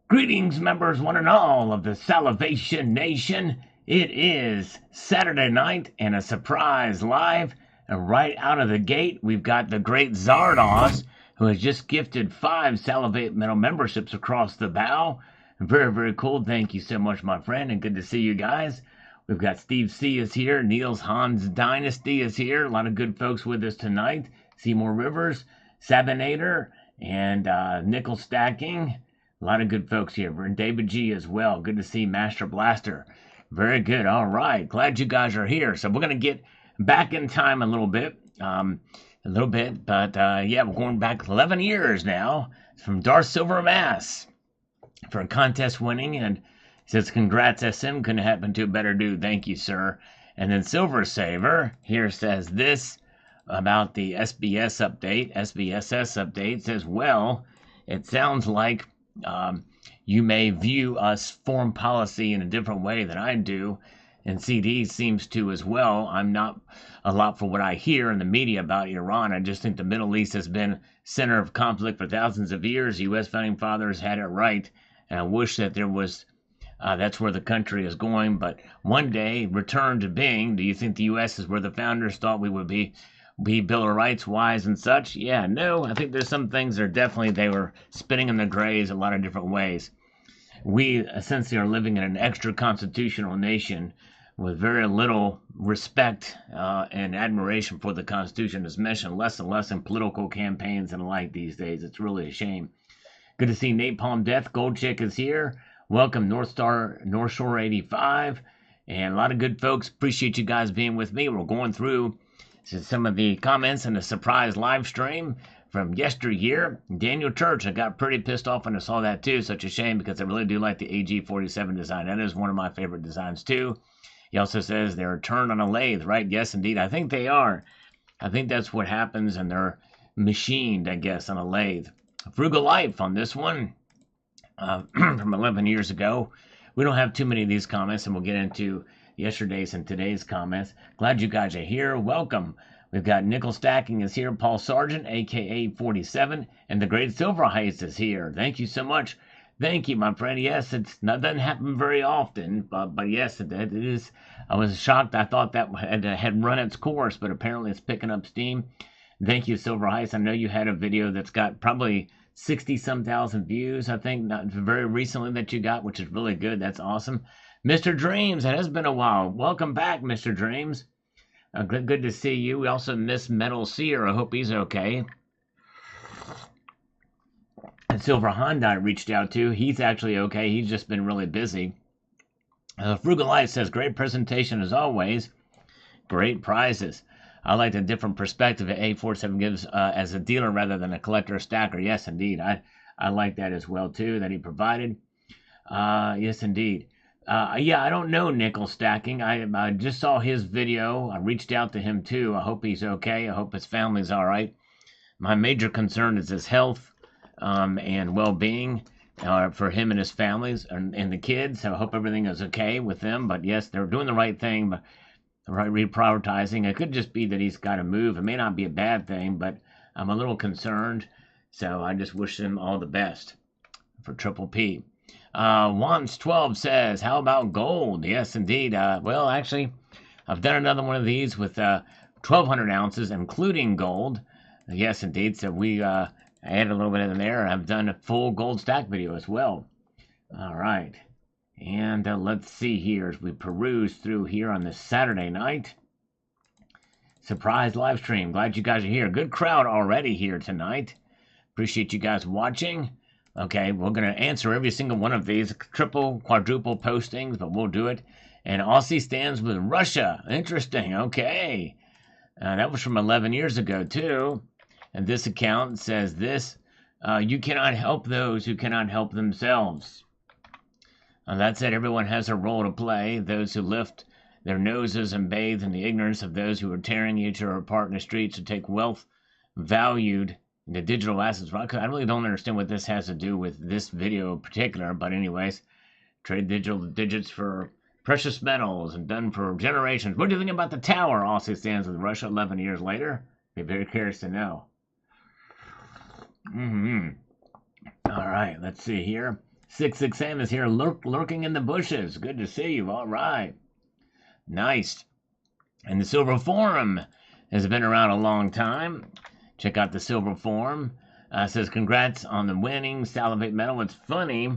Greetings, members, one and all of the Salivation Nation. It is Saturday night and a surprise live. And right out of the gate, we've got the great Zardoz, who has just gifted 5 Salivate Metal memberships across the bow. Very, very cool. Thank you so much, my friend, and good to see you guys. We've got Steve C. is here. Niels Hans Dynasty is here. A lot of good folks with us tonight. Seymour Rivers, Sabinator, and Nickel Stacking. A lot of good folks here. And David G as well. Good to see Master Blaster. Very good. All right. Glad you guys are here. So we're going to get back in time a little bit. But yeah, we're going back 11 years now. It's from Darth Silver Mass for a contest winning. And says, congrats, SM. Couldn't happen to a better dude. Thank you, sir. And then Silver Saver here says this about the SBSS update. Says, well, it sounds like you may view us foreign policy in a different way than I do, and CD seems to as well. I'm not a lot for what I hear in the media about Iran. I just think the Middle East has been center of conflict for thousands of years. U.S. founding fathers had it right, and I wish that there was that's where the country is going. But one day, return to being. Do you think the U.S. is where the founders thought we would be Bill of Rights wise and such? Yeah, no, I think there's some things that are definitely, they were spinning in the grays a lot of different ways. We essentially are living in an extra constitutional nation with very little respect and admiration for the Constitution. As mentioned, less and less in political campaigns and the like these days. It's really a shame. Good to see Napalm Death. Gold Chick is here. Welcome, North Shore 85. And a lot of good folks. Appreciate you guys being with me. We're going through some of the comments in the surprise live stream from yesteryear. Daniel Church, I got pretty pissed off when I saw that too. Such a shame because I really do like the AG47 design. That is one of my favorite designs too. He also says they're turned on a lathe, right? Yes, indeed. I think they are. I think that's what happens, and they're machined, I guess, on a lathe. Frugal Life on this one from 11 years ago. We don't have too many of these comments, and we'll get into yesterday's and today's comments. Glad you guys are here. Welcome. We've got Nickel Stacking is here. Paul Sargent, aka 47, and the Great Silver Heist is here. Thank you so much. Thank you, my friend. Yes, that doesn't happen very often, but yes, it is. I was shocked. I thought that had run its course, but apparently it's picking up steam. Thank you, Silver Heist. I know you had a video that's got probably 60-some thousand views, I think, not very recently that you got, which is really good. That's awesome. Mr. Dreams, it has been a while. Welcome back, Mr. Dreams. Good to see you. We also miss Metal Seer. I hope he's okay. And Silver Honda I reached out to. He's actually okay. He's just been really busy. Frugal Life says, great presentation as always. Great prizes. I like the different perspective that A47 gives as a dealer rather than a collector or stacker. Yes, indeed. I like that as well, too, that he provided. Yes, indeed. Yeah, I don't know Nickel Stacking. I just saw his video. I reached out to him, too. I hope he's okay. I hope his family's all right. My major concern is his health and well-being for him and his families and the kids. So I hope everything is okay with them. But, yes, they're doing the right thing, but right, reprioritizing. It could just be that he's got to move. It may not be a bad thing, but I'm a little concerned. So I just wish him all the best for Triple P. Wants12 says, how about gold? Yes, indeed. Well, actually, I've done another one of these with 1,200 ounces, including gold. Yes, indeed. So we added a little bit in there. I've done a full gold stack video as well. All right. And let's see here as we peruse through here on this Saturday night. Surprise live stream. Glad you guys are here. Good crowd already here tonight. Appreciate you guys watching. Okay, we're going to answer every single one of these triple, quadruple postings, but we'll do it. And Aussie stands with Russia. Interesting. Okay. That was from 11 years ago, too. And this account says this. You cannot help those who cannot help themselves. That said, everyone has a role to play. Those who lift their noses and bathe in the ignorance of those who are tearing each other apart in the streets to take wealth valued into digital assets. I really don't understand what this has to do with this video in particular, but anyways, trade digital digits for precious metals and done for generations. What do you think about the tower? Also stands with Russia 11 years later. Be very curious to know. All right, let's see here. 66M is here lurking in the bushes. Good to see you. All right. Nice. And the Silver Forum has been around a long time. Check out the Silver Forum. Says, congrats on the winning Salivate medal. It's funny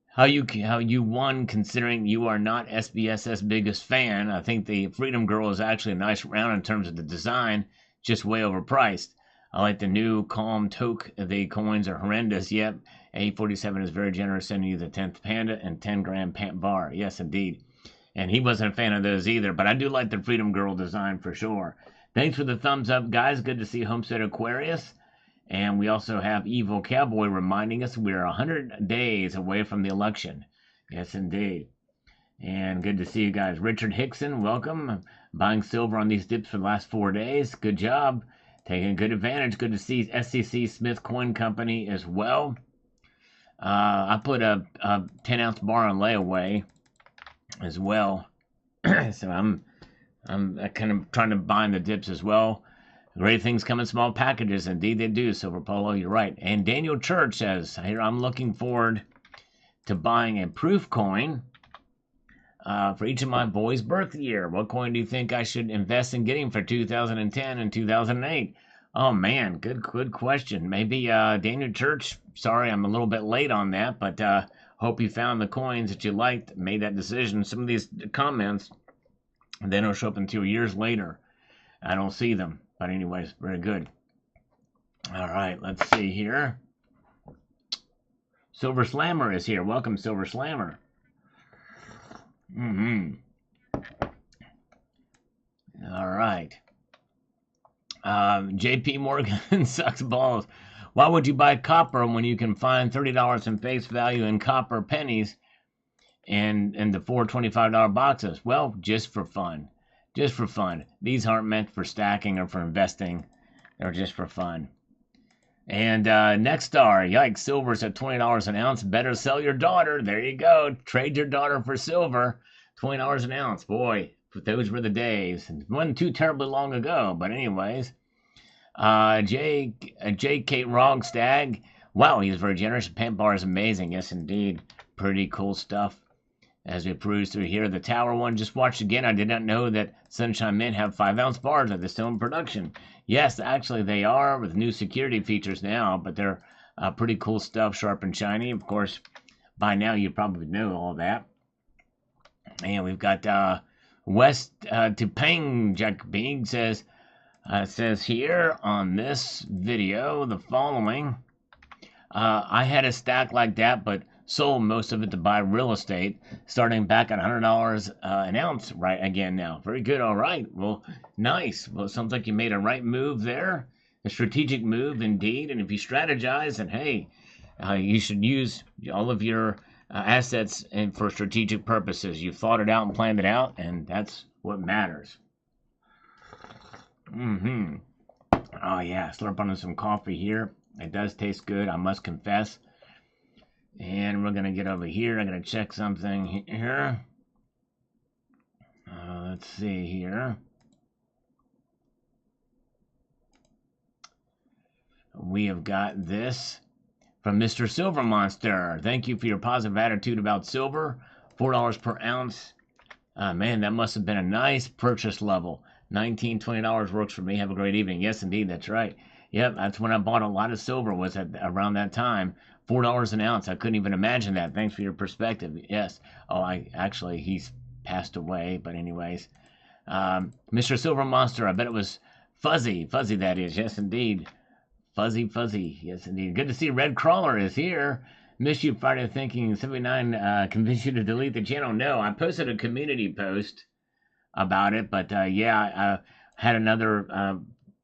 how you won considering you are not SBSS biggest fan. I think the Freedom Girl is actually a nice round in terms of the design, just way overpriced. I like the new Calm Toke. The coins are horrendous. Yep, A47 is very generous, sending you the 10th Panda and 10-gram Pant Bar. Yes, indeed. And he wasn't a fan of those either, but I do like the Freedom Girl design for sure. Thanks for the thumbs up, guys. Good to see Homestead Aquarius. And we also have Evil Cowboy reminding us we're 100 days away from the election. Yes, indeed. And good to see you guys. Richard Hickson, welcome. Buying silver on these dips for the last 4 days. Good job. Taking good advantage. Good to see SCC Smith Coin Company as well. I put a 10-ounce bar on layaway as well. So I'm kind of trying to buy in the dips as well. Great things come in small packages. Indeed they do, Silver Polo, you're right. And Daniel Church says, here, I'm looking forward to buying a proof coin for each of my boys' birth year. What coin do you think I should invest in getting for 2010 and 2008? Oh, man, good question. Maybe Daniel Church, sorry, I'm a little bit late on that, but hope you found the coins that you liked, made that decision. Some of these comments, they don't show up until years later. I don't see them. But anyways, very good. All right, let's see here. Silver Slammer is here. Welcome, Silver Slammer. All right. JP Morgan sucks balls. Why would you buy copper when you can find $30 in face value in copper pennies and the 4 $25 boxes? Well, just for fun. Just for fun. These aren't meant for stacking or for investing. They're just for fun. And Nexstar, yikes, silver's at $20 an ounce. Better sell your daughter. There you go. Trade your daughter for silver. $20 an ounce. Boy, those were the days. It wasn't too terribly long ago. But anyways, J.K. Rogstag. Wow, he's very generous. Pant bar is amazing. Yes, indeed. Pretty cool stuff. As we peruse through here, the Tower one just watched again. I did not know that Sunshine Mint have 5-ounce bars that they're still in production. Yes, actually they are with new security features now, but they're pretty cool stuff, sharp and shiny. Of course, by now you probably know all that. And we've got West Tupang Jack Bing says here on this video the following. I had a stack like that, but sold most of it to buy real estate, starting back at $100 an ounce right again now. Very good. All right. Well, nice. Well, it sounds like you made a right move there. A strategic move indeed. And if you strategize, then hey, you should use all of your assets for strategic purposes. You thought it out and planned it out, and that's what matters. Oh yeah, slurp on some coffee here. It does taste good, I must confess. And we're going to get over here. I'm going to check something here. Let's see here. We have got this from Mr. Silver Monster. Thank you for your positive attitude about silver. $4 per ounce. Man, that must have been a nice purchase level. $19, $20 works for me. Have a great evening. Yes, indeed, that's right. Yep, that's when I bought a lot of silver, was at around that time. $4 an ounce. I couldn't even imagine that. Thanks for your perspective. Yes. Oh, he's passed away. But anyways, Mr. Silver Monster. I bet it was Fuzzy. Fuzzy, that is. Yes, indeed. Fuzzy. Yes, indeed. Good to see Red Crawler is here. Miss you Friday Thinking 79. Convinced you to delete the channel. No, I posted a community post about it. But yeah, I had another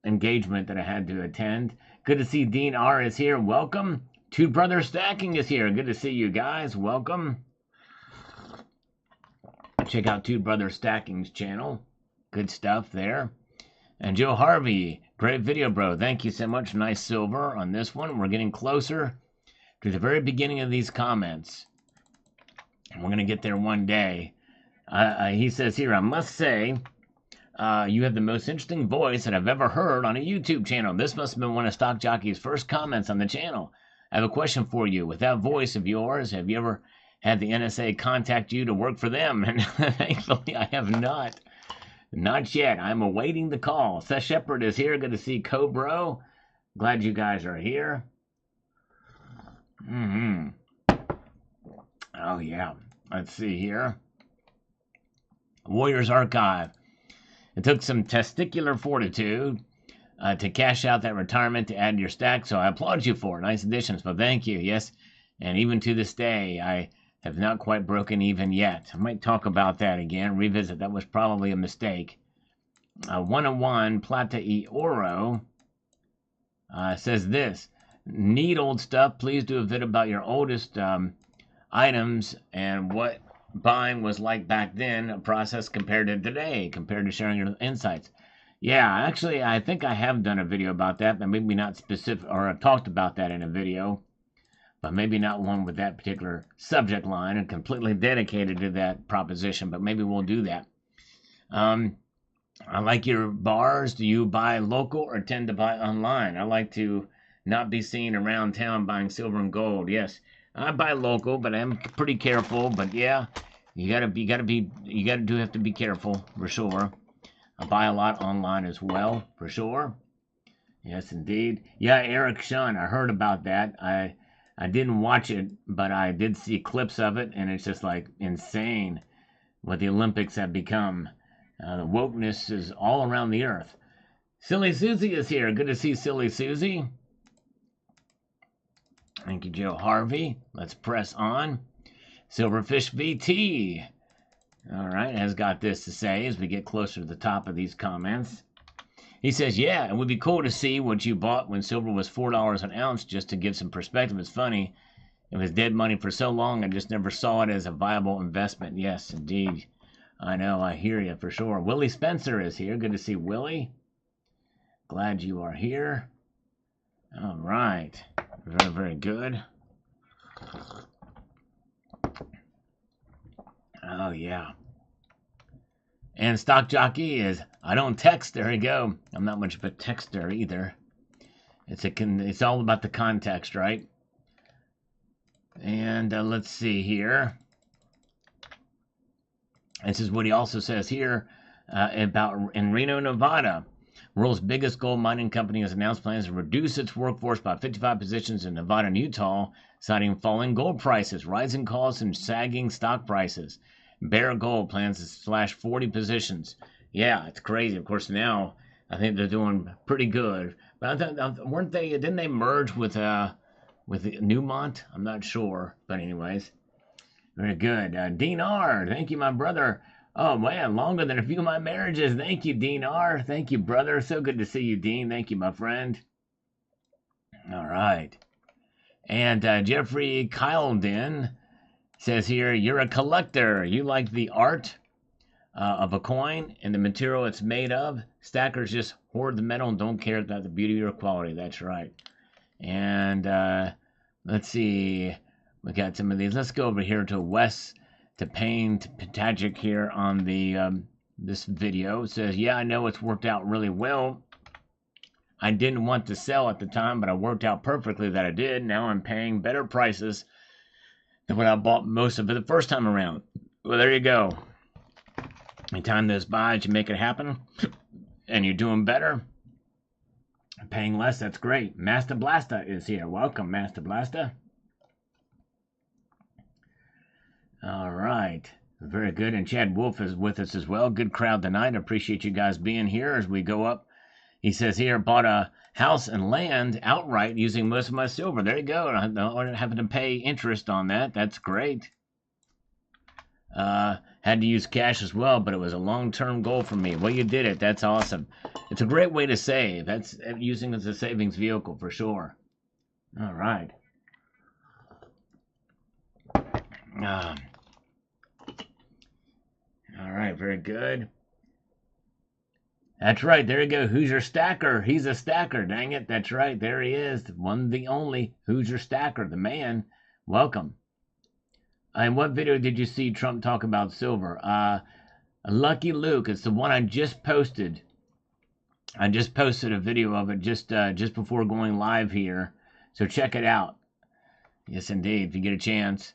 engagement that I had to attend. Good to see Dean R is here. Welcome. Two Brother Stacking is here. Good to see you guys. Welcome. Check out Two Brother Stacking's channel. Good stuff there. And Joe Harvey, great video, bro. Thank you so much. Nice silver on this one. We're getting closer to the very beginning of these comments. We're going to get there one day. He says here, I must say, you have the most interesting voice that I've ever heard on a YouTube channel. This must have been one of Stock Jockey's first comments on the channel. I have a question for you. With that voice of yours, have you ever had the NSA contact you to work for them? And thankfully, I have not. Not yet. I'm awaiting the call. Seth Shepard is here. Good to see Cobro. Glad you guys are here. Oh, yeah. Let's see here. Warriors Archive. It took some testicular fortitude to cash out that retirement to add to your stack, so I applaud you for it. Nice additions, but thank you. Yes, and even to this day, I have not quite broken even yet. I might talk about that again, revisit. That was probably a mistake. 101 Plata y Oro says this. Need old stuff. Please do a vid about your oldest items and what buying was like back then, a process compared to today, compared to sharing your insights. Yeah, actually, I think I have done a video about that, but maybe not specific, or I've talked about that in a video, but maybe not one with that particular subject line and completely dedicated to that proposition, but maybe we'll do that. I like your bars. Do you buy local or tend to buy online? I like to not be seen around town buying silver and gold. Yes, I buy local, but I'm pretty careful. But yeah, you have to be careful for sure. I buy a lot online as well, for sure. Yes, indeed. Yeah, Eric Shun, I heard about that. I didn't watch it, but I did see clips of it, and it's just like insane what the Olympics have become. The wokeness is all around the earth. Silly Susie is here. Good to see Silly Susie. Thank you, Joe Harvey. Let's press on. Silverfish VT. All right, has got this to say as we get closer to the top of these comments. He says, yeah, it would be cool to see what you bought when silver was $4 an ounce, just to give some perspective. It's funny. It was dead money for so long, I just never saw it as a viable investment. Yes, indeed. I know, I hear you for sure. Willie Spencer is here. Good to see Willie. Glad you are here. All right. Very, very good. Oh, yeah. And Stock Jockey is, I don't text. There you go. I'm not much of a texter either. It's all about the context, right? And let's see here. This is what he also says here about in Reno, Nevada. World's biggest gold mining company has announced plans to reduce its workforce by 55 positions in Nevada and Utah, citing falling gold prices, rising costs, and sagging stock prices. Bear Gold plans to slash 40 positions. Yeah, it's crazy. Of course, now I think they're doing pretty good. But didn't they merge with Newmont? I'm not sure. But anyways, very good. Dean R., thank you, my brother. Oh, man, longer than a few of my marriages. Thank you, Dean R. Thank you, brother. So good to see you, Dean. Thank you, my friend. All right. And Jeffrey Kyledin says here, you're a collector. You like the art of a coin and the material it's made of. Stackers just hoard the metal and don't care about the beauty or quality. That's right. And let's see. We got some of these. Let's go over here to Wes to Payne to Patagic here on the this video. It says, yeah, I know it's worked out really well. I didn't want to sell at the time, but it worked out perfectly that I did. Now I'm paying better prices than when I bought most of it the first time around. Well, there you go. Anytime those buys, you make it happen, and you're doing better, paying less, that's great. Master Blaster is here. Welcome, Master Blaster. All right. Very good. And Chad Wolf is with us as well. Good crowd tonight. Appreciate you guys being here as we go up. He says here, bought a house and land outright using most of my silver. There you go. I don't have to pay interest on that. That's great. Had to use cash as well, but it was a long-term goal for me. Well, you did it. That's awesome. It's a great way to save. That's using it as a savings vehicle for sure. All right. All right, very good. That's right, there you go. Who's your stacker? He's a stacker, dang it. That's right, there he is. The one, the only. Who's your stacker? The man. Welcome. In what video did you see Trump talk about silver? Lucky Luke, it's the one I just posted. I just posted a video of it just before going live here. So check it out. Yes, indeed, if you get a chance.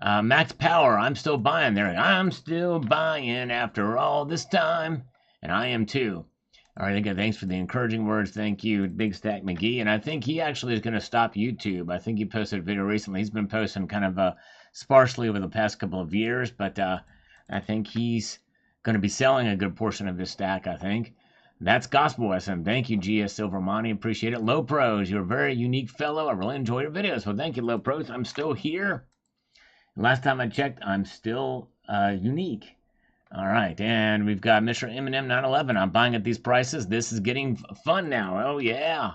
Max Power, I'm still buying there. I'm still buying after all this time. And I am too. All right, again, thanks for the encouraging words. Thank you, Big Stack McGee. And I think he actually is going to stop YouTube. I think he posted a video recently. He's been posting kind of sparsely over the past couple of years, but I think he's going to be selling a good portion of his stack, I think. That's Gospel SM. Thank you, GS Silvermoney. Appreciate it. Low Pros, you're a very unique fellow. I really enjoy your videos. Well, thank you, Low Pros. I'm still here. Last time I checked, I'm still unique. All right, and we've got Mr. Eminem 911. I'm buying at these prices. This is getting fun now. Oh, yeah.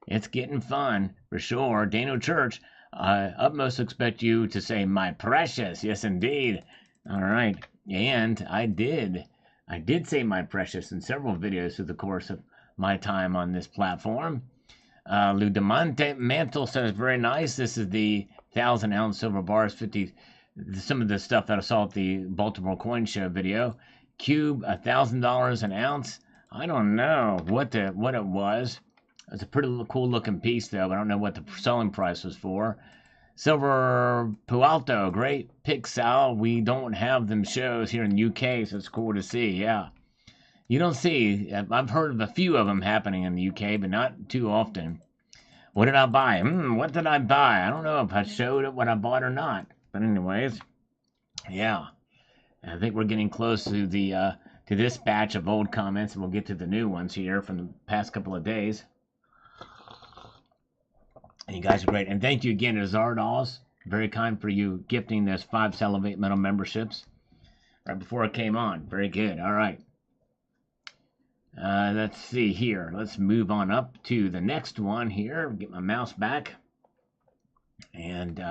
It's getting fun, for sure. Dano Church, utmost expect you to say, my precious. Yes, indeed. All right, and I did say my precious in several videos through the course of my time on this platform. Lou Demonte Mantle says, very nice. This is the 1,000-ounce silver bars, 50. Some of the stuff that I saw at the Baltimore Coin Show video. Cube, $1,000 an ounce. I don't know what it was. It's a pretty cool looking piece though, but I don't know what the selling price was for. Silver Pualto, great pick, Sal. We don't have them shows here in the UK, so it's cool to see. Yeah, you don't see. I've heard of a few of them happening in the UK, but not too often. What did I buy? What did I buy? I don't know if I showed it what I bought or not. But anyways, yeah, I think we're getting close to the to this batch of old comments, and we'll get to the new ones here from the past couple of days. And you guys are great, and thank you again to Zardos. Very kind for you gifting those 5 Salivate Metal memberships right before it came on. Very good. All right. Let's see here. Let's move on up to the next one here. Get my mouse back. And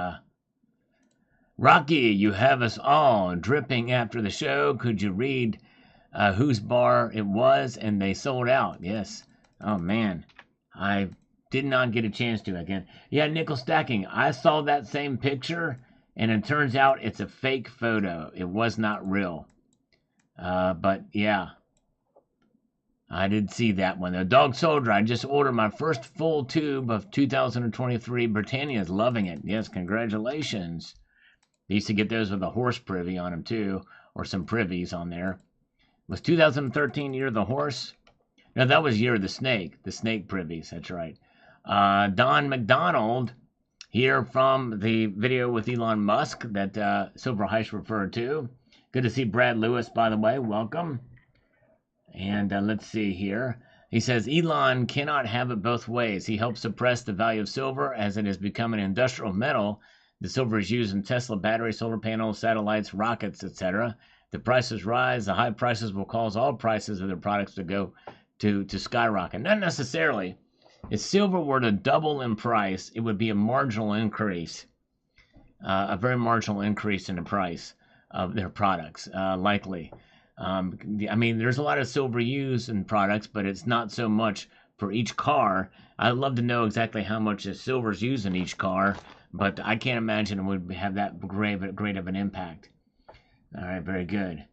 Rocky, you have us all dripping after the show. Could you read whose bar it was and they sold out? Yes. Oh, man. I did not get a chance to again. Yeah, nickel stacking. I saw that same picture, and it turns out it's a fake photo. It was not real. But, yeah. I did see that one. The Dog Soldier, I just ordered my first full tube of 2023. Britannia's loving it. Yes, congratulations. They used to get those with a horse privy on them, too, or some privies on there. Was 2013 year of the horse? No, that was year of the snake privies, that's right. Don McDonald, here from the video with Elon Musk that Silver Heish referred to. Good to see Brad Lewis, by the way. Welcome. And let's see here. He says, Elon cannot have it both ways. He helps suppress the value of silver as it has become an industrial metal. The silver is used in Tesla batteries, solar panels, satellites, rockets, etc. The prices rise. The high prices will cause all prices of their products to go to skyrocket. Not necessarily. If silver were to double in price, it would be a marginal increase, a very marginal increase in the price of their products, likely. I mean, there's a lot of silver used in products, but it's not so much for each car. I'd love to know exactly how much silver is used in each car, but I can't imagine it would have that great of an impact. All right, very good.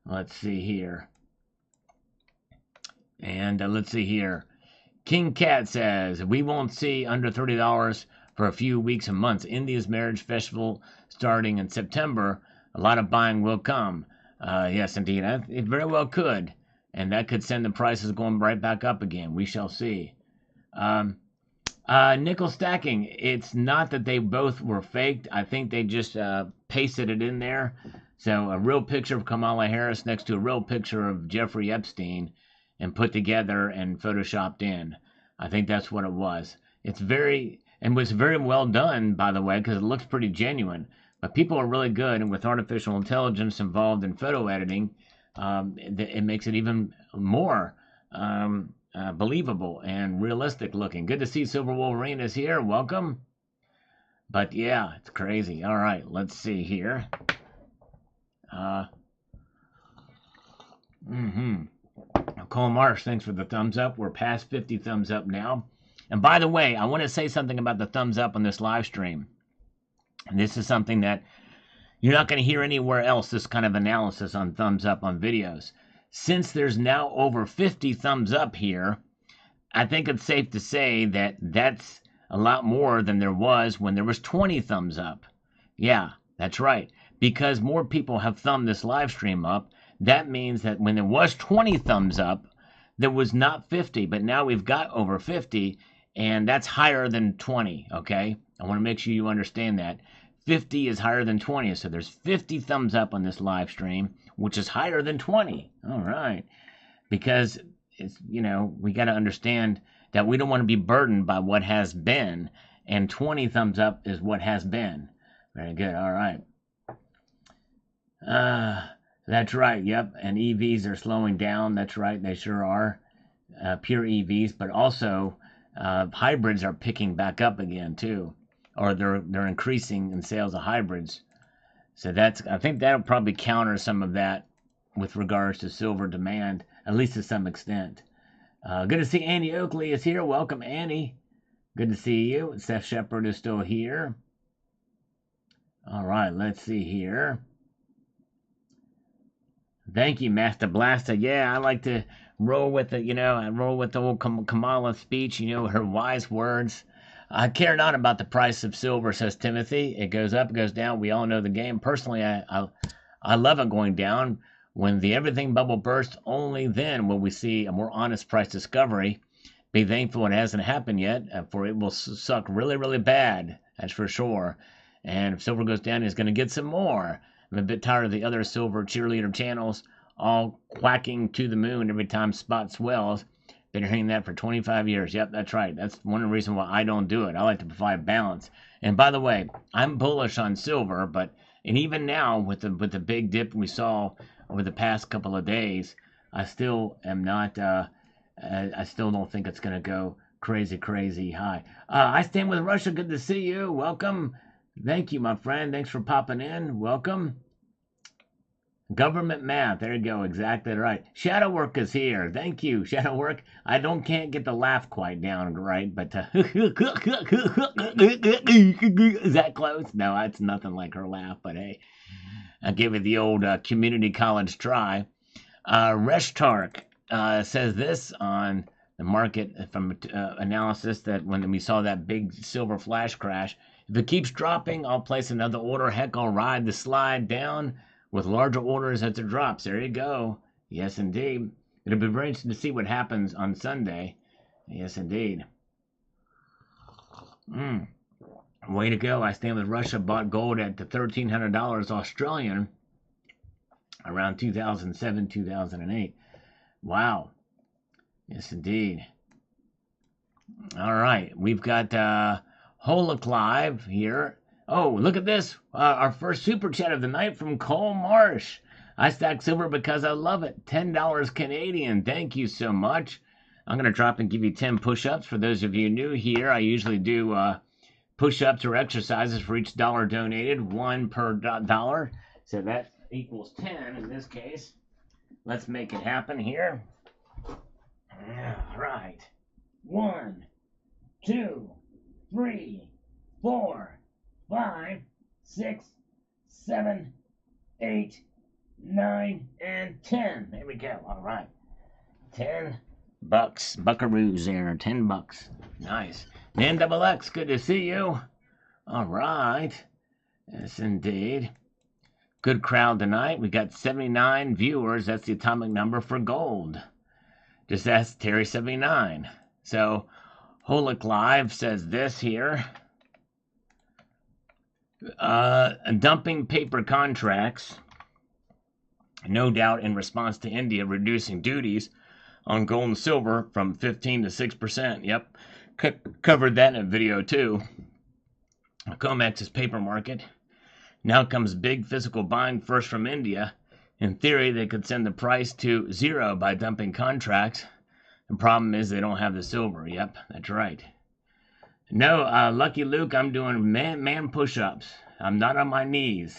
Let's see here. And let's see here. King Cat says, we won't see under $30 for a few weeks and months. India's marriage festival starting in September. A lot of buying will come. Yes, indeed. It very well could. And that could send the prices going right back up again. We shall see. Nickel stacking. It's not that they both were faked. I think they just pasted it in there. So a real picture of Kamala Harris next to a real picture of Jeffrey Epstein and put together and photoshopped in. I think that's what it was. It's was very well done, by the way, because it looks pretty genuine. But people are really good, and with artificial intelligence involved in photo editing, it makes it even more believable and realistic looking. Good to see Silver Wolverine is here. Welcome. But yeah, it's crazy. All right, let's see here. Cole Marsh, thanks for the thumbs up. We're past 50 thumbs up now. And by the way, I want to say something about the thumbs up on this live stream. And this is something that you're not going to hear anywhere else, this kind of analysis on thumbs up on videos. Since there's now over 50 thumbs up here, I think it's safe to say that that's a lot more than there was when there was 20 thumbs up. Yeah, that's right. Because more people have thumbed this live stream up, that means that when there was 20 thumbs up, there was not 50, but now we've got over 50, and that's higher than 20, okay? I want to make sure you understand that. 50 is higher than 20, so there's 50 thumbs up on this live stream, which is higher than 20. All right. Because it's, we got to understand that we don't want to be burdened by what has been, and 20 thumbs up is what has been. Very good. All right. That's right. Yep. And EVs are slowing down. That's right. They sure are. Pure EVs, but also hybrids are picking back up again too, or they're increasing in sales of hybrids. So I think that'll probably counter some of that with regards to silver demand, at least to some extent. Good to see Annie Oakley is here. Welcome, Annie. Good to see you. Seth Shepard is still here. All right, let's see here. Thank you, Master Blaster. Yeah, I like to roll with it, I roll with the old Kamala speech, her wise words. I care not about the price of silver, says Timothy. It goes up, it goes down. We all know the game. Personally, I love it going down. When the everything bubble bursts, only then will we see a more honest price discovery. Be thankful it hasn't happened yet, for it will suck really, really bad. That's for sure. And if silver goes down, it's going to get some more. I'm a bit tired of the other silver cheerleader channels all quacking to the moon every time spot swells. Been hearing that for 25 years. Yep, that's right. That's one of the reasons why I don't do it. I like to provide balance. And by the way, I'm bullish on silver, and even now with the big dip we saw over the past couple of days, I still am not. I still don't think it's going to go crazy high. I stand with Russia. Good to see you. Welcome. Thank you, my friend. Thanks for popping in. Welcome. Government math. There you go. Exactly right. Shadow work is here. Thank you, Shadow work. Can't get the laugh quite down right, but is that close? No, that's nothing like her laugh. But hey, I'll give it the old community college try. Reshtark says this on the market from analysis that when we saw that big silver flash crash, if it keeps dropping, I'll place another order. Heck, I'll ride the slide down with larger orders as it drops. There you go. Yes, indeed. It'll be very interesting to see what happens on Sunday. Yes, indeed. Way to go. I stand with Russia. Bought gold at $1,300 Australian around 2007, 2008. Wow. Yes, indeed. All right. We've got Holic Live here. Oh, look at this. Our first super chat of the night from Cole Marsh. I stack silver because I love it. $10 Canadian. Thank you so much. I'm going to drop and give you 10 push-ups. For those of you new here, I usually do push-ups or exercises for each dollar donated, one per dollar. So that equals 10 in this case. Let's make it happen here. All right. 1, 2, 3, 4, 5, 6, 7, 8, 9, and 10. There we go. All right. 10 bucks. Buckaroos there. 10 bucks. Nice. Man Double X, good to see you. All right. Yes, indeed. Good crowd tonight. We got 79 viewers. That's the atomic number for gold. Just ask Terry79. So, Holic Live says this here. Dumping paper contracts, no doubt in response to India reducing duties on gold and silver from 15 to 6%. Yep, covered that in a video too. COMEX's paper market. Now comes big physical buying first from India. In theory, they could send the price to zero by dumping contracts. The problem is they don't have the silver. Yep, that's right. No, Lucky Luke, I'm doing man push-ups. I'm not on my knees.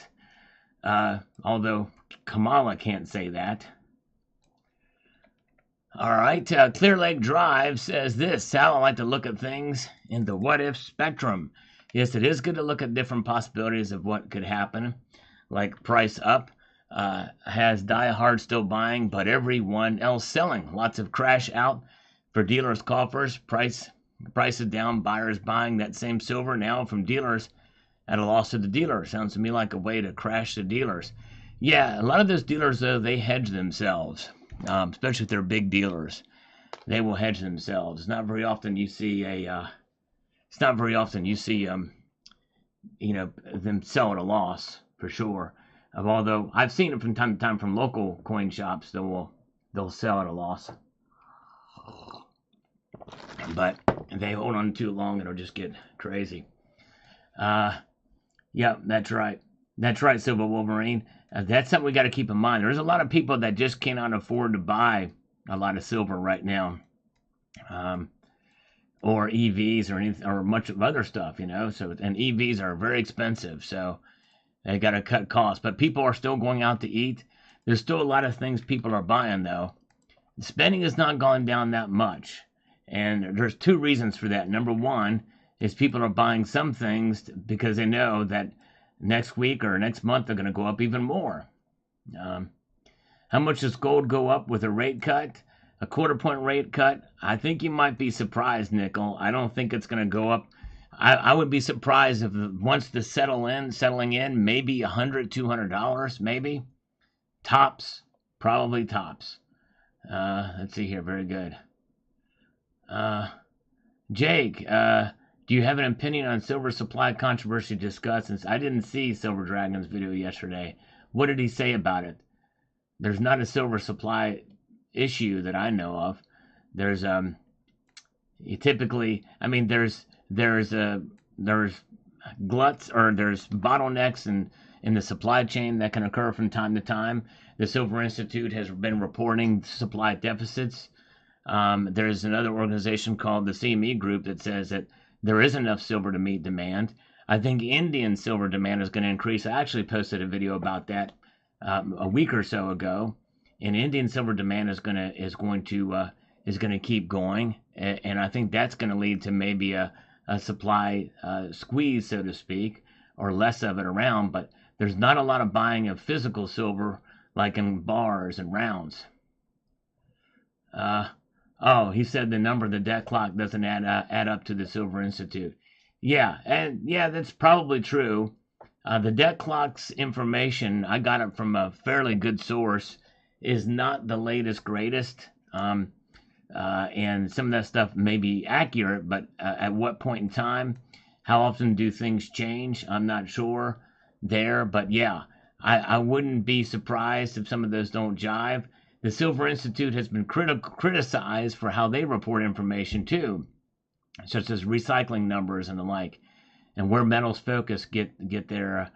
Although Kamala can't say that. All right, Clear Lake Drive says this. Sal, I like to look at things in the what-if spectrum. Yes, it is good to look at different possibilities of what could happen, like price up. Has diehard still buying, but everyone else selling. Lots of crash out for dealers' coffers. Price Prices down, buyers buying that same silver now from dealers at a loss to the dealer. Sounds to me like a way to crash the dealers. Yeah, a lot of those dealers, though, they hedge themselves, especially if they're big dealers. They will hedge themselves. It's not very often you see them sell at a loss, for sure. Although I've seen it from time to time from local coin shops, they'll sell at a loss. But if they hold on too long, it'll just get crazy. Yeah, that's right. That's right, Silver Wolverine. That's something we got to keep in mind. There's a lot of people that just cannot afford to buy a lot of silver right now, or EVs or anything, or much of other stuff, So, and EVs are very expensive, so they got to cut costs. But people are still going out to eat. There's still a lot of things people are buying, though. Spending has not gone down that much, and there's two reasons for that. Number one is people are buying some things because they know that next week or next month they're going to go up even more. How much does gold go up with a rate cut? A quarter-point rate cut? I think you might be surprised, Nickel. I don't think it's going to go up. I would be surprised if once the settling in, maybe $100, $200, maybe. Tops, probably tops. Let's see here. Very good. Jake, do you have an opinion on silver supply controversy discussed? Since I didn't see Silver Dragon's video yesterday, what did he say about it? There's not a silver supply issue that I know of. There's there's gluts, or there's bottlenecks in the supply chain that can occur from time to time. The Silver Institute has been reporting supply deficits. There's another organization called the CME Group that says that there is enough silver to meet demand. I think Indian silver demand is going to increase. I actually posted a video about that a week or so ago, and Indian silver demand is going to keep going, and I think that's going to lead to maybe a supply squeeze, so to speak, or less of it around. But there's not a lot of buying of physical silver like in bars and rounds. Oh, he said the number of the debt clock doesn't add up to the Silver Institute. Yeah, and yeah, that's probably true. The debt clock's information, I got it from a fairly good source, is not the latest, greatest. And some of that stuff may be accurate, but at what point in time, how often do things change? I'm not sure there, but yeah, I wouldn't be surprised if some of those don't jive. The Silver Institute has been criticized for how they report information too, such as recycling numbers and the like, and where Metals Focus get their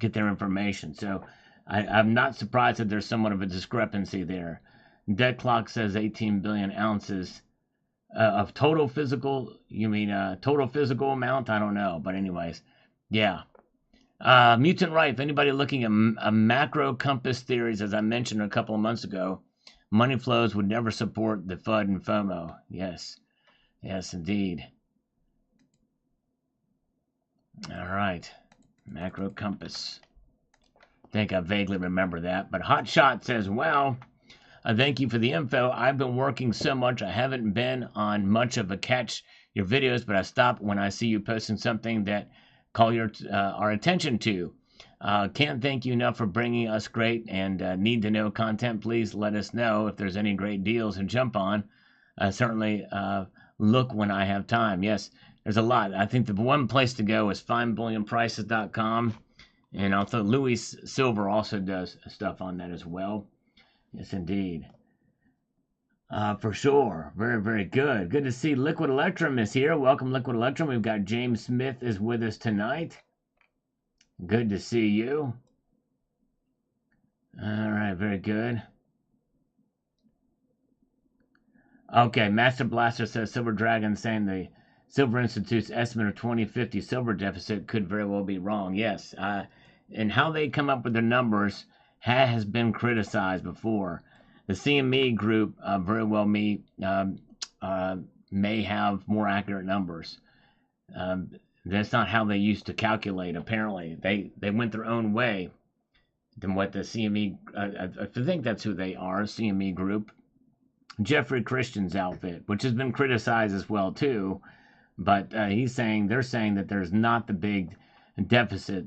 information. So I'm not surprised that there's somewhat of a discrepancy there. Debt clock says 18 billion ounces of total physical. You mean total physical amount? I don't know, but anyways, yeah. Mutant Rife, anybody looking at macro compass theories, as I mentioned a couple of months ago, money flows would never support the FUD and FOMO. Yes, indeed. All right, macro compass. I think I vaguely remember that. But Hot Shot says, well, thank you for the info. I've been working so much, I haven't been on much of a catch your videos, but I stop when I see you posting something that call our attention to. Can't thank you enough for bringing us great and need to know content. Please let us know if there's any great deals to jump on. Certainly look when I have time. Yes, there's a lot. I think the one place to go is findbullionprices.com, and also Louis Silver also does stuff on that as well. Yes, indeed. For sure. Very, very good. Good to see Liquid Electrum is here. Welcome, Liquid Electrum. We've got James Smith is with us tonight. Good to see you. All right, very good. Okay, Master Blaster says Silver Dragon saying the Silver Institute's estimate of 2050 silver deficit could very well be wrong. Yes, and how they come up with their numbers has been criticized before. The CME Group very well may have more accurate numbers. That's not how they used to calculate. Apparently, they went their own way than what the CME. I think that's who they are, CME Group. Jeffrey Christian's outfit, which has been criticized as well too. But they're saying that there's not the big deficit,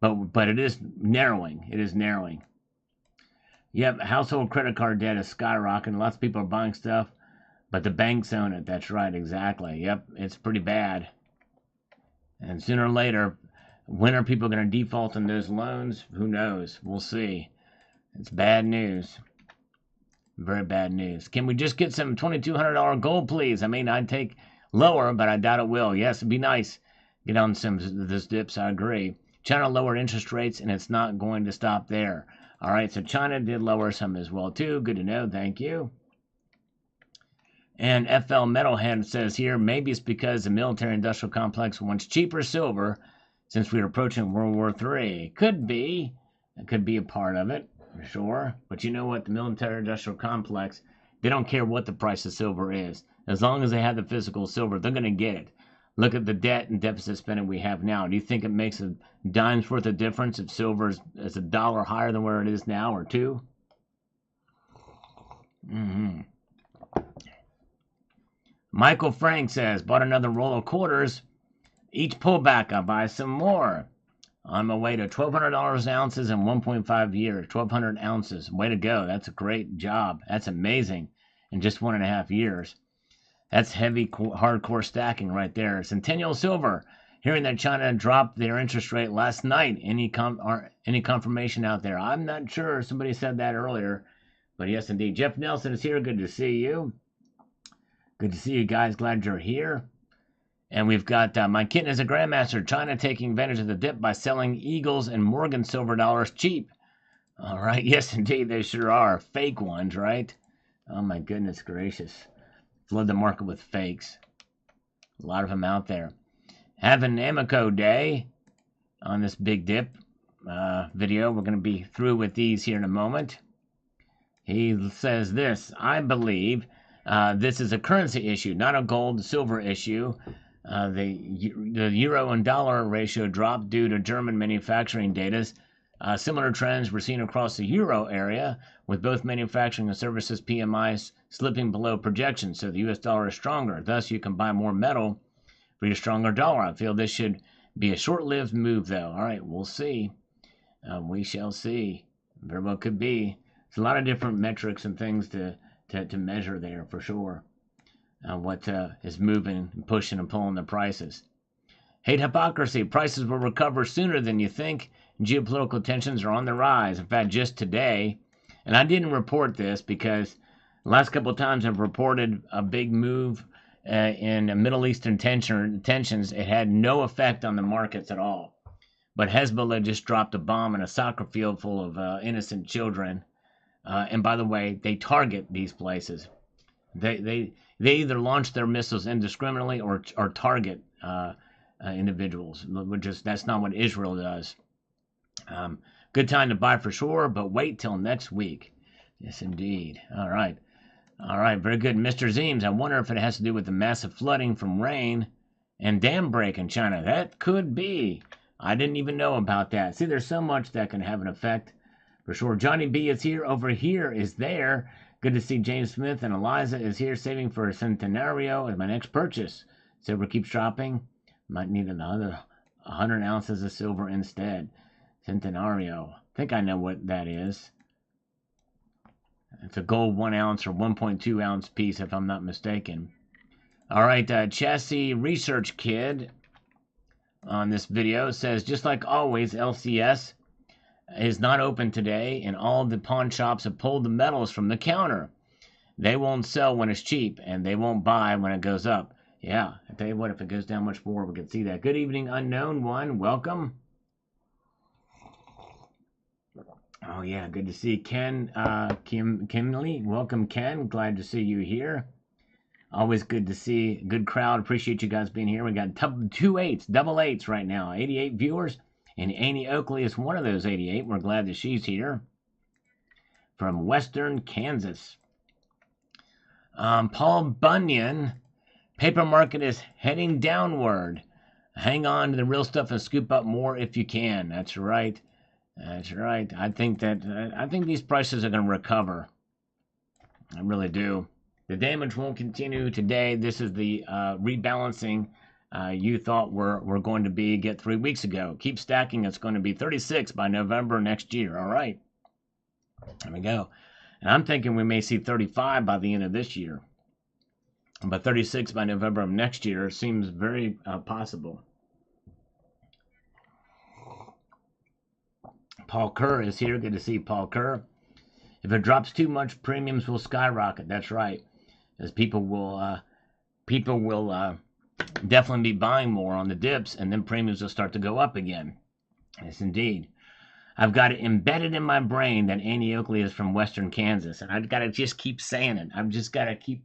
but it is narrowing. It is narrowing. Yep, household credit card debt is skyrocketing. Lots of people are buying stuff, but the banks own it. That's right, exactly. Yep, it's pretty bad. And sooner or later, when are people going to default on those loans? Who knows? We'll see. It's bad news. Very bad news. Can we just get some $2,200 gold, please? I mean, I'd take lower, but I doubt it will. Yes, it'd be nice. Get on some of this dips, I agree. China lowered interest rates, and it's not going to stop there. All right, so China did lower some as well, too. Good to know. Thank you. And FL Metalhead says here, maybe it's because the military-industrial complex wants cheaper silver since we are approaching World War III. Could be. That could be a part of it, for sure. But you know what? The military-industrial complex, they don't care what the price of silver is. As long as they have the physical silver, they're going to get it. Look at the debt and deficit spending we have now. Do you think it makes a dime's worth of difference if silver is $1 higher than where it is now, or $2? Michael Frank says, bought another roll of quarters. Each pullback, I'll buy some more. On my way to $1,200 ounces in 1.5 years. 1,200 ounces. Way to go. That's a great job. That's amazing. In just 1.5 years. That's heavy, hardcore stacking right there. Centennial Silver. Hearing that China dropped their interest rate last night. Any confirmation out there? I'm not sure. Somebody said that earlier. But yes, indeed. Jeff Nelson is here. Good to see you. Good to see you guys. Glad you're here. And we've got my kitten is a grandmaster. China taking advantage of the dip by selling Eagles and Morgan silver dollars cheap. All right. Yes, indeed. They sure are. Fake ones, right? Oh, my goodness gracious. Flood the market with fakes. A lot of them out there. Having Amico Day on this big dip video. We're going to be through with these here in a moment. He says this, I believe this is a currency issue, not a gold-silver issue. The euro and dollar ratio dropped due to German manufacturing data. Similar trends were seen across the euro area, with both manufacturing and services PMIs slipping below projections, so the U.S. dollar is stronger. Thus, you can buy more metal for your stronger dollar. I feel this should be a short-lived move, though. All right, we'll see. We shall see. Very well could be. There's a lot of different metrics and things to measure there, for sure. What is moving, pushing, and pulling the prices. Hate hypocrisy. Prices will recover sooner than you think. Geopolitical tensions are on the rise. In fact, just today, and I didn't report this because the last couple of times I've reported a big move in Middle Eastern tensions. It had no effect on the markets at all. But Hezbollah just dropped a bomb in a soccer field full of innocent children. And by the way, they target these places. They either launch their missiles indiscriminately or target individuals. That's not what Israel does. Good time to buy for sure, but wait till next week. Yes, indeed. All right, very good. Mr. Zeems, I wonder if it has to do with the massive flooding from rain and dam break in China. That could be. I didn't even know about that. See, there's so much that can have an effect. For sure. Johnny B is here. Over here is there. Good to see James Smith, and Eliza is here saving for a Centenario as my next purchase. Silver keeps dropping. Might need another 100 ounces of silver instead. Centenario. I think I know what that is. It's a gold 1 ounce or 1.2 ounce piece, if I'm not mistaken. All right, Chassis Research Kid on this video says, just like always, LCS is not open today, and all the pawn shops have pulled the metals from the counter. They won't sell when it's cheap, and they won't buy when it goes up. Yeah, I tell you what, if it goes down much more, we can see that. Good evening, Unknown One. Welcome. Oh, yeah, good to see Ken, Kimley. Welcome, Ken. Glad to see you here. Always good to see. Good crowd. Appreciate you guys being here. We got double eights right now. 88 viewers. And Annie Oakley is one of those 88. We're glad that she's here. From Western Kansas. Paul Bunyan. Paper market is heading downward. Hang on to the real stuff and scoop up more if you can. That's right. That's right. I think these prices are going to recover. I really do. The damage won't continue today. This is the rebalancing you thought we're going to get 3 weeks ago. Keep stacking. It's going to be 36 by November next year. All right. There we go. And I'm thinking we may see 35 by the end of this year. But 36 by November of next year seems very possible. Paul Kerr is here. Good to see Paul Kerr. If it drops too much, premiums will skyrocket. That's right, as people will definitely be buying more on the dips, and then premiums will start to go up again. Yes, indeed. I've got it embedded in my brain that Annie Oakley is from Western Kansas, and I've got to just keep saying it. I've just got to keep.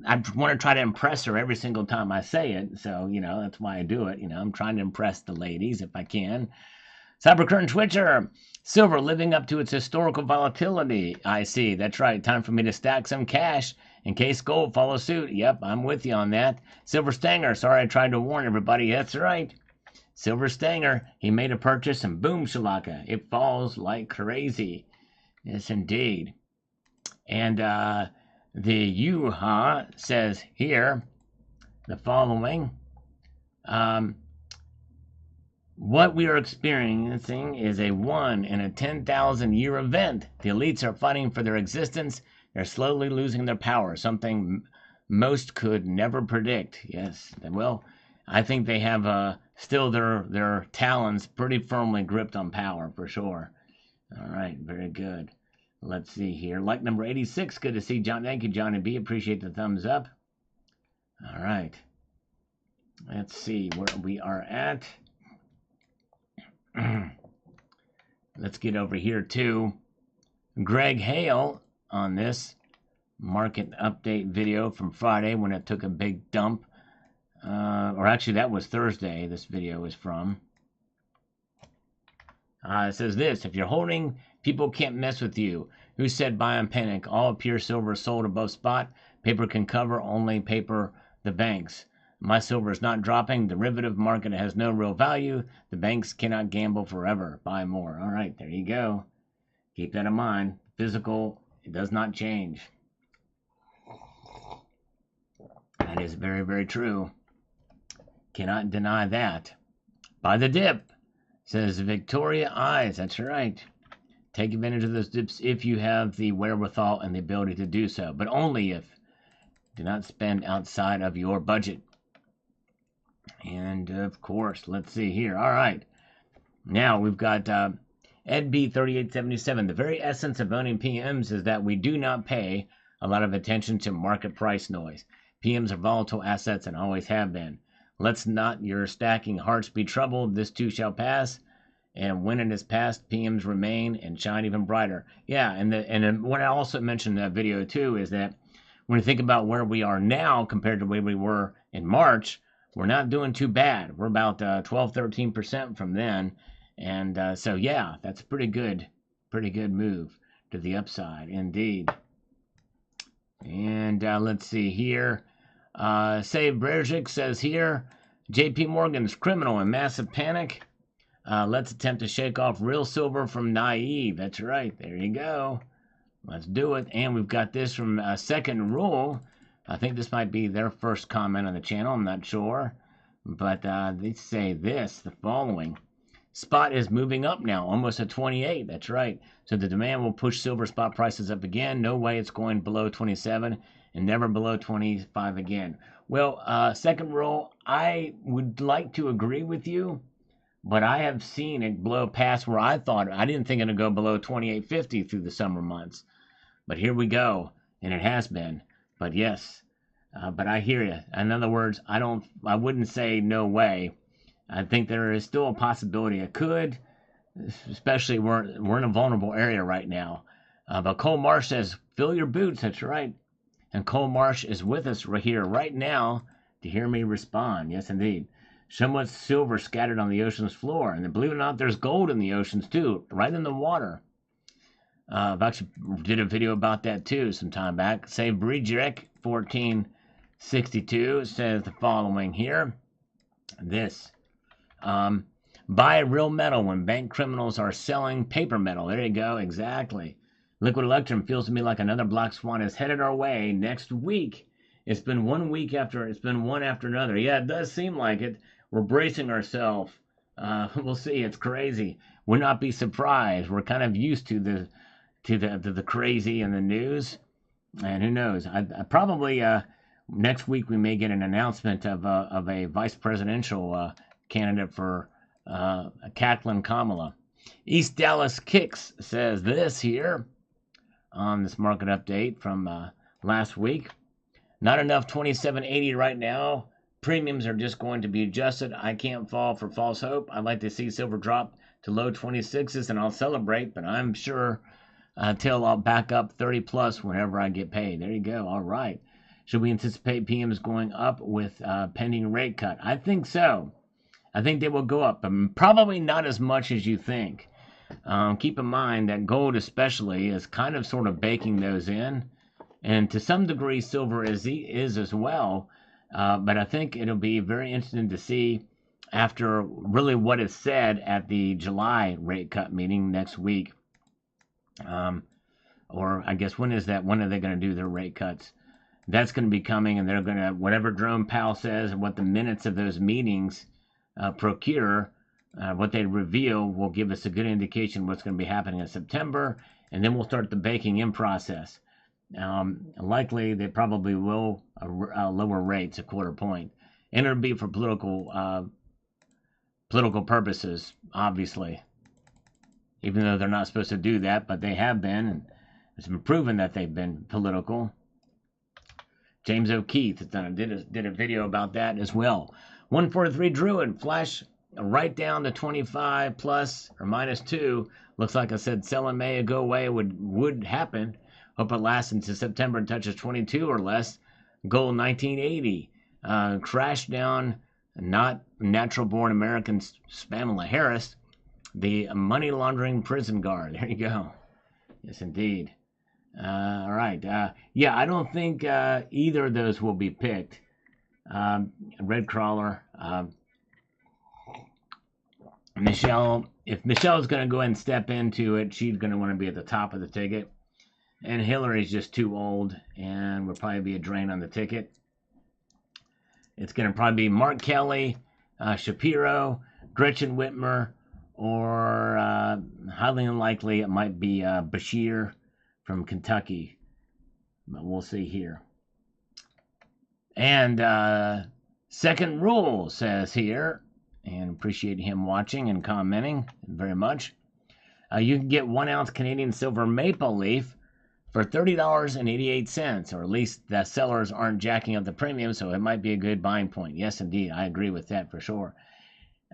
I want to try to impress her every single time I say it, so that's why I do it. I'm trying to impress the ladies if I can. Cybercurrent Twitcher, silver living up to its historical volatility. I see. That's right. Time for me to stack some cash in case gold follows suit. Yep, I'm with you on that. Silver Stanger, sorry I tried to warn everybody. That's right. Silver Stanger, he made a purchase and boom shalaka. It falls like crazy. Yes, indeed. And the Yuha says here the following. What we are experiencing is a 1 in a 10,000 year event. The elites are fighting for their existence. They're slowly losing their power, something most could never predict. Yes, well, I think they have still their talons pretty firmly gripped on power, for sure. All right, very good. Let's see here. Like number 86, good to see John. Thank you, Johnny B. Appreciate the thumbs up. All right. Let's see where we are at. Let's get over here to Greg Hale on this market update video from Friday when it took a big dump. Or actually, that was Thursday this video is from. It says this: if you're holding, people can't mess with you. Who said buy on panic? All pure silver sold above spot. Paper can cover, only paper the banks. My silver is not dropping. Derivative market has no real value. The banks cannot gamble forever. Buy more. All right, there you go. Keep that in mind. Physical, it does not change. That is very, very true. Cannot deny that. Buy the dip, says Victoria Eyes. That's right. Take advantage of those dips if you have the wherewithal and the ability to do so, but only if. Do not spend outside of your budget. And of course, let's see here. All right. Now we've got Ed B 3877. The very essence of owning PMs is that we do not pay a lot of attention to market price noise. PMs are volatile assets and always have been. Let's not your stacking hearts be troubled. This too shall pass. And when it is past, PMs remain and shine even brighter. Yeah, and what I also mentioned in that video too is that when you think about where we are now compared to where we were in March, we're not doing too bad. We're about 12-13% from then. And so, yeah, that's a pretty good move to the upside, indeed. And let's see here. Save Brzezik says here, JP Morgan's criminal and massive panic. Let's attempt to shake off real silver from naive. That's right. There you go. Let's do it. And we've got this from Second Rule. I think this might be their first comment on the channel. I'm not sure. But they say the following. Spot is moving up now, almost at 28. That's right. So the demand will push silver spot prices up again. No way it's going below 27 and never below 25 again. Well, Second Rule, I would like to agree with you, but I have seen it blow past where I thought. I didn't think it would go below 28.50 through the summer months. But here we go, and it has been. But yes, but I hear you. In other words, I wouldn't say no way. I think there is still a possibility it could, especially we're in a vulnerable area right now. But Cole Marsh says, fill your boots. That's right. And Cole Marsh is with us right here right now to hear me respond. Yes, indeed. So much silver scattered on the ocean's floor. And believe it or not, there's gold in the oceans too, right in the water. I've actually did a video about that too some time back. Say Bridgerek 1462 says the following here. This. Buy real metal when bank criminals are selling paper metal. There you go. Exactly. Liquid electrum feels to me like another black swan is headed our way next week. It's been one after another. Yeah, it does seem like it. We're bracing ourselves. We'll see. It's crazy. Would not be surprised. We're kind of used to the crazy in the news, and who knows? I probably next week we may get an announcement of a vice presidential candidate for Catlin Kamala. East Dallas Kicks says this here on this market update from last week. Not enough 2780 right now. Premiums are just going to be adjusted. I can't fall for false hope. I'd like to see silver drop to low 26s and I'll celebrate, but I'm sure till I'll back up 30 plus whenever I get paid. There you go. All right. Should we anticipate PMs going up with pending rate cut? I think so. I think they will go up, but probably not as much as you think. Keep in mind that gold especially is kind of sort of baking those in. And to some degree, silver is as well. But I think it'll be very interesting to see after really what is said at the July rate cut meeting next week. Or I guess when is that? When are they going to do their rate cuts? That's going to be coming, and they're going to, whatever Jerome Powell says and what the minutes of those meetings procure, what they reveal will give us a good indication what's going to be happening in September, and then we'll start the baking in process. Likely they probably will lower rates a quarter point, and it'll be for political purposes, obviously. Even though they're not supposed to do that, but they have been, and it's been proven that they've been political. James O'Keefe did a video about that as well. 143 Druid flash right down to 25 plus or minus 2. Looks like I said sell in May, go away would happen. Hope it lasts into September and touches 22 or less. Gold 1980. Crash down, not natural born American Pamela Harris. The money laundering prison guard. There you go. Yes, indeed. All right. Yeah, I don't think either of those will be picked. Red Crawler. Michelle, if Michelle's going to go ahead and step into it, she's going to want to be at the top of the ticket. And Hillary's just too old and would probably be a drain on the ticket. It's going to probably be Mark Kelly, Shapiro, Gretchen Whitmer, or highly unlikely it might be Bashir from Kentucky. But we'll see here. And Second Rule says here, and appreciate him watching and commenting very much. You can get 1 ounce Canadian silver maple leaf for $30.88, or at least the sellers aren't jacking up the premium, so it might be a good buying point. Yes, indeed, I agree with that for sure.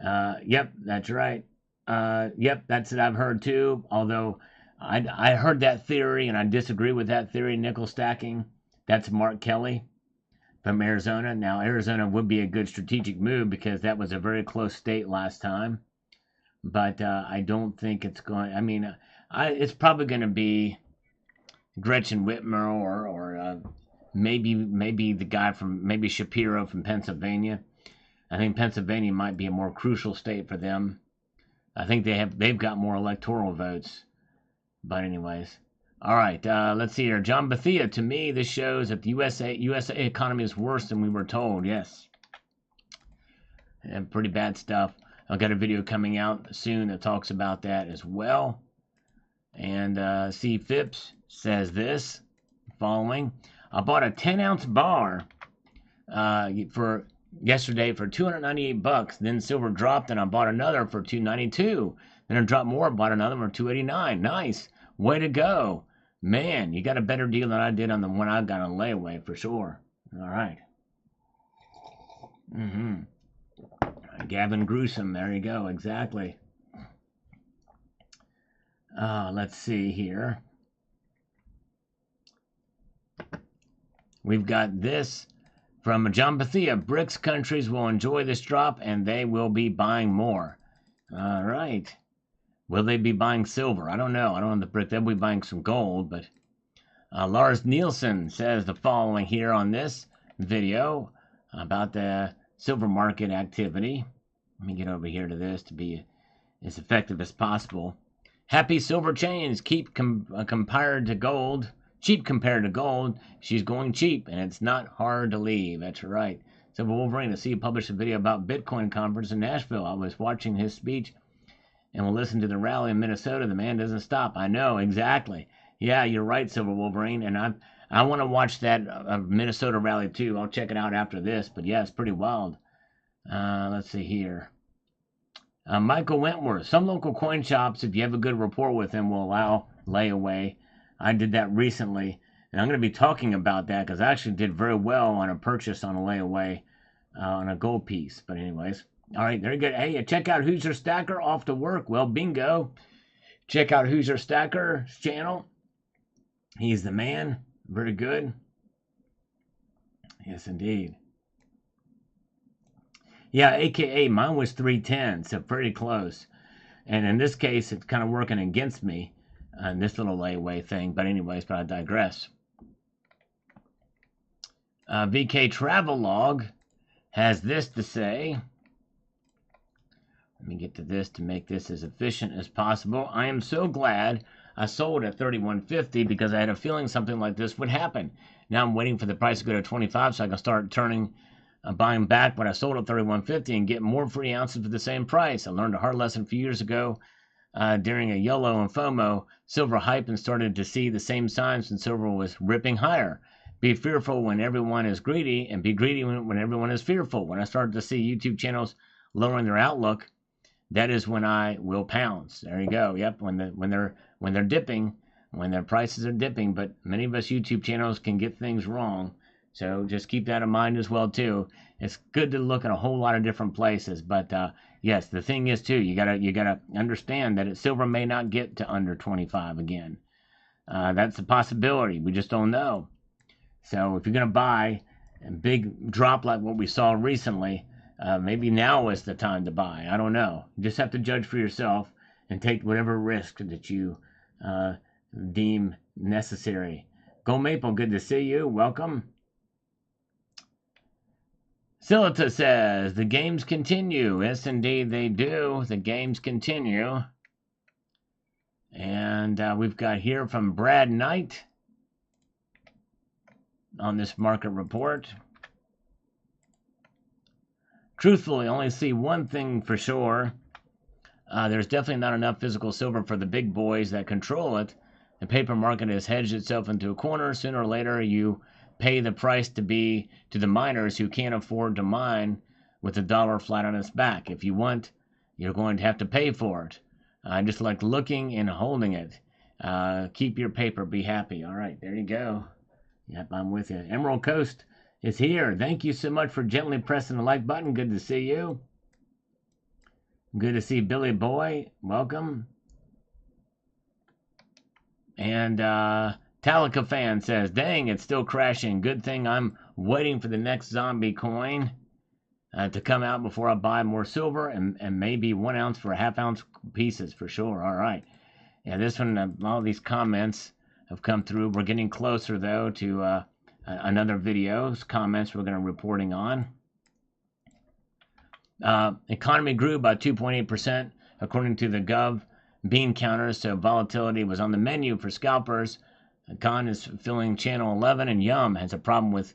Yep, that's right. Yep, that's what I've heard too, although I heard that theory, and I disagree with that theory, nickel stacking. That's Mark Kelly from Arizona. Now, Arizona would be a good strategic move because that was a very close state last time. But I don't think it's going... I mean, it's probably going to be Gretchen Whitmer or maybe the guy from... Maybe Shapiro from Pennsylvania. I think Pennsylvania might be a more crucial state for them. I think they've got more electoral votes. But anyways... All right, let's see here. John Bethia, to me, this shows that the USA economy is worse than we were told. Yes. And pretty bad stuff. I've got a video coming out soon that talks about that as well. And C. Phipps says this, following. I bought a 10-ounce bar for yesterday for $298. Then silver dropped, and I bought another for $292. Then it dropped more, bought another one for $289. Nice. Way to go. Man, you got a better deal than I did on the one I got on layaway, for sure. All right. Gavin Gruesome, there you go, exactly. Let's see here. We've got this from John Bethia. BRICS countries will enjoy this drop, and they will be buying more. All right. Will they be buying silver? I don't know. I don't know the brick. They'll be buying some gold, but Lars Nielsen says the following here on this video about the silver market activity. Let me get over here to this to be as effective as possible. Happy silver chains keep compared to gold. Cheap compared to gold. She's going cheap, and it's not hard to leave. That's right. Silver Wolverine, I see you published a video about Bitcoin conference in Nashville. I was watching his speech, and we'll listen to the rally in Minnesota. The man doesn't stop. I know, exactly. Yeah, you're right, Silver Wolverine, and I want to watch that Minnesota rally too. I'll check it out after this, but yeah, it's pretty wild. Let's see here. Michael Wentworth. Some local coin shops, if you have a good rapport with them, will allow layaway. I did that recently, and I'm going to be talking about that because I actually did very well on a purchase on a layaway on a gold piece. But anyways, all right, very good. Hey, check out Who's Your Stacker off to work. Well, bingo. Check out Who's Your Stacker's channel. He's the man. Very good. Yes, indeed. Yeah, AKA mine was 310, so pretty close. And in this case, it's kind of working against me on this little layaway thing. But anyways, but I digress. VK Travelog has this to say. Let me get to this to make this as efficient as possible. I am so glad I sold at 31.50 because I had a feeling something like this would happen. Now I'm waiting for the price to go to 25 so I can start buying back what I sold at 31.50 and get more free ounces for the same price. I learned a hard lesson a few years ago during a YOLO and FOMO silver hype and started to see the same signs when silver was ripping higher. Be fearful when everyone is greedy and be greedy when everyone is fearful. When I started to see YouTube channels lowering their outlook, that is when I will pounce. There you go. Yep, when they're dipping, when their prices are dipping, but many of us YouTube channels can get things wrong. So just keep that in mind as well too. It's good to look at a whole lot of different places, but yes, the thing is too, you gotta understand that silver may not get to under 25 again. That's a possibility. We just don't know. So if you're gonna buy a big drop like what we saw recently, maybe now is the time to buy. I don't know. You just have to judge for yourself and take whatever risk that you deem necessary. Go Maple, good to see you. Welcome. Silita says, the games continue. Yes, indeed, they do. The games continue. And we've got here from Brad Knight on this market report. Truthfully, I only see one thing for sure. There's definitely not enough physical silver for the big boys that control it. The paper market has hedged itself into a corner. Sooner or later, you pay the price to the miners who can't afford to mine with the dollar flat on its back. If you want, you're going to have to pay for it. I just like looking and holding it. Keep your paper, be happy. All right, there you go. Yep, I'm with you. Emerald Coast is here. Thank you so much for gently pressing the like button. Good to see you. Good to see Billy Boy. Welcome. And Talica fan says, dang, it's still crashing. Good thing I'm waiting for the next zombie coin to come out before I buy more silver and maybe 1 ounce for half ounce pieces for sure. All right. Yeah, this one, all these comments have come through. We're getting closer, though, to another video's comments we're going to be reporting on. Economy grew by 2.8% according to the Gov bean counters, so volatility was on the menu for scalpers. Con is filling channel 11, and Yum has a problem with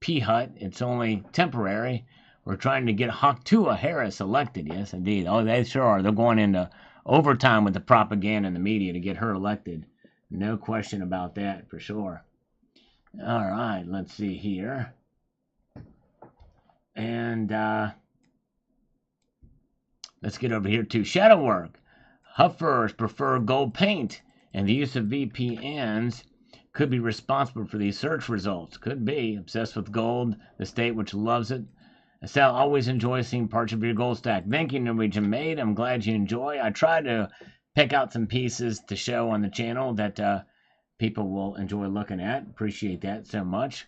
P-Hut. It's only temporary. We're trying to get Haktua Harris elected. Yes, indeed. Oh, they sure are. They're going into overtime with the propaganda and the media to get her elected. No question about that, for sure. All right, let's see here. And let's get over here to shadow work. Huffers prefer gold paint, and the use of VPNs could be responsible for these search results. Could be. Obsessed with gold, the state which loves it. Sal always enjoys seeing parts of your gold stack. Thank you, Norwegian Maid. I'm glad you enjoy. I try to pick out some pieces to show on the channel that people will enjoy looking at. Appreciate that so much.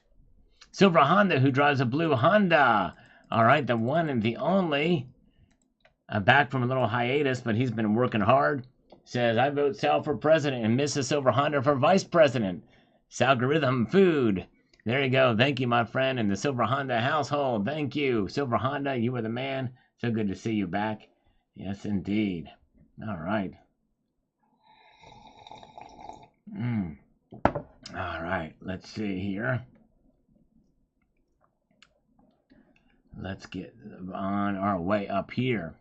Silver Honda, who drives a blue Honda. All right, the one and the only. Back from a little hiatus, but he's been working hard. Says, I vote Sal for president and Mrs. Silver Honda for vice president. Salgorithm food. There you go. Thank you, my friend, in the Silver Honda household. Thank you. Silver Honda, you were the man. So good to see you back. Yes, indeed. All right. All right, let's see here. Let's get on our way up here.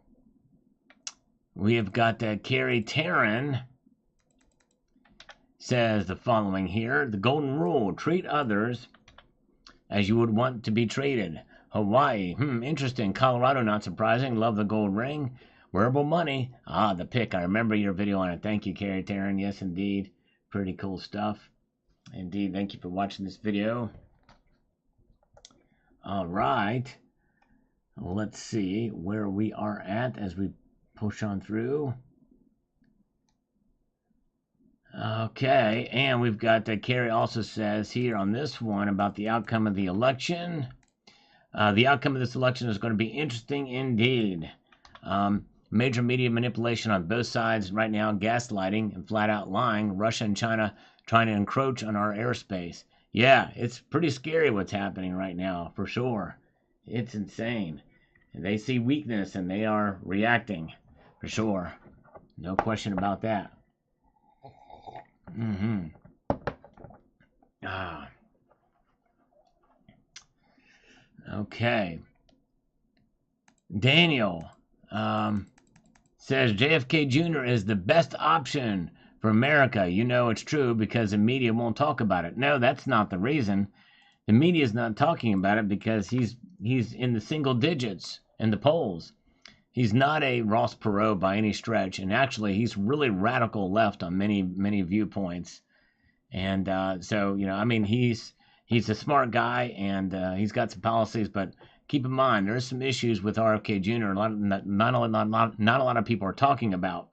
We have got Carrie Taryn says the following here. The golden rule, treat others as you would want to be treated. Hawaii, interesting. Colorado, not surprising. Love the gold ring. Wearable money. The pick. I remember your video on it. Thank you, Carrie Taryn. Yes, indeed. Pretty cool stuff. Indeed. Thank you for watching this video. All right. Let's see where we are at as we push on through. Okay, and we've got Carrie also says here on this one about the outcome of the election. The outcome of this election is going to be interesting indeed. Major media manipulation on both sides right now, gaslighting and flat out lying. Russia and China trying to encroach on our airspace. Yeah, it's pretty scary what's happening right now, for sure. It's insane. They see weakness and they are reacting, for sure. No question about that. Okay. Daniel says JFK Jr. is the best option for America. You know it's true because the media won't talk about it. No, that's not the reason. The media is not talking about it because he's in the single digits in the polls. He's not a Ross Perot by any stretch, and actually he's really radical left on many viewpoints. And so, you know, I mean, he's a smart guy, and he's got some policies, but keep in mind there's some issues with RFK Jr. Not a lot of people are talking about,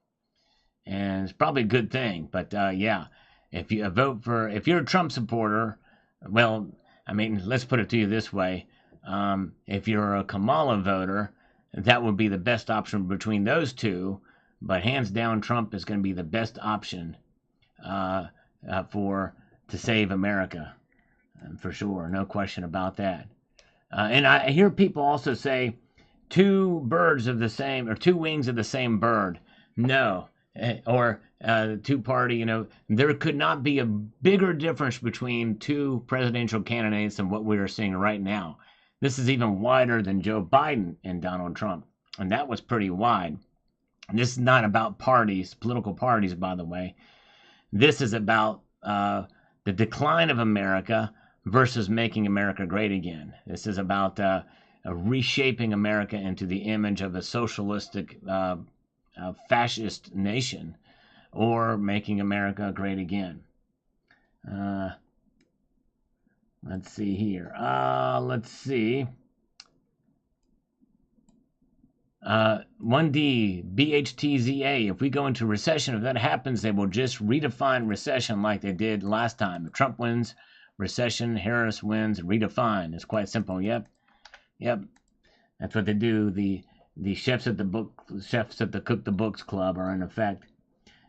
and it's probably a good thing. But yeah, if you're a Trump supporter, well, I mean, let's put it to you this way: if you're a Kamala voter, that would be the best option between those two. But hands down, Trump is going to be the best option to save America, for sure, no question about that. And I hear people also say two wings of the same bird. No, or two-party. You know, there could not be a bigger difference between two presidential candidates than what we are seeing right now. This is even wider than Joe Biden and Donald Trump, and that was pretty wide. And this is not about parties, political parties, by the way. This is about the decline of America versus making America great again. This is about reshaping America into the image of a socialistic, fascist nation, or making America great again. Let's see here. Let's see. 1D, BHTZA, if we go into recession, if that happens, they will just redefine recession like they did last time. If Trump wins, recession, Harris wins, redefine. It's quite simple. Yep. That's what they do. The chefs at the Cook the Books Club are in effect.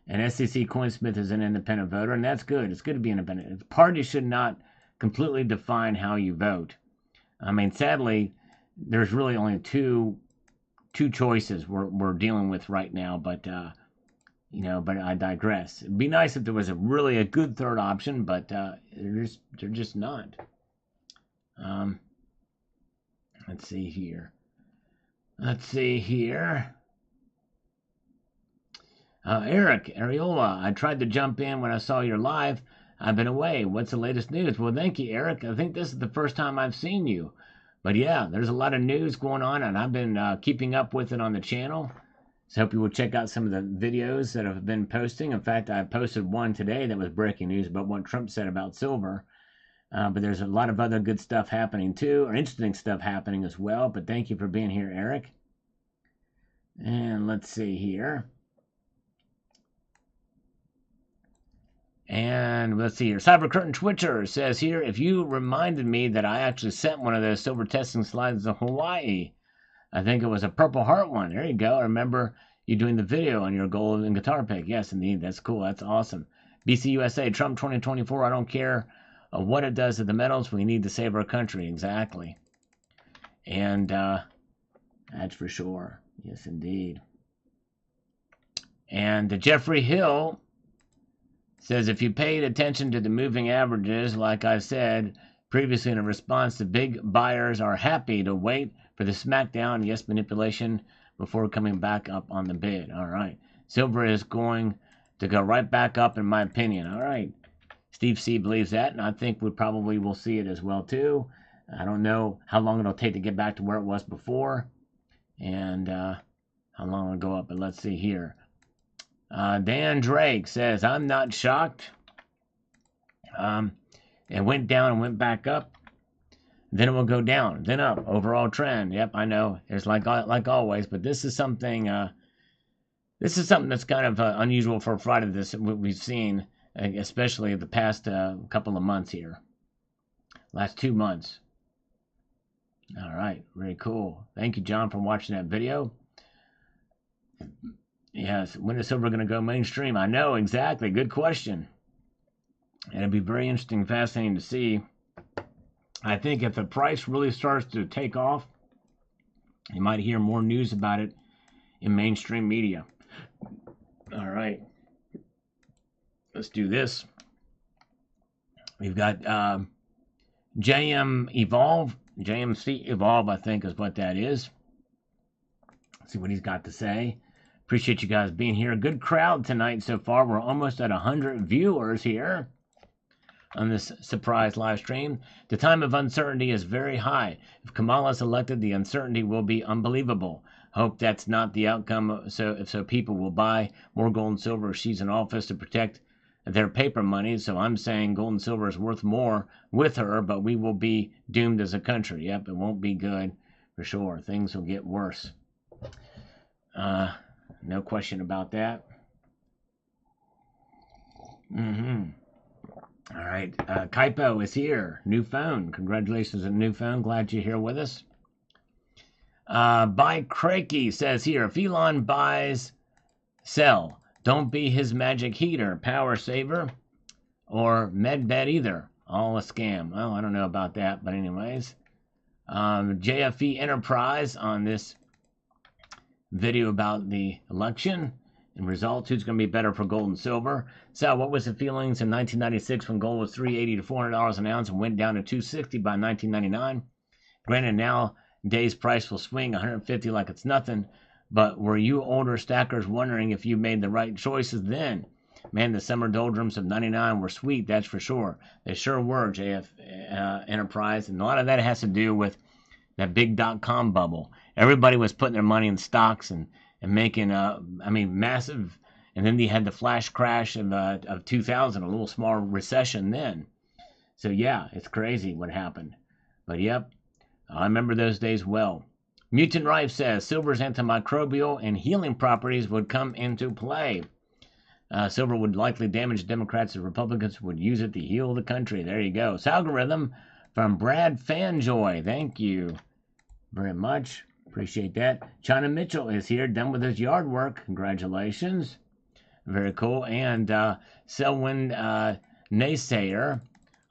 And SEC Coinsmith is an independent voter, and that's good. It's good to be independent. Parties should not completely define how you vote. I mean, sadly, there's really only two choices we're dealing with right now, but but I digress. It'd be nice if there was a good third option, but they're just not. Let's see here. Eric Areola, I tried to jump in when I saw your live. I've been away. What's the latest news? Well, thank you, Eric. I think this is the first time I've seen you. But yeah, there's a lot of news going on, and I've been keeping up with it on the channel. So I hope you will check out some of the videos that I've been posting. In fact, I posted one today that was breaking news about what Trump said about silver. But there's a lot of other good stuff happening too, or interesting stuff happening as well. But thank you for being here, Eric. And let's see here. And let's see here. Cyber Curtain Twitcher says here, if you reminded me that I actually sent one of those silver testing slides to Hawaii. I think it was a Purple Heart one. There you go. I remember you doing the video on your gold and guitar pick. Yes, indeed. That's cool. That's awesome. BC USA, Trump 2024. I don't care what it does to the metals. We need to save our country. Exactly. And that's for sure. Yes, indeed. And Jeffrey Hill Says if you paid attention to the moving averages, like I said previously in a response, the big buyers are happy to wait for the smackdown, yes, manipulation before coming back up on the bid. All right. Silver is going to go right back up, in my opinion. All right. Steve C believes that, and I think we probably will see it as well, too. I don't know how long it'll take to get back to where it was before and how long it'll go up, but let's see here. Dan Drake says, I'm not shocked. It went down and went back up. Then it will go down, then up. Overall trend. Yep, I know. It's like always, but this is something. This is something that's kind of unusual for Friday. This we've seen, especially the past couple of months here. Last 2 months. All right, very cool. Thank you, John, for watching that video. Yes, when is silver going to go mainstream? I know, exactly. Good question. And it'd be very interesting, fascinating to see. I think if the price really starts to take off, you might hear more news about it in mainstream media. All right. Let's do this. We've got JMC Evolve, I think is what that is. Let's see what he's got to say. Appreciate you guys being here. Good crowd tonight so far. We're almost at 100 viewers here on this surprise live stream. The time of uncertainty is very high. If Kamala is elected, the uncertainty will be unbelievable. Hope that's not the outcome, so people will buy more gold and silver if she's in office to protect their paper money. So I'm saying gold and silver is worth more with her, but we will be doomed as a country. Yep, it won't be good for sure. Things will get worse. No question about that. All right. Kaipo is here. New phone. Congratulations on new phone. Glad you're here with us. Buy Crakey says here, if Elon buys, sell. Don't be his magic heater, power saver, or medbed either. All a scam. Well, I don't know about that, but anyways. JFE Enterprise on this video about the election and results. Who's going to be better for gold and silver? So, what was the feelings in 1996 when gold was $380 to $400 an ounce and went down to $260 by 1999? Granted, nowadays price will swing 150 like it's nothing, but were you older stackers wondering if you made the right choices then? Man, the summer doldrums of 99 were sweet, that's for sure. They sure were, JF Enterprise, and a lot of that has to do with that big .com bubble. Everybody was putting their money in stocks and making, massive. And then they had the flash crash of 2000, a little small recession then. So, yeah, it's crazy what happened. But, yep, I remember those days well. Mutant Rife says silver's antimicrobial and healing properties would come into play. Silver would likely damage Democrats and Republicans would use it to heal the country. There you go. Salgorithm from Brad Fanjoy. Thank you very much. Appreciate that. China Mitchell is here, done with his yard work. Congratulations. Very cool. And Selwyn Naysayer,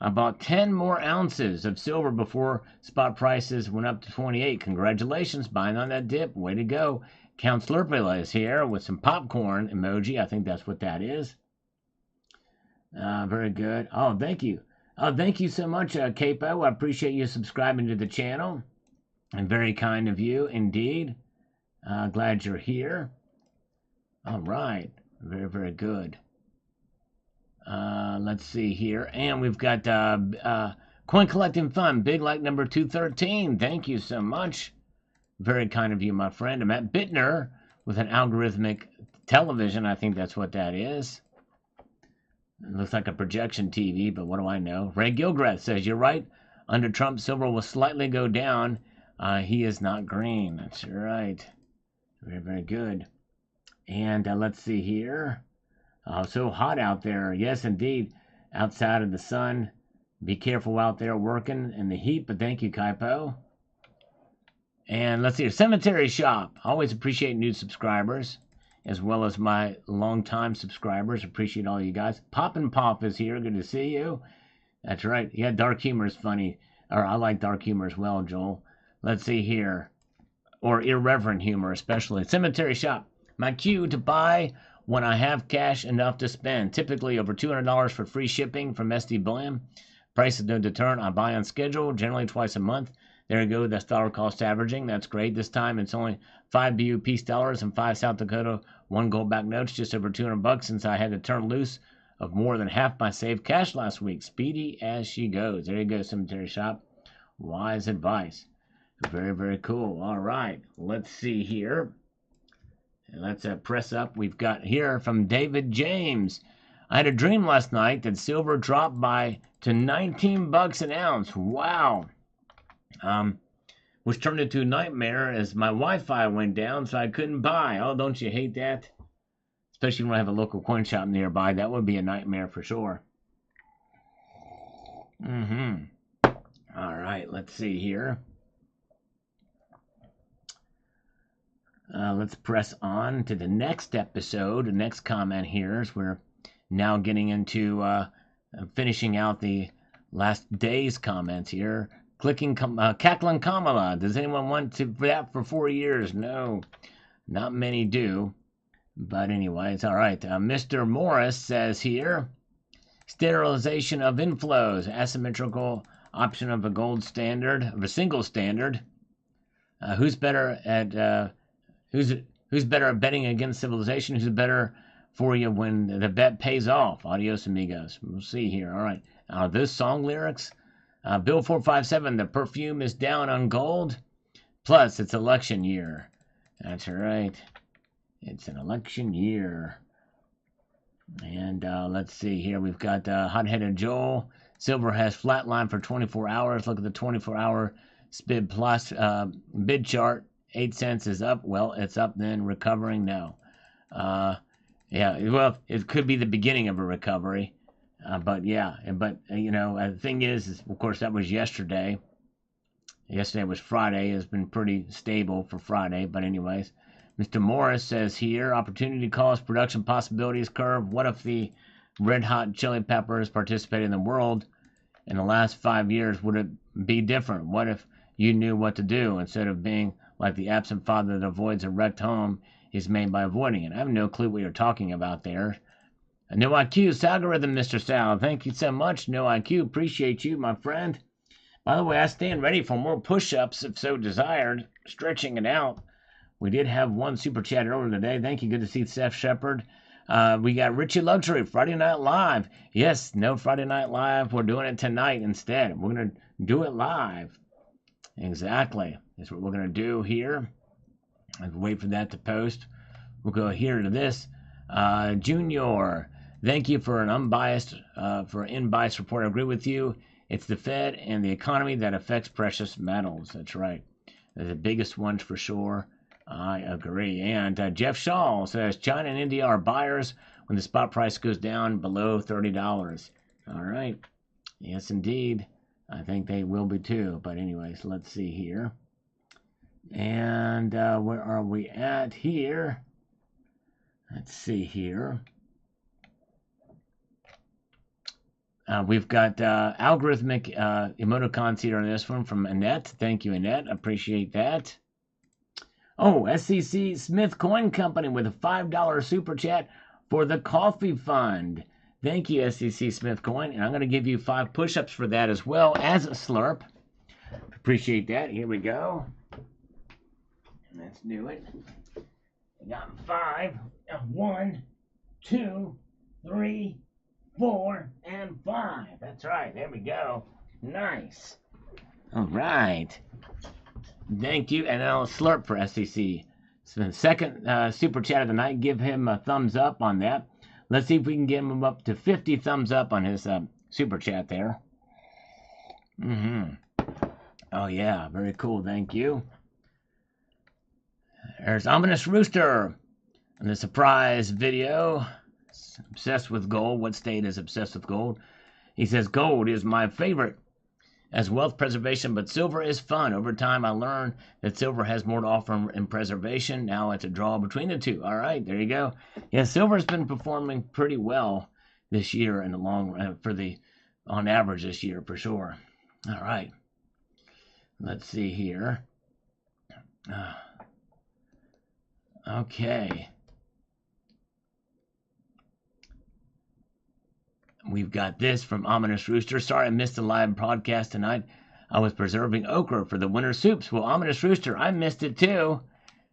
about 10 more ounces of silver before spot prices went up to 28. Congratulations, buying on that dip. Way to go. Count Slurpula is here with some popcorn emoji. I think that's what that is. Very good. Oh, thank you. Thank you so much, Capo. I appreciate you subscribing to the channel. And very kind of you, indeed. Glad you're here. All right. Very, very good. Let's see here. And we've got Coin Collecting Fun, Big Like number 213. Thank you so much. Very kind of you, my friend. I'm at Bittner with an algorithmic television. I think that's what that is. It looks like a projection TV, but what do I know? Ray Gilgrath says, you're right. Under Trump, silver will slightly go down. He is not green. That's right. Very, very good. And let's see here. So hot out there. Yes, indeed. Outside of the sun. Be careful out there working in the heat. But thank you, Kaipo. And let's see here. Cemetery Shop. Always appreciate new subscribers, as well as my longtime subscribers. Appreciate all you guys. Pop and Pop is here. Good to see you. That's right. Yeah, dark humor is funny. Or I like dark humor as well, Joel. Let's see here. Or irreverent humor, especially. Cemetery Shop. My cue to buy when I have cash enough to spend. Typically over $200 for free shipping from SD Bullion. Price is no deterrent. I buy on schedule, generally twice a month. There you go. That's dollar cost averaging. That's great. This time it's only 5 BU Peace dollars and 5 South Dakota 1 gold back notes, just over $200 since I had to turn loose of more than half my saved cash last week. Speedy as she goes. There you go, Cemetery Shop. Wise advice. Very, very cool. All right. Let's see here. Let's press up. We've got here from David James. I had a dream last night that silver dropped to $19 an ounce. Wow. Which turned into a nightmare as my Wi-Fi went down, so I couldn't buy. Oh, don't you hate that? Especially when I have a local coin shop nearby. That would be a nightmare for sure. All right, let's see here. Let's press on to the next episode. The next comment here is we're now getting into finishing out the last day's comments here. Cackling Kamala. Does anyone want to that for 4 years? No, not many do. But anyway, it's all right. Mr. Morris says here, sterilization of inflows, asymmetrical option of a gold standard, of a single standard. Who's better at betting against civilization? Who's better for you when the bet pays off? Adios, amigos. We'll see here. All right. Those song lyrics. Bill 457, the perfume is down on gold. Plus, it's election year. That's right. It's an election year. And let's see here. We've got Hot-Headed Joel. Silver has flatlined for 24 hours. Look at the 24-hour SPID plus bid chart. 8 cents is up. Well, it's up then. Recovering? No. Yeah, well, it could be the beginning of a recovery. But yeah, the thing is, of course, that was yesterday. Yesterday was Friday. It's been pretty stable for Friday. But anyways, Mr. Morris says here, opportunity cost, production possibilities curve. What if the red hot chili peppers participated in the world in the last 5 years? Would it be different? What if you knew what to do instead of being like the absent father that avoids a wrecked home is made by avoiding it? I have no clue what you're talking about there. No IQ algorithm, Mr. Sal. Thank you so much, No IQ. Appreciate you, my friend. By the way, I stand ready for more push-ups if so desired. Stretching it out. We did have one super chat earlier today. Thank you. Good to see Seth Shepard. We got Richie Luxury, Friday Night Live. Yes, no Friday Night Live. We're doing it tonight instead. We're going to do it live. Exactly. That's what we're going to do here. I'll wait for that to post. We'll go here to this. Junior, thank you for an unbiased report. I agree with you. It's the Fed and the economy that affects precious metals. That's right. They're the biggest ones for sure. I agree. And Jeff Shaw says China and India are buyers when the spot price goes down below $30. All right. Yes, indeed. I think they will be too. But anyways, let's see here. And where are we at here? Let's see here. We've got algorithmic emoticons here on this one from Annette. Thank you, Annette. Appreciate that. Oh, SCC Smith Coin Company with a $5 super chat for the coffee fund. Thank you, SCC Smith Coin. And I'm going to give you 5 push-ups for that as well as a slurp. Appreciate that. Here we go. Let's do it. I got 5. 1, 2, 3, 4, and 5. That's right. There we go. Nice. All right. Thank you. And I'll slurp for SCC. So the second super chat of the night. Give him a thumbs up on that. Let's see if we can get him up to 50 thumbs up on his super chat there. Oh, yeah. Very cool. Thank you. There's Ominous Rooster in the surprise video. Obsessed with gold. What state is obsessed with gold? He says, gold is my favorite as wealth preservation, but silver is fun. Over time, I learned that silver has more to offer in preservation. Now it's a draw between the two. All right, there you go. Yeah, silver's been performing pretty well this year in the long run, on average this year for sure. All right. Let's see here. Okay. We've got this from Ominous Rooster. Sorry I missed the live broadcast tonight. I was preserving okra for the winter soups. Well, Ominous Rooster, I missed it too.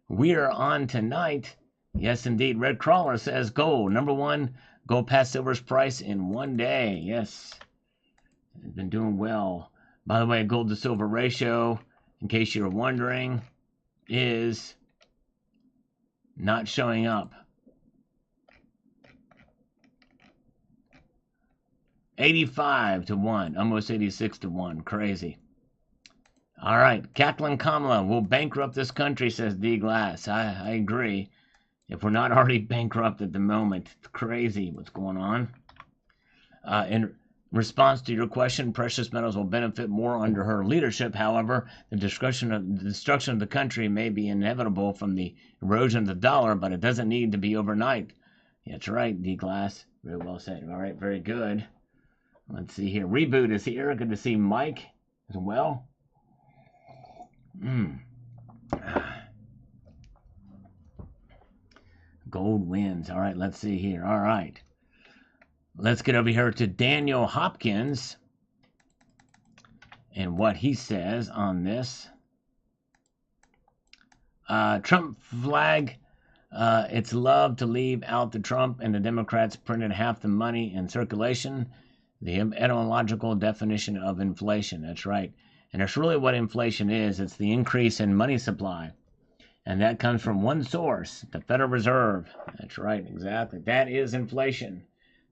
We're on tonight. Yes, indeed. Red Crawler says gold. Number one, gold past silver's price in 1 day. Yes. It's been doing well. By the way, gold to silver ratio, in case you're wondering, is not showing up. 85 to 1, almost 86 to 1. Crazy. All right, Cackling Kamala will bankrupt this country, says D. Glass. I agree. If we're not already bankrupt at the moment, it's crazy what's going on. In response to your question, precious metals will benefit more under her leadership. However, the destruction of the country may be inevitable from the erosion of the dollar, but it doesn't need to be overnight. That's right, D. Glass. Very well said. All right, very good. Let's see here. Reboot is here. Good to see Mike as well. Gold wins. All right, let's see here. All right. Let's get over here to Daniel Hopkins and what he says on this. Trump flag. It's love to leave out the Trump, and the Democrats printed half the money in circulation. The etymological definition of inflation. That's right. And it's really what inflation is. It's the increase in money supply. And that comes from one source, the Federal Reserve. That's right, exactly. That is inflation.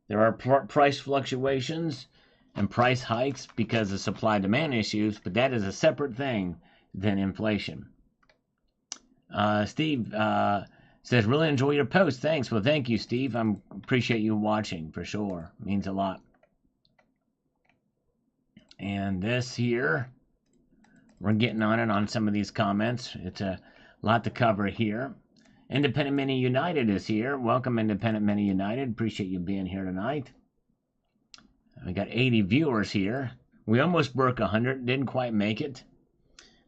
There are price fluctuations and price hikes because of supply-demand issues, but that is a separate thing than inflation. Steve says, really enjoy your post. Thanks. Well, thank you, Steve. I appreciate you watching for sure. It means a lot. And this here, we're getting on it on some of these comments. It's a lot to cover here. Independent Mini United is here. Welcome, Independent Mini United. Appreciate you being here tonight. We got 80 viewers here. We almost broke 100. Didn't quite make it.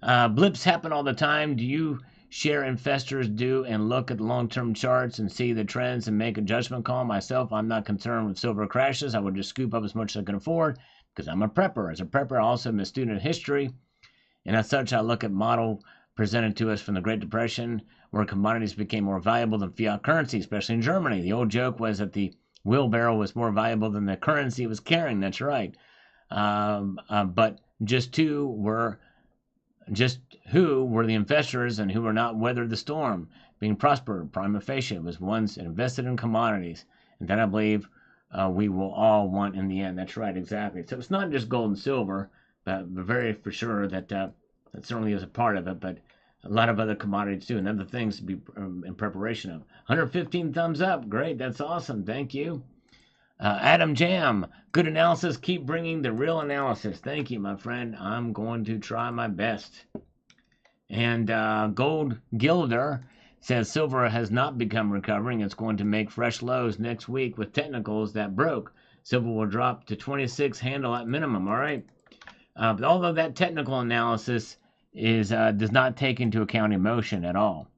Blips happen all the time. Do you share investors do and look at the long-term charts and see the trends and make a judgment call? Myself, I'm not concerned with silver crashes. I would just scoop up as much as I can afford because I'm a prepper. As a prepper, I also am a student of history. And as such, I look at model presented to us from the Great Depression, where commodities became more valuable than fiat currency, especially in Germany. The old joke was that the wheelbarrow was more valuable than the currency it was carrying. That's right. But who were the investors and who were not weathered the storm, being prospered prima facie was ones invested in commodities. And that I believe we will all want in the end. That's right, exactly. So it's not just gold and silver, but very for sure that certainly is a part of it, but a lot of other commodities too, and other things to be in preparation of. 115 thumbs up. Great. That's awesome. Thank you. Adam Jam, good analysis. Keep bringing the real analysis. Thank you, my friend. I'm going to try my best. And Gold Gilder says silver has not become recovering. It's going to make fresh lows next week with technicals that broke. Silver will drop to 26 handle at minimum. All right. But although that technical analysis does not take into account emotion at all,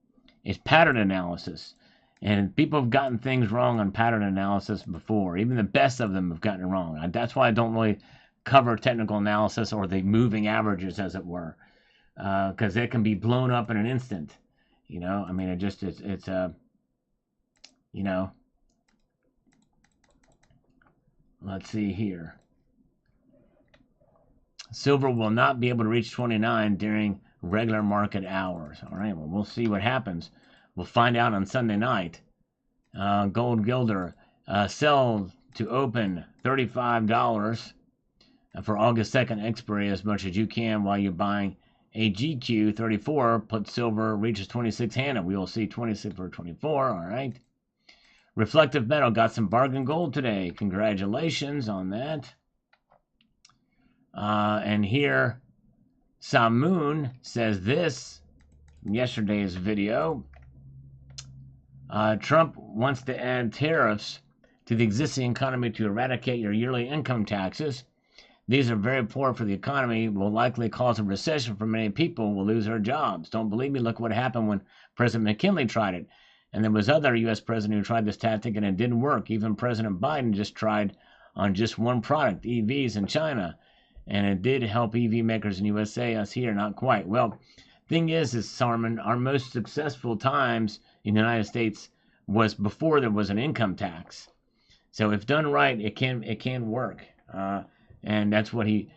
it's pattern analysis. And people have gotten things wrong on pattern analysis before. Even the best of them have gotten it wrong. That's why I don't really cover technical analysis or the moving averages, as it were, because it can be blown up in an instant. You know, I mean, it's you know, let's see here. Silver will not be able to reach 29 during regular market hours. All right, well, we'll see what happens. We'll find out on Sunday night. Gold Gilder, sell to open $35 for August 2nd expiry as much as you can while you're buying a GQ 34. Put silver reaches 26 handle. We will see 26 for 24. All right. Reflective Metal got some bargain gold today. Congratulations on that. And here, Samoon says this from yesterday's video. Trump wants to add tariffs to the existing economy to eradicate your yearly income taxes. These are very poor for the economy, will likely cause a recession for many people, will lose their jobs. Don't believe me? Look what happened when President McKinley tried it. And there was other U.S. president who tried this tactic and it didn't work. Even President Biden just tried on just one product, EVs in China. And it did help EV makers in USA, us here, not quite. Well, thing is Sarman, our most successful times in the United States was before there was an income tax. So if done right, it can work. And that's what he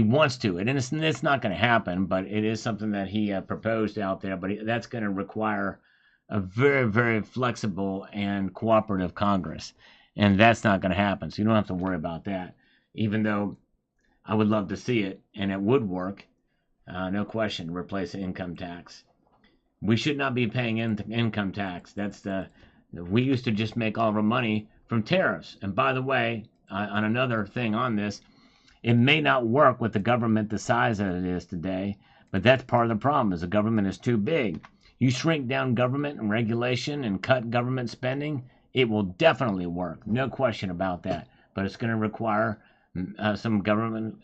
wants to. And it's not going to happen, but it is something that he proposed out there. But that's going to require a very, very flexible and cooperative Congress. And that's not going to happen. So you don't have to worry about that. Even though I would love to see it, and it would work, no question, replace the income tax. We should not be paying income tax. We used to just make all of our money from tariffs. And by the way, on another thing on this, it may not work with the government the size that it is today, but that's part of the problem, is the government is too big. You shrink down government and regulation and cut government spending, it will definitely work. No question about that. But it's going to require some government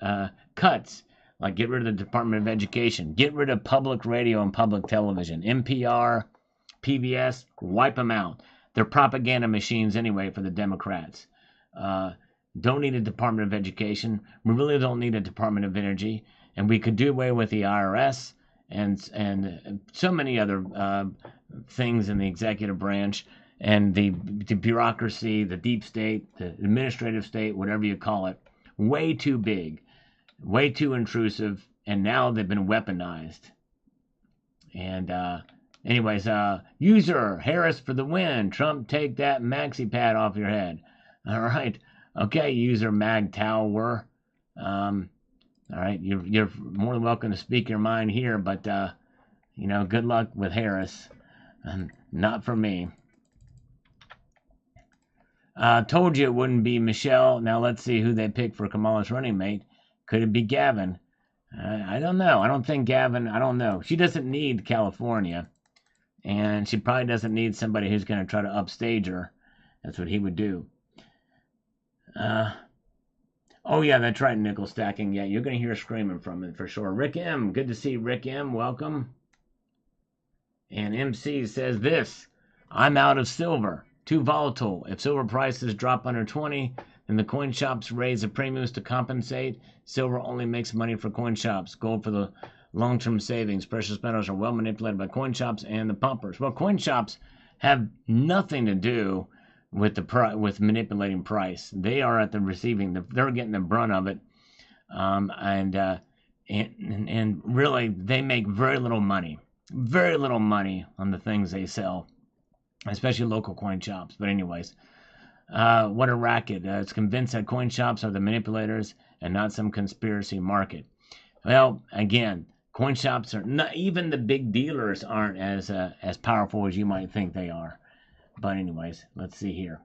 cuts, like get rid of the Department of Education, get rid of public radio and public television, NPR, PBS, wipe them out. They're propaganda machines anyway for the Democrats. Don't need a Department of Education. We really don't need a Department of Energy. And we could do away with the IRS and so many other things in the executive branch and the bureaucracy, the deep state, the administrative state, whatever you call it. Way too big, way too intrusive, and now they've been weaponized. And anyways, user Harris for the win. Trump, take that maxi pad off your head. All right. Okay, user Mag Tower. All right, you're more than welcome to speak your mind here, but good luck with Harris. Not for me. Told you it wouldn't be Michelle. Now let's see who they picked for Kamala's running mate. Could it be Gavin? I don't know. I don't think Gavin. I don't know. She doesn't need California, and she probably doesn't need somebody who's going to try to upstage her. That's what he would do. Oh yeah, that's right, nickel stacking. Yeah, you're going to hear screaming from it for sure. Rick M, good to see Rick M. Welcome. And MC says this: I'm out of silver. Too volatile. If silver prices drop under 20, then the coin shops raise the premiums to compensate. Silver only makes money for coin shops. Gold for the long-term savings. Precious metals are well manipulated by coin shops and the pumpers. Well, coin shops have nothing to do with with manipulating price. They are at the they're getting the brunt of it, and really they make very little money on the things they sell, especially local coin shops. But anyways, what a racket! It's convinced that coin shops are the manipulators and not some conspiracy market. Well, again, coin shops are not, even the big dealers aren't as powerful as you might think they are. But anyways, let's see here.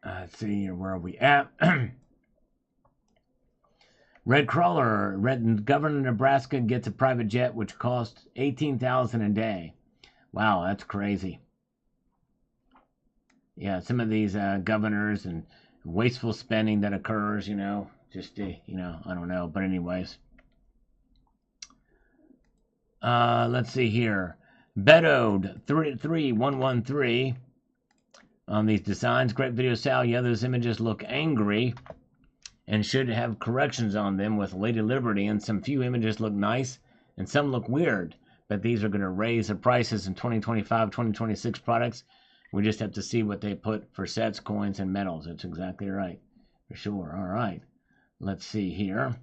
Let's see here. Where are we at? Red Crawler. Governor of Nebraska gets a private jet which costs $18,000 a day. Wow, that's crazy. Yeah, some of these governors and wasteful spending that occurs, just I don't know. But anyways. Let's see here. Bedode 3113 on these designs. Great video, Sal. Yeah, those images look angry and should have corrections on them with Lady Liberty, and some few images look nice and some look weird. But these are going to raise the prices in 2025, 2026 products. We just have to see what they put for sets, coins, and metals. That's exactly right. For sure. All right. Let's see here.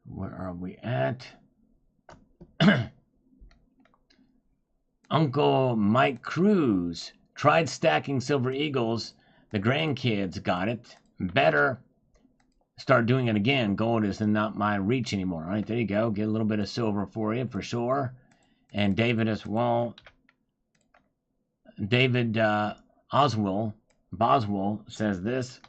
Where are we at? Uncle Mike Cruz tried stacking silver eagles. The grandkids got it. Better start doing it again. Gold is not my reach anymore. All right, there you go. Get a little bit of silver for you for sure. And David as well. David Boswell says this.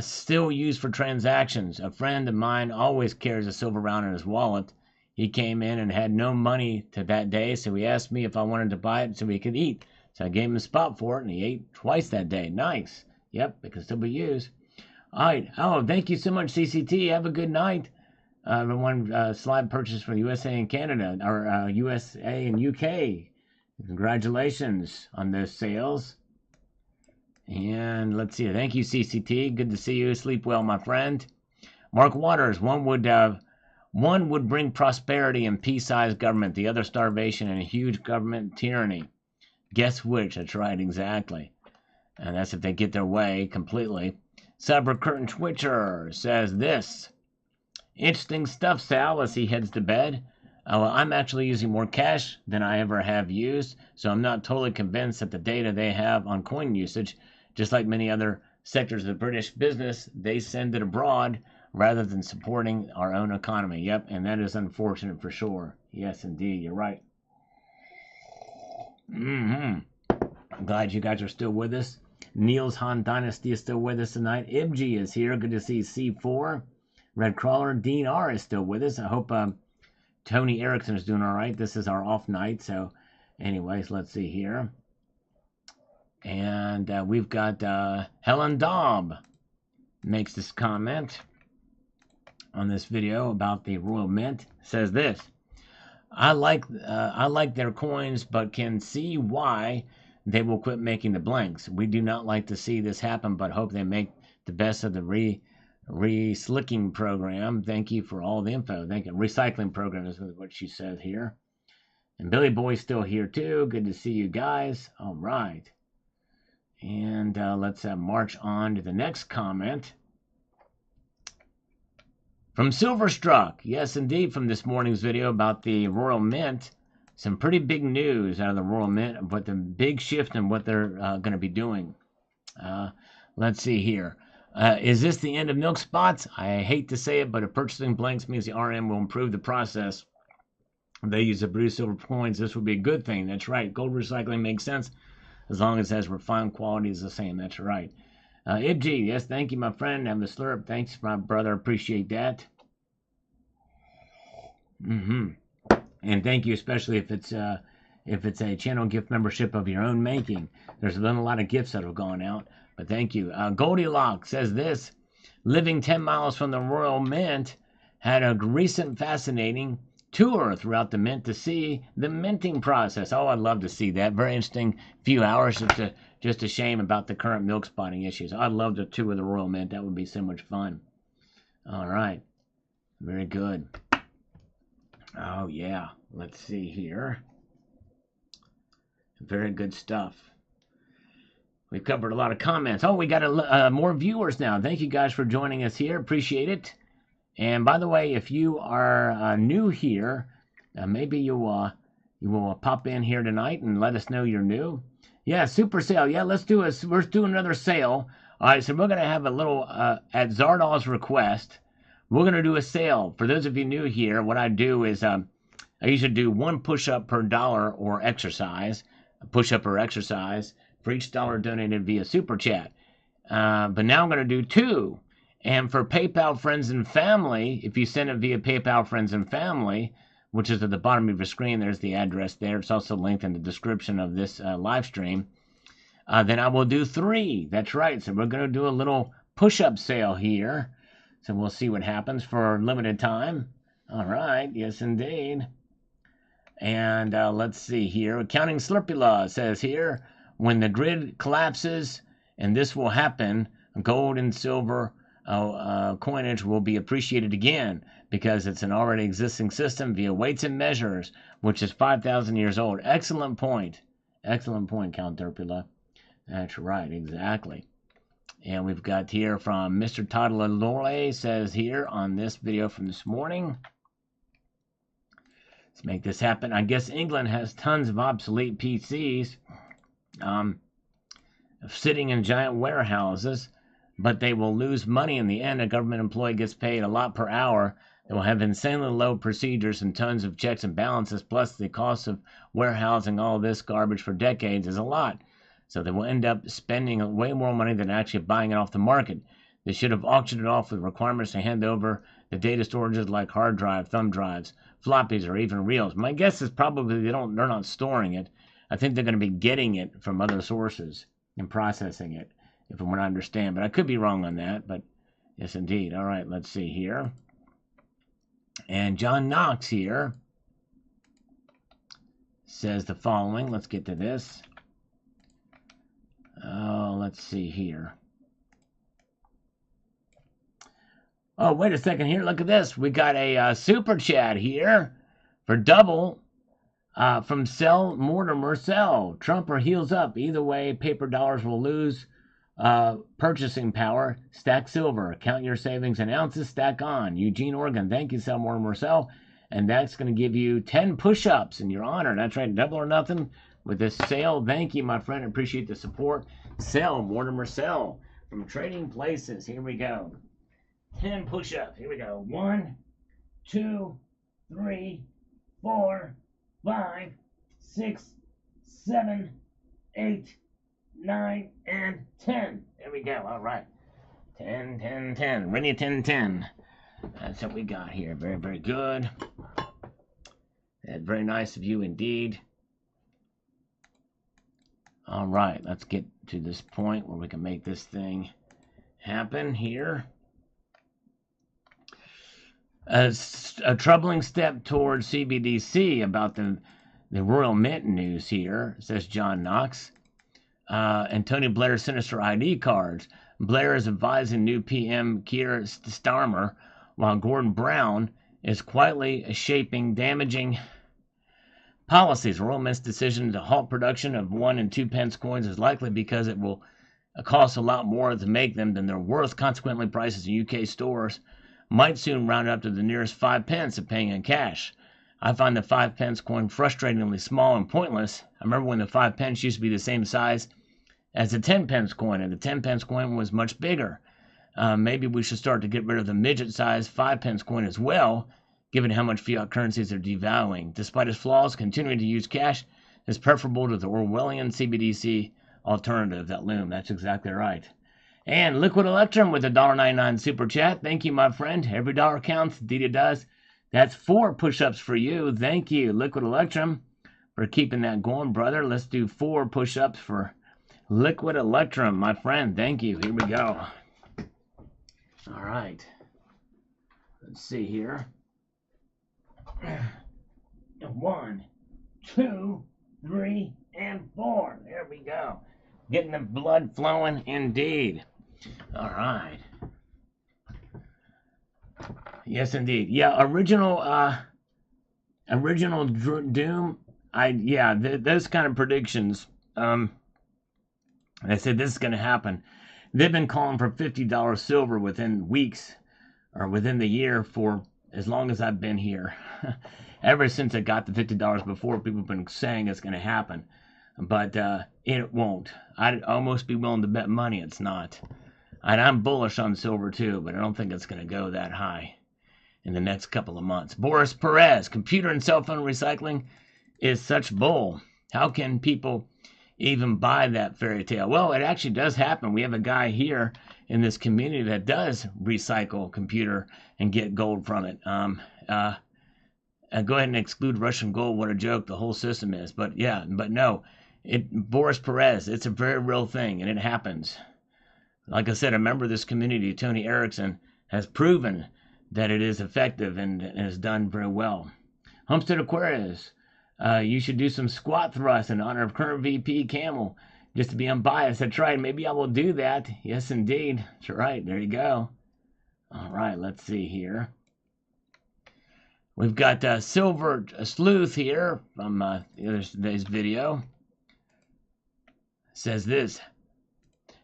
Still used for transactions. A friend of mine always carries a silver round in his wallet. He came in and had no money to that day, so he asked me if I wanted to buy it so he could eat. So I gave him a spot for it, and he ate twice that day. Nice. Yep, it can still be used. All right. Oh, thank you so much, CCT. Have a good night. The one slide purchase for the USA and Canada, or USA and UK. Congratulations on those sales. And let's see. Thank you, CCT. Good to see you. Sleep well, my friend. Mark Waters. One would bring prosperity and peace-sized government. The other starvation and a huge government tyranny. Guess which? That's right, exactly. And that's if they get their way completely. Cyber Curtain Twitcher says this. Interesting stuff, Sal, as he heads to bed. Well, I'm actually using more cash than I ever have used, so I'm not totally convinced that the data they have on coin usage, just like many other sectors of British business, they send it abroad rather than supporting our own economy. Yep, and that is unfortunate for sure. Yes, indeed, you're right. I'm glad you guys are still with us. Niels Han Dynasty is still with us tonight. Ibg is here. Good to see C4. Red Crawler. Dean R is still with us. I hope Tony Erickson is doing all right. This is our off night. So anyways, let's see here. And we've got Helen Daub makes this comment on this video about the Royal Mint. Says this. I like their coins, but can see why they will quit making the blanks. We do not like to see this happen, but hope they make the best of the re-slicking program. Thank you for all the info. Thank you. Recycling program is what she says here. And Billy Boy's still here too. Good to see you guys. All right. And let's march on to the next comment. From Silverstruck. Yes, indeed, from this morning's video about the Royal Mint. Some pretty big news out of the Royal Mint, but the big shift in what they're going to be doing. Let's see here. Is this the end of milk spots? I hate to say it, but if purchasing blanks means the RM will improve the process they use to produce silver coins, this would be a good thing. That's right. Gold recycling makes sense as long as it has refined quality is the same. That's right. Ibg, yes, thank you, my friend. Have a slurp. Thanks, my brother. Appreciate that. And thank you, especially if it's a channel gift membership of your own making. There's been a lot of gifts that have gone out, but thank you. Goldilocks says this. Living 10 miles from the Royal Mint, had a recent fascinating tour throughout the mint to see the minting process. Oh, I'd love to see that. Very interesting few hours. Just a shame about the current milk spotting issues. I'd love to tour the Royal Mint. That would be so much fun. All right. Very good. Oh, yeah. Let's see here. Very good stuff. We've covered a lot of comments. Oh, we got more viewers now. Thank you guys for joining us here. Appreciate it. And by the way, if you are new here, maybe you will pop in here tonight and let us know you're new. Yeah, super sale. Yeah, let's do another sale. All right, so we're going to have a little, at Zardal's request, we're going to do a sale. For those of you new here, what I do is I usually do one push-up per dollar or exercise, push-up or exercise, for each dollar donated via Super Chat. But now I'm going to do two. And for PayPal Friends and Family, if you send it via PayPal Friends and Family, which is at the bottom of your screen, there's the address there. It's also linked in the description of this live stream. Then I will do three. That's right. So we're going to do a little push-up sale here. So we'll see what happens for a limited time. All right. Yes, indeed. And let's see here. Accounting Slurpy Law says here, when the grid collapses, and this will happen, gold and silver coinage will be appreciated again because it's an already existing system via weights and measures, which is 5,000 years old. Excellent point. Excellent point, Count Derpula. That's right, exactly. And we've got here from Mr. Toddler Lorley says here on this video from this morning. Let's make this happen. I guess England has tons of obsolete PCs sitting in giant warehouses, but they will lose money in the end. A government employee gets paid a lot per hour. They will have insanely low procedures and tons of checks and balances, plus the cost of warehousing all this garbage for decades is a lot. So they will end up spending way more money than actually buying it off the market. They should have auctioned it off with requirements to hand over the data storages like hard drive, thumb drives, floppies, or even reels. My guess is probably they're not storing it. I think they're going to be getting it from other sources and processing it, from what I understand. But I could be wrong on that. But yes, indeed. All right, let's see here. And John Knox here says the following. Let's get to this. Oh, let's see here. Oh, wait a second here. Look at this. We got a super chat here for double from Sell Mortimer Sell. Trump or heels up. Either way, paper dollars will lose purchasing power. Stack silver. Count your savings in ounces. Stack on. Eugene, Oregon. Thank you, Sell Mortimer Sell. And that's going to give you 10 push-ups in your honor. That's right. Double or nothing with this sale. Thank you, my friend. Appreciate the support. Sell Mortimer Sell from Trading Places. Here we go. 10 push-ups. Here we go. 1, 2, 3, 4, 5, 6, 7, 8, 9, and 10. There we go. All right. 10, 10, 10. Ready, 10, 10. That's what we got here. Very, very good. Very nice of you indeed. All right. Let's get to this point where we can make this thing happen here. A troubling step towards CBDC about the Royal Mint news here, says John Knox. And Tony Blair's sinister ID cards. Blair is advising new PM Keir Starmer, while Gordon Brown is quietly shaping damaging policies. Royal Mint's decision to halt production of 1 and 2 pence coins is likely because it will cost a lot more to make them than they're worth. Consequently, prices in UK stores might soon round up to the nearest 5 pence of paying in cash. I find the 5 pence coin frustratingly small and pointless. I remember when the 5 pence used to be the same size as the 10 pence coin, and the 10 pence coin was much bigger. Maybe we should start to get rid of the midget-sized 5 pence coin as well, given how much fiat currencies are devaluing. Despite its flaws, continuing to use cash is preferable to the Orwellian CBDC alternative that loom. That's exactly right. And Liquid Electrum with a $1.99 super chat. Thank you, my friend. Every dollar counts. Indeed it does. That's 4 push-ups for you. Thank you, Liquid Electrum, for keeping that going, brother. Let's do 4 push-ups for Liquid Electrum, my friend. Thank you. Here we go. All right. Let's see here. 1, 2, 3, and 4. There we go. Getting the blood flowing indeed. All right. Yes, indeed. Yeah, original Doom. Those kind of predictions. They said this is going to happen. They've been calling for $50 silver within weeks or within the year for as long as I've been here. Ever since I got the $50 before, people have been saying it's going to happen. But it won't. I'd almost be willing to bet money it's not. And I'm bullish on silver too, but I don't think it's going to go that high in the next couple of months. Boris Perez, computer and cell phone recycling is such bull. How can people even buy that fairy tale? Well, it actually does happen. We have a guy here in this community that does recycle computer and get gold from it. Go ahead and exclude Russian gold. What a joke the whole system is. But no. Boris Perez, it's a very real thing, and it happens. Like I said, a member of this community, Tony Erickson, has proven that it is effective and has done very well. Homestead Aquarius, you should do some squat thrusts in honor of current VP Camel, just to be unbiased. That's right. Maybe I will do that. Yes, indeed. That's right. There you go. All right, let's see here. We've got Silver Sleuth here from today's video. Says this.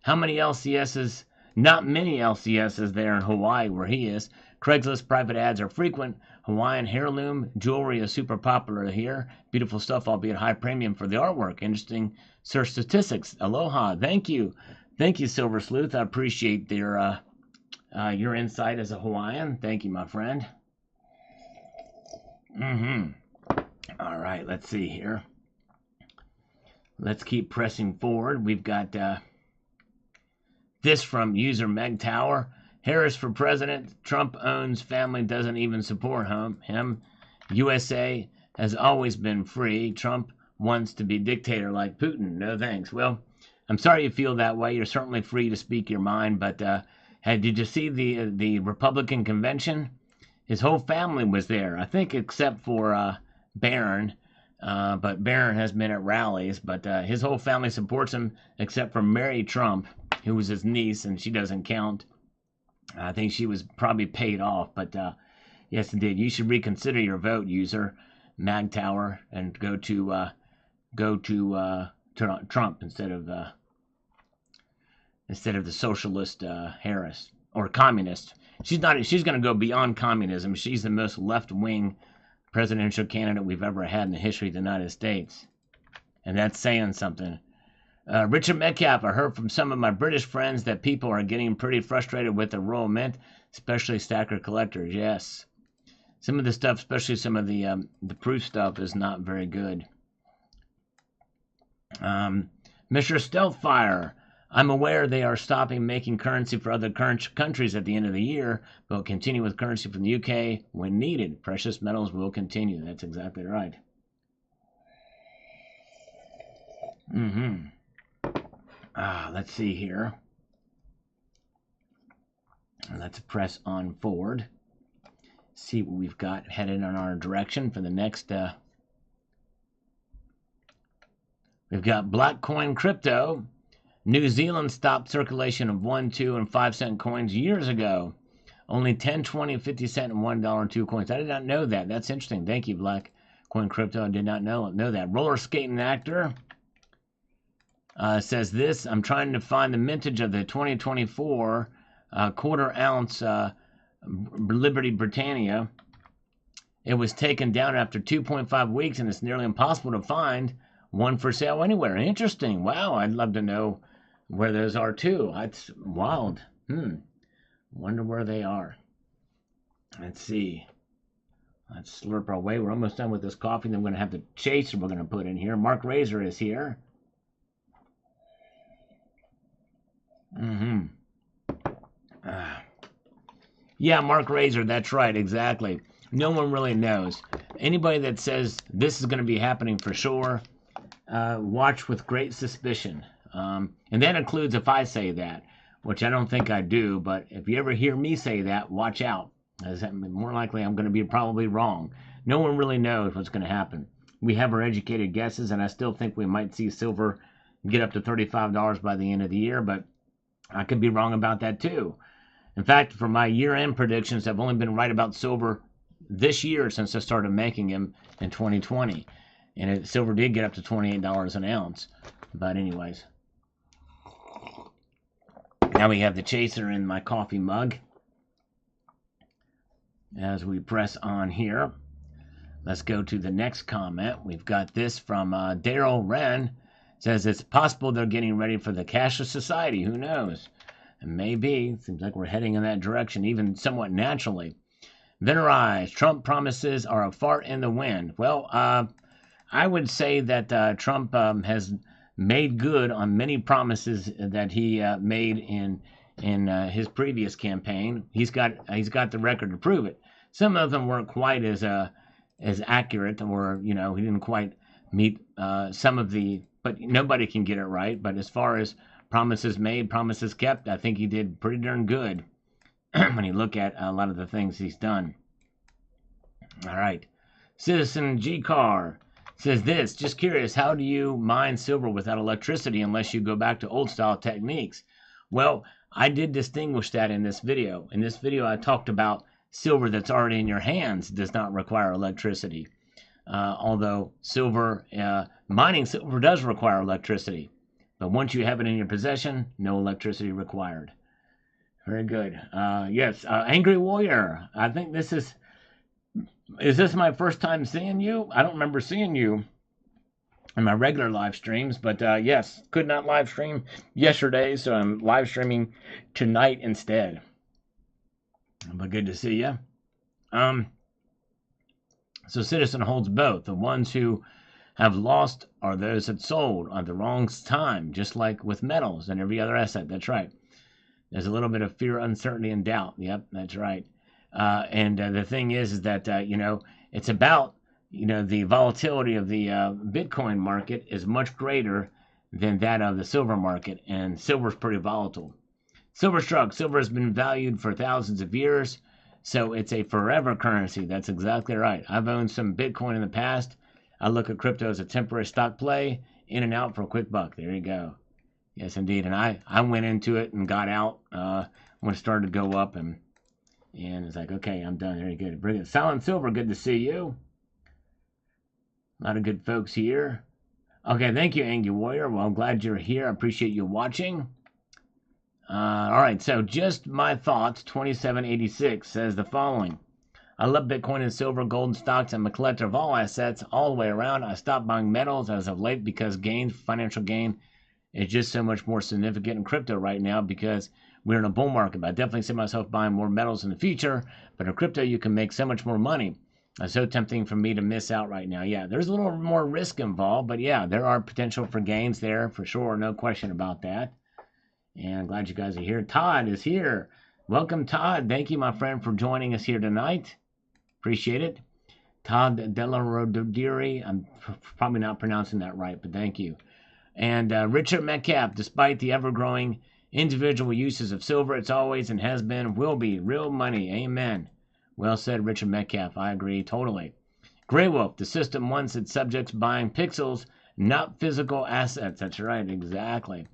How many LCSs? Not many LCSs there in Hawaii where he is. Craigslist private ads are frequent. Hawaiian heirloom jewelry is super popular here. Beautiful stuff, albeit high premium for the artwork. Interesting search statistics. Aloha. Thank you. Thank you, Silver Sleuth. I appreciate your insight as a Hawaiian. Thank you, my friend. All right, let's see here. Let's keep pressing forward. We've got this from user Meg Tower. Harris for president. Trump owns family, doesn't even support him. USA has always been free. Trump wants to be dictator like Putin. No thanks. Well, I'm sorry you feel that way. You're certainly free to speak your mind. But did you see the Republican convention? His whole family was there, I think, except for Barron. But Barron has been at rallies. But his whole family supports him, except for Mary Trump, who was his niece, and she doesn't count. I think she was probably paid off. But yes, indeed, you should reconsider your vote, user MagTower, and go to Trump instead of the socialist Harris or communist. She's not. She's going to go beyond communism. She's the most left-wing presidential candidate we've ever had in the history of the United States, and that's saying something. Richard Metcalf, I heard from some of my British friends that people are getting pretty frustrated with the Royal Mint, especially stacker collectors. Yes, some of the stuff, especially some of the proof stuff, is not very good. Mr. Stealthfire, I'm aware they are stopping making currency for other countries at the end of the year, but will continue with currency from the UK when needed. Precious metals will continue. That's exactly right. Let's see here. Let's press on forward. See what we've got headed in our direction for the next. We've got Black Coin Crypto. New Zealand stopped circulation of 1, 2, and 5 cent coins years ago. Only 10, 20, 50 cent, and $1 and 2 coins. I did not know that. That's interesting. Thank you, Black Coin Crypto. I did not know that. Roller Skating Actor says this. I'm trying to find the mintage of the 2024 quarter ounce Liberty Britannia. It was taken down after 2.5 weeks, and it's nearly impossible to find one for sale anywhere. Interesting. Wow, I'd love to know where those are too. That's wild. Wonder where they are. Let's see. Let's slurp our way. We're almost done with this coffee. Then we're going to have the chaser we're going to put in here. Mark Razor is here. Yeah, Mark Razor. That's right. Exactly. No one really knows. Anybody that says this is going to be happening for sure, watch with great suspicion. And that includes if I say that, which I don't think I do, but if you ever hear me say that, watch out. As more likely I'm going to be probably wrong. No one really knows what's going to happen. We have our educated guesses, and I still think we might see silver get up to $35 by the end of the year, but I could be wrong about that too. In fact, for my year-end predictions, I've only been right about silver this year since I started making them in 2020. And silver did get up to $28 an ounce. But anyways. Now we have the chaser in my coffee mug. As we press on here. Let's go to the next comment. We've got this from Daryl Wren. Says it's possible they're getting ready for the cashless society. Who knows? And maybe. Seems like we're heading in that direction, even somewhat naturally. Venerize. Trump promises are a fart in the wind. Well, I would say that Trump has made good on many promises that he made in his previous campaign. He's got the record to prove it. Some of them weren't quite as accurate, or he didn't quite meet some of the. But nobody can get it right. But as far as promises made, promises kept, I think he did pretty darn good when you look at a lot of the things he's done. All right, Citizen G Car says this. Just curious, how do you mine silver without electricity unless you go back to old style techniques? Well, I did distinguish that in this video. In this video, I talked about silver that's already in your hands does not require electricity. Although mining silver does require electricity. But once you have it in your possession, no electricity required. Very good. Yes, Angry Warrior. I think this is this my first time seeing you? I don't remember seeing you in my regular live streams, but yes, could not live stream yesterday, so I'm live streaming tonight instead. But good to see you. So Citizen holds both. The ones who have lost are those that sold at the wrong time, just like with metals and every other asset. That's right. There's a little bit of fear, uncertainty, and doubt. Yep, that's right. And the thing is that, it's about, the volatility of the Bitcoin market is much greater than that of the silver market. And silver's pretty volatile. Silver struck. Silver has been valued for thousands of years. So it's a forever currency. That's exactly right. I've owned some Bitcoin in the past. I look at crypto as a temporary stock play, in and out for a quick buck. There you go. Yes, indeed. And I went into it and got out when it started to go up, and it's like, okay, I'm done. Very good. Bring it. Silent Silver, good to see you. A lot of good folks here. Okay, thank you, Angry Warrior. Well, I'm glad you're here. I appreciate you watching. All right, so just my thoughts. 2786 says the following. I love Bitcoin and silver, gold, and stocks. I'm a collector of all assets all the way around. I stopped buying metals as of late because financial gain, is just so much more significant in crypto right now because we're in a bull market. But I definitely see myself buying more metals in the future. But in crypto, you can make so much more money. It's so tempting for me to miss out right now. Yeah, there's a little more risk involved, but yeah, there are potential for gains there for sure. No question about that. And I'm glad you guys are here. Todd is here. Welcome, Todd. Thank you, my friend, for joining us here tonight. Appreciate it. Todd Delarodiri. I'm probably not pronouncing that right, but thank you. And Richard Metcalf, despite the ever-growing individual uses of silver, it's always and has been, will be, real money. Amen. Well said, Richard Metcalf. I agree totally. Grey Wolf, the system wants its subjects buying pixels, not physical assets. That's right, exactly.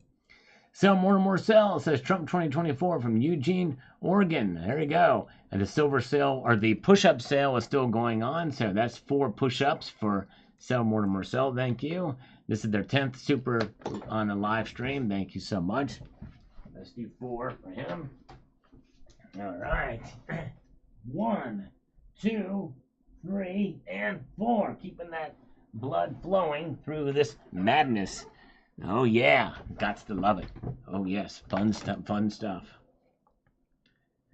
Sell more and more sell, says Trump 2024 from Eugene, Oregon. There you go. And the silver sale, or the push-up sale is still going on. So that's 4 push-ups for Sell More and More Sell. Thank you. This is their 10th super on the live stream. Thank you so much. Let's do 4 for him. All right. 1, 2, 3, and 4. Keeping that blood flowing through this madness. Oh yeah, got to love it. Oh yes, fun stuff, fun stuff.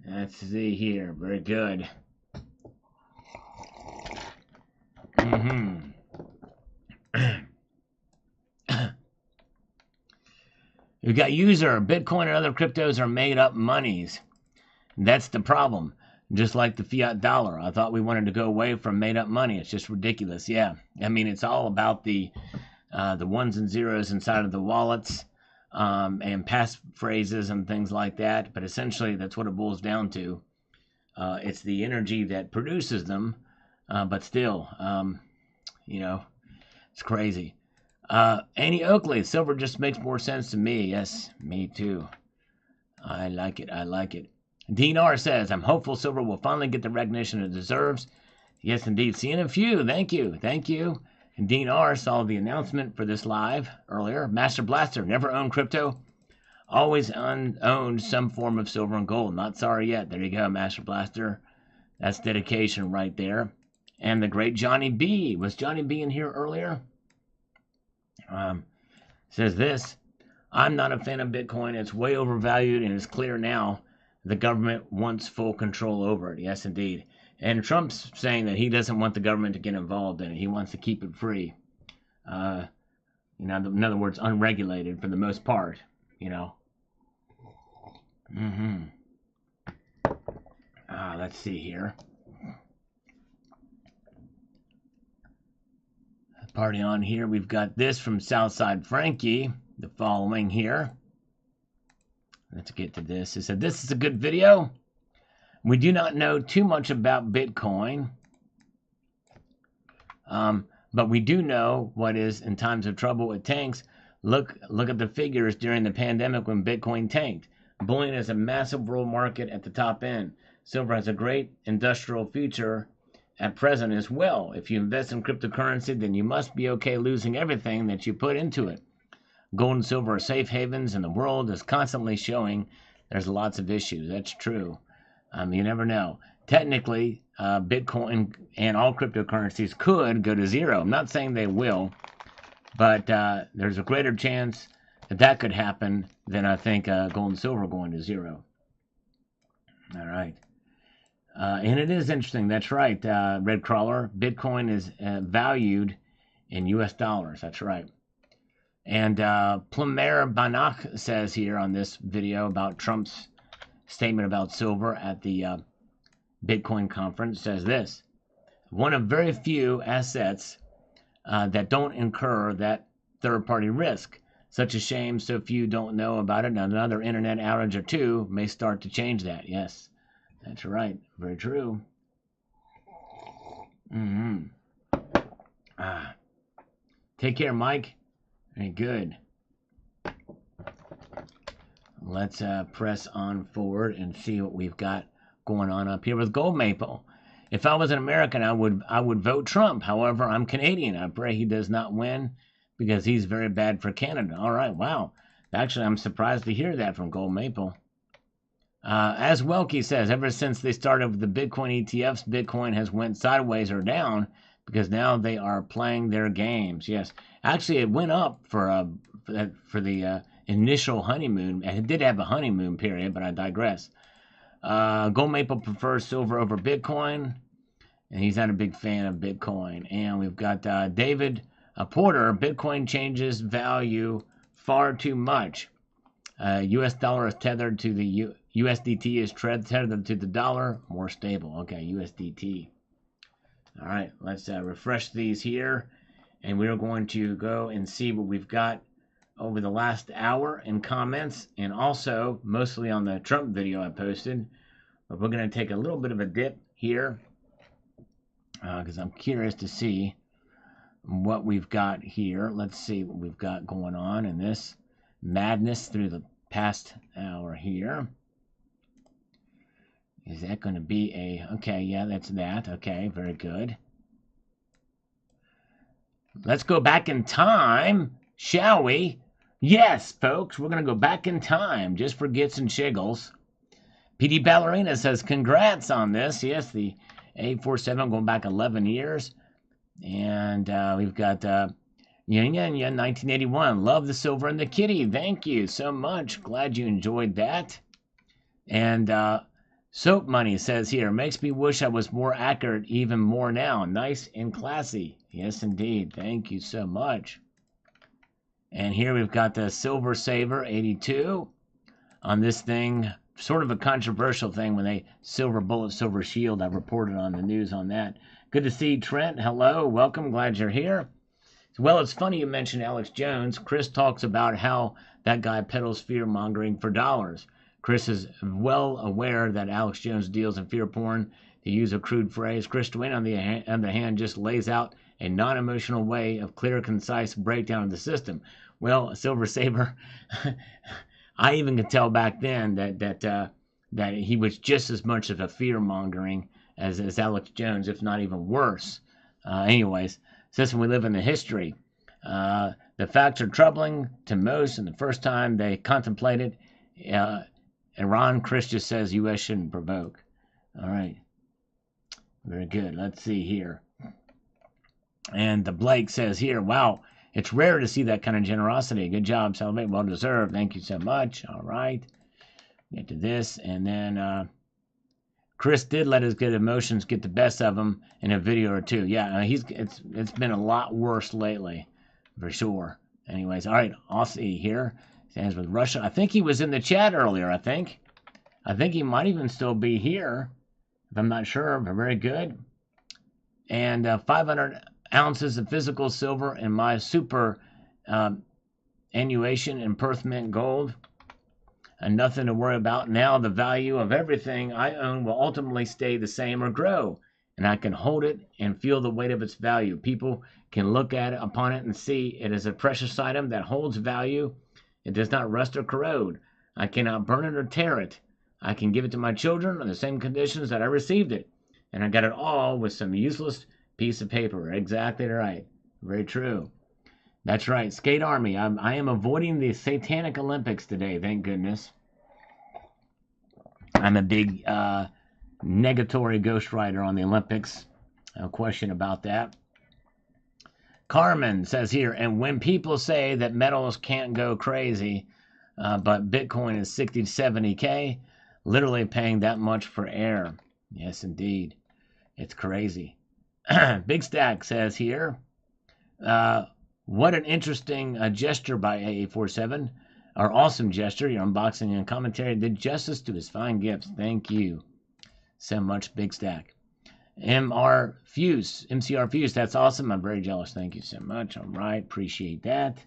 Let's see here, very good. We've got user, Bitcoin and other cryptos are made up monies. That's the problem. Just like the fiat dollar. I thought we wanted to go away from made up money. It's just ridiculous. Yeah, I mean, it's all about the ones and zeros inside of the wallets and passphrases and things like that. But essentially, that's what it boils down to. It's the energy that produces them. But still, it's crazy. Annie Oakley, silver just makes more sense to me. Yes, me too. I like it. I like it. Dean R says, I'm hopeful silver will finally get the recognition it deserves. Yes, indeed. Seeing a few. Thank you. Thank you. And Dean R saw the announcement for this live earlier. Master Blaster, never owned crypto. Always owned some form of silver and gold. Not sorry yet. There you go, Master Blaster. That's dedication right there. And the great Johnny B. Was Johnny B in here earlier? Says this. I'm not a fan of Bitcoin. It's way overvalued, and it's clear now the government wants full control over it. Yes, indeed. And Trump's saying that he doesn't want the government to get involved in it. He wants to keep it free. In other words, unregulated for the most part, Let's see here. Party on here. We've got this from Southside Frankie. The following here. Let's get to this. It said, this is a good video. We do not know too much about Bitcoin. But we do know what is in times of trouble it tanks. Look at the figures during the pandemic when Bitcoin tanked. Bullion is a massive world market at the top end. Silver has a great industrial future at present as well. If you invest in cryptocurrency, then you must be okay losing everything that you put into it. Gold and silver are safe havens, and the world is constantly showing there's lots of issues. That's true. You never know. Technically, Bitcoin and all cryptocurrencies could go to zero. I'm not saying they will, but there's a greater chance that could happen than I think gold and silver going to zero. All right. And it is interesting. That's right, Red Crawler. Bitcoin is valued in U.S. dollars. That's right. And Plumer Banach says here on this video about Trump's statement about silver at the Bitcoin conference, says this. One of very few assets that don't incur that third-party risk. Such a shame so few don't know about it. Another internet outage or two may start to change that. Yes, That's right. Very true. Mm-hmm. Ah. Take care, Mike. Very good. Let's press on forward and see what we've got going on up here with Gold Maple. If I was an American, I would vote Trump. However, I'm Canadian. I pray he does not win because he's very bad for Canada. All right, wow. Actually, I'm surprised to hear that from Gold Maple. As Welke says, ever since they started with the Bitcoin ETFs, Bitcoin has went sideways or down because now they are playing their games. Yes, actually, it went up for the initial honeymoon. It did have a honeymoon period, but I digress. Gold Maple prefers silver over Bitcoin, and he's not a big fan of Bitcoin. And we've got David Porter. Bitcoin changes value far too much. U.S. dollar is tethered to the USDT is tethered to the dollar, more stable. Okay, USDT. All right, let's refresh these here, and we're going to go and see what we've got over the last hour in comments, and also mostly on the Trump video I posted. But we're going to take a little bit of a dip here because I'm curious to see what we've got here. Let's see what we've got going on in this madness through the past hour here. Is that going to be a... Okay, yeah, that's that. Okay, very good. Let's go back in time, shall we? Yes, folks, we're going to go back in time just for gits and shiggles. PD Ballerina says, congrats on this. Yes, the 847 going back 11 years. And we've got Yin 1981. Love the silver and the kitty. Thank you so much. Glad you enjoyed that. And Soap Money says here, makes me wish I was more accurate even more now. Nice and classy. Yes, indeed. Thank you so much. And here we've got the Silver Saver 82 on this thing. Sort of a controversial thing when they silver bullet, silver shield. I reported on the news on that. Good to see Trent. Hello. Welcome. Glad you're here. Well, it's funny you mentioned Alex Jones. Chris talks about how that guy peddles fear-mongering for dollars. Chris is well aware that Alex Jones deals in fear porn. To use a crude phrase, Chris Duane, on the hand, just lays out a non-emotional way of clear, concise breakdown of the system. Well, Silver Saber, I even could tell back then that he was just as much of a fear-mongering as Alex Jones, if not even worse. Anyways, since we live in the history, the facts are troubling to most, and the first time they contemplated Iran, Chris just says U.S. shouldn't provoke. All right. Very good. Let's see here. And the Blake says here, wow, it's rare to see that kind of generosity. Good job, Salvate. Well deserved. Thank you so much. All right. Get to this. And then Chris did let his good emotions get the best of him in a video or two. Yeah, it's been a lot worse lately, for sure. Anyways, all right. Aussie here. Stands with Russia. I think he was in the chat earlier, I think he might even still be here, if I'm not sure, but very good. And 500 ounces of physical silver in my super annuation in Perth Mint gold. And nothing to worry about. Now the value of everything I own will ultimately stay the same or grow. And I can hold it and feel the weight of its value. People can look at it upon it and see it is a precious item that holds value. It does not rust or corrode. I cannot burn it or tear it. I can give it to my children on the same conditions that I received it. And I got it all with some useless piece of paper. Exactly right. Very true. That's right. Skate Army. I am avoiding the Satanic Olympics today, thank goodness. I'm a big negatory ghostwriter on the Olympics. No question about that. Carmen says here, and when people say that metals can't go crazy, but Bitcoin is 60 to 70K, literally paying that much for air. Yes, indeed. It's crazy. Big Stack says here, what an interesting gesture by AA47, or awesome gesture. Your unboxing and commentary did justice to his fine gifts. Thank you so much, Big Stack. MCR Fuse, that's awesome. I'm very jealous. Thank you so much. All right, appreciate that.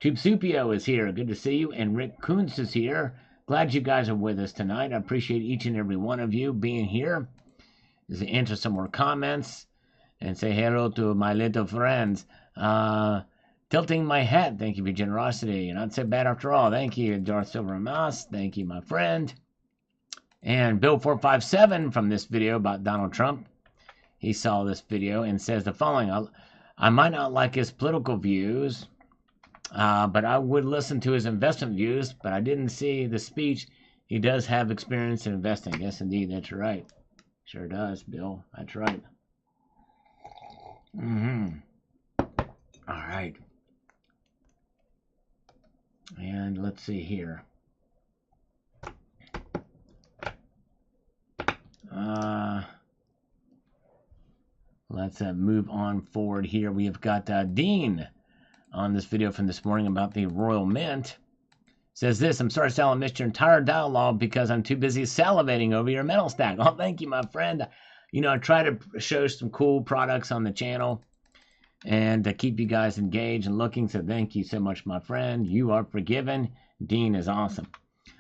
Tube Supio is here. Good to see you. And Rick Kuntz is here. Glad you guys are with us tonight. I appreciate each and every one of you being here. Just answer some more comments and say hello to my little friends. Tilting my hat. Thank you for your generosity. You're not so bad after all. Thank you, Darth Silver Mouse. Thank you, my friend. And Bill457 from this video about Donald Trump. He saw this video and says the following. I might not like his political views, but I would listen to his investment views, but I didn't see the speech. He does have experience in investing. Yes, indeed, that's right. Sure does, Bill. That's right. All right. And let's see here. Let's move on forward here. We have got Dean on this video from this morning about the Royal Mint. Says this, I'm sorry, Sal, I missed your entire dialogue because I'm too busy salivating over your metal stack. Oh, thank you, my friend. You know, I try to show some cool products on the channel and to keep you guys engaged and looking. So thank you so much, my friend. You are forgiven. Dean is awesome.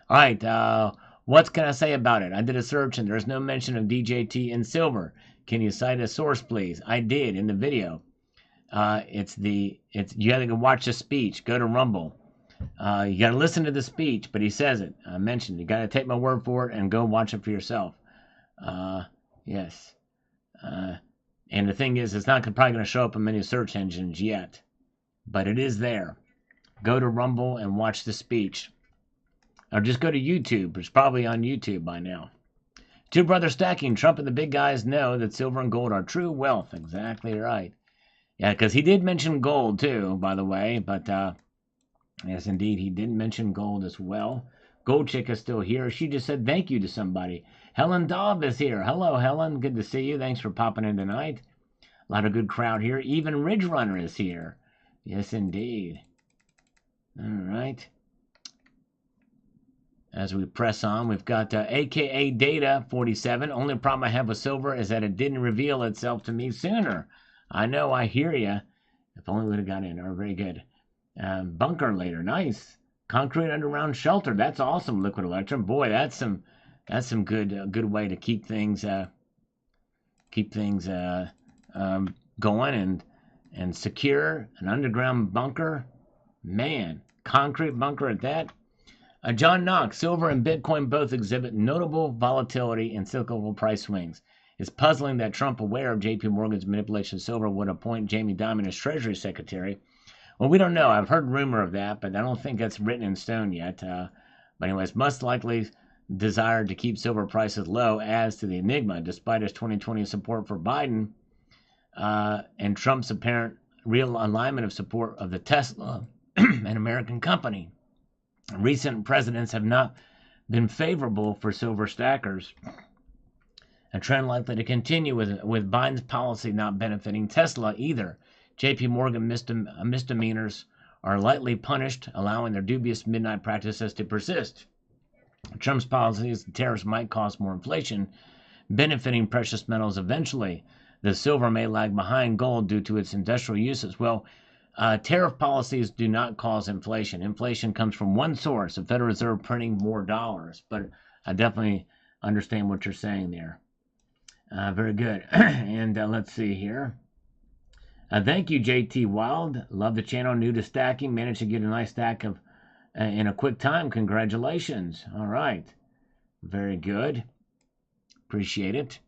All right, what can I say about it? I did a search and there's no mention of DJT in silver. Can you cite a source, please? I did in the video. You got to go watch the speech. Go to Rumble. You got to listen to the speech, but he says it. I mentioned you got to take my word for it and go watch it for yourself. Yes. And the thing is, it's not probably going to show up in many search engines yet, but it is there. Go to Rumble and watch the speech. Or just go to YouTube. It's probably on YouTube by now. Two brother stacking. Trump and the big guys know that silver and gold are true wealth. Exactly right. Yeah, because he did mention gold too, by the way. But yes, indeed, he did mention gold as well. Gold Chick is still here. She just said thank you to somebody. Helen Dobb is here. Hello, Helen. Good to see you. Thanks for popping in tonight. A lot of good crowd here. Even Ridge Runner is here. Yes, indeed. All right. As we press on, we've got AKA Data 47. Only problem I have with silver is that it didn't reveal itself to me sooner. I know, I hear you. If only we would have got in. Oh, very good. Bunker later, nice. Concrete underground shelter. That's awesome. Liquid electrum. Boy, that's some good way to keep things going and secure. An underground bunker. Man, concrete bunker at that. John Knox, silver and Bitcoin both exhibit notable volatility and cyclical price swings. It's puzzling that Trump, aware of JP Morgan's manipulation of silver, would appoint Jamie Dimon as Treasury Secretary. Well, we don't know. I've heard rumor of that, but I don't think that's written in stone yet. But anyways, most likely desired to keep silver prices low adds to the enigma, despite his 2020 support for Biden and Trump's apparent real alignment of support of the Tesla, an American company. Recent presidents have not been favorable for silver stackers, a trend likely to continue with Biden's policy not benefiting Tesla either. JP Morgan misdemeanors are lightly punished, allowing their dubious midnight practices to persist. Trump's policies and tariffs might cause more inflation, benefiting precious metals eventually. The silver may lag behind gold due to its industrial uses. Well, tariff policies do not cause inflation. Inflation comes from one source, the Federal Reserve printing more dollars. But I definitely understand what you're saying there. Very good. And let's see here. Thank you, JT Wild. Love the channel. New to stacking. Managed to get a nice stack of in a quick time. Congratulations. All right. Very good. Appreciate it.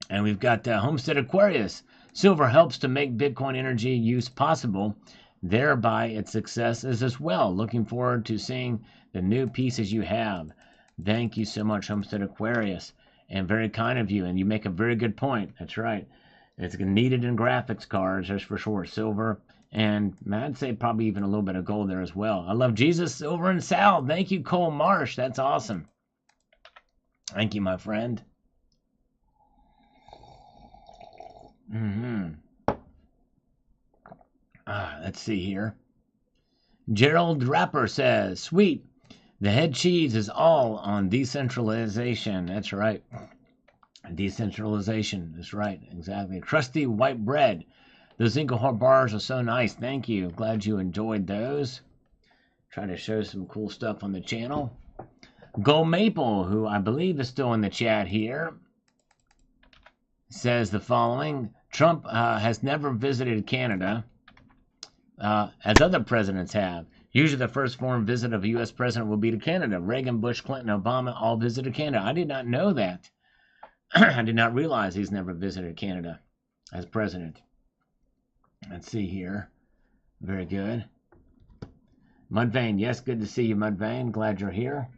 And we've got Homestead Aquarius. Silver helps to make Bitcoin energy use possible, thereby its success is as well. Looking forward to seeing the new pieces you have. Thank you so much, Homestead Aquarius. And very kind of you, and you make a very good point. That's right. It's needed in graphics cards, that's for sure. Silver, and I'd say probably even a little bit of gold there as well. I love Jesus, Silver, and Sal. Thank you, Cole Marsh. That's awesome. Thank you, my friend. Let's see here. Gerald Rapper says, sweet. The head cheese is all on decentralization. That's right. Decentralization. That's right. Exactly. Crusty white bread. Those Zinco bars are so nice. Thank you. Glad you enjoyed those. Try to show some cool stuff on the channel. Gold Maple, who I believe is still in the chat here, says the following. Trump has never visited Canada, as other presidents have. Usually the first foreign visit of a U.S. president will be to Canada. Reagan, Bush, Clinton, Obama all visited Canada. I did not know that. I did not realize he's never visited Canada as president. Let's see here. Very good. Mudvayne, yes, good to see you, Mudvayne. Glad you're here.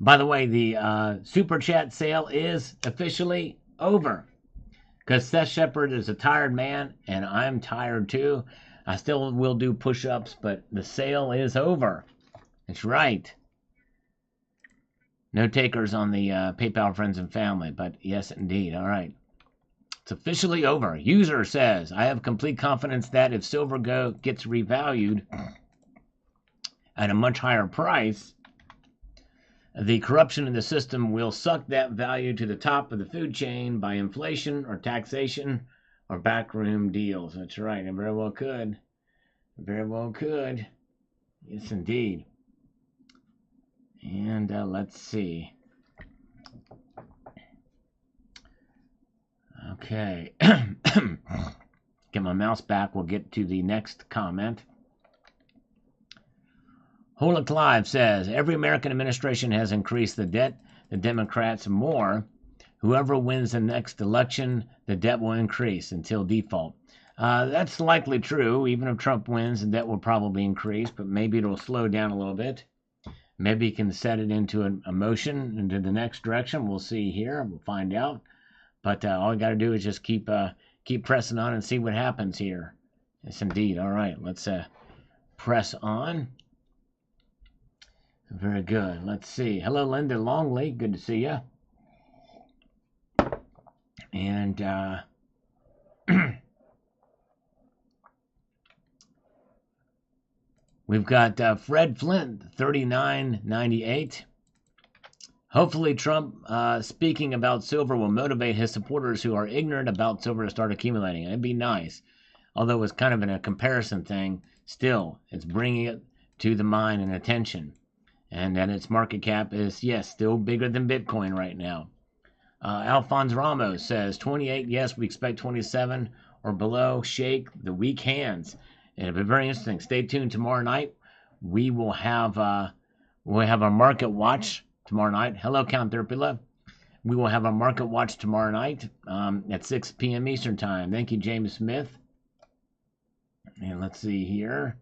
By the way, the Super Chat sale is officially over. Because Seth Shepard is a tired man, and I'm tired too. I still will do push-ups, but the sale is over. That's right. No takers on the PayPal friends and family, but yes, indeed. All right. It's officially over. User says, I have complete confidence that if silver gets revalued at a much higher price, the corruption in the system will suck that value to the top of the food chain by inflation or taxation or backroom deals. That's right. It very well could. Very well could. Yes, indeed. And let's see. Okay. Get my mouse back. We'll get to the next comment. Hola Clive says, every American administration has increased the debt. The Democrats more. Whoever wins the next election, the debt will increase until default. That's likely true. Even if Trump wins, the debt will probably increase, but maybe it'll slow down a little bit. Maybe he can set it into a motion into the next direction. We'll see here. We'll find out. But all we got to do is just keep pressing on and see what happens here. Yes, indeed. All right, let's press on. Very good. Let's see. Hello, Linda Longley. Good to see you. And we've got Fred Flint, 3998. Hopefully Trump speaking about silver will motivate his supporters who are ignorant about silver to start accumulating. It'd be nice. Although it's kind of in a comparison thing, still, it's bringing it to the mind and attention. And that its market cap is, yes, still bigger than Bitcoin right now. Alphonse Ramos says, 28, yes, we expect 27 or below. Shake the weak hands. And it'll be very interesting. Stay tuned tomorrow night. We will have a market watch tomorrow night. Hello, Count Derpula. We will have a market watch tomorrow night at 6 p.m. Eastern Time. Thank you, James Smith. And let's see here.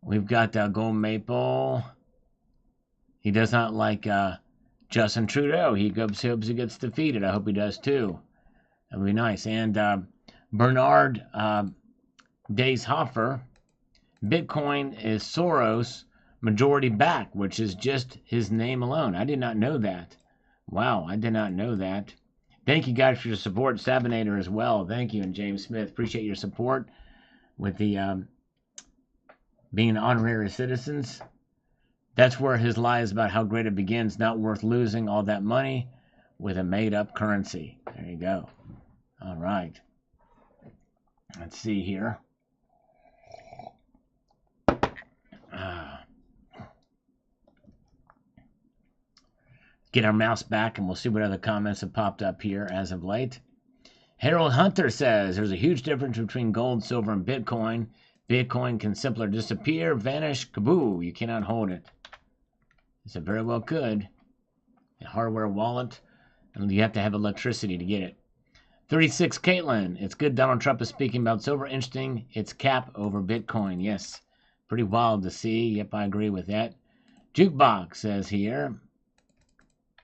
We've got Gold Maple. He does not like Justin Trudeau. He hopes he gets defeated. I hope he does too. That would be nice. And Bernard Dayshofer. Bitcoin is Soros majority back, which is just his name alone. I did not know that. Wow, I did not know that. Thank you guys for your support. Sabinator as well. Thank you. And James Smith, appreciate your support with the being honorary citizens. That's where his lies about how great it begins, not worth losing all that money with a made-up currency. There you go. All right. Let's see here. Get our mouse back and we'll see what other comments have popped up here as of late. Harold Hunter says there's a huge difference between gold, silver, and Bitcoin. Bitcoin can simply disappear, vanish, kaboo. You cannot hold it. It's a very well could. A hardware wallet, and you have to have electricity to get it. 36 Caitlin, it's good Donald Trump is speaking about silver. Interesting, it's cap over Bitcoin. Yes, pretty wild to see. Yep, I agree with that. Jukebox says here,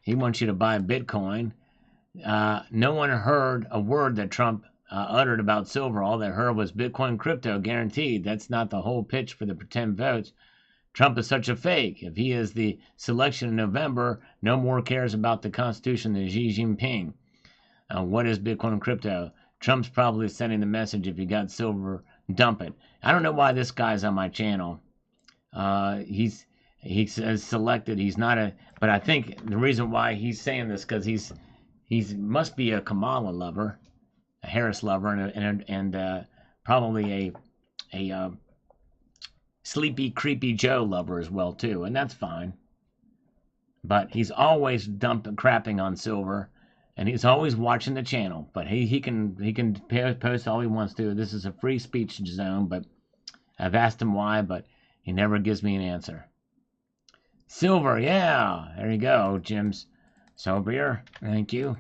he wants you to buy Bitcoin. No one heard a word that Trump uttered about silver. All they heard was Bitcoin crypto, guaranteed. That's not the whole pitch for the pretend votes. Trump is such a fake. If he is the selection in November, no more cares about the Constitution than Xi Jinping. What is Bitcoin crypto? Trump's probably sending the message, if you got silver, dump it. I don't know why this guy's on my channel. He says selected. He's not a... But I think the reason why he's saying this, because he must be a Kamala lover. a Harris lover and probably a sleepy, creepy Joe lover as well too, and that's fine. But he's always crapping on silver, and he's always watching the channel. But he can post all he wants to. This is a free speech zone, but I've asked him why, but he never gives me an answer. Silver, yeah, there you go, Jim's Sobrier, thank you.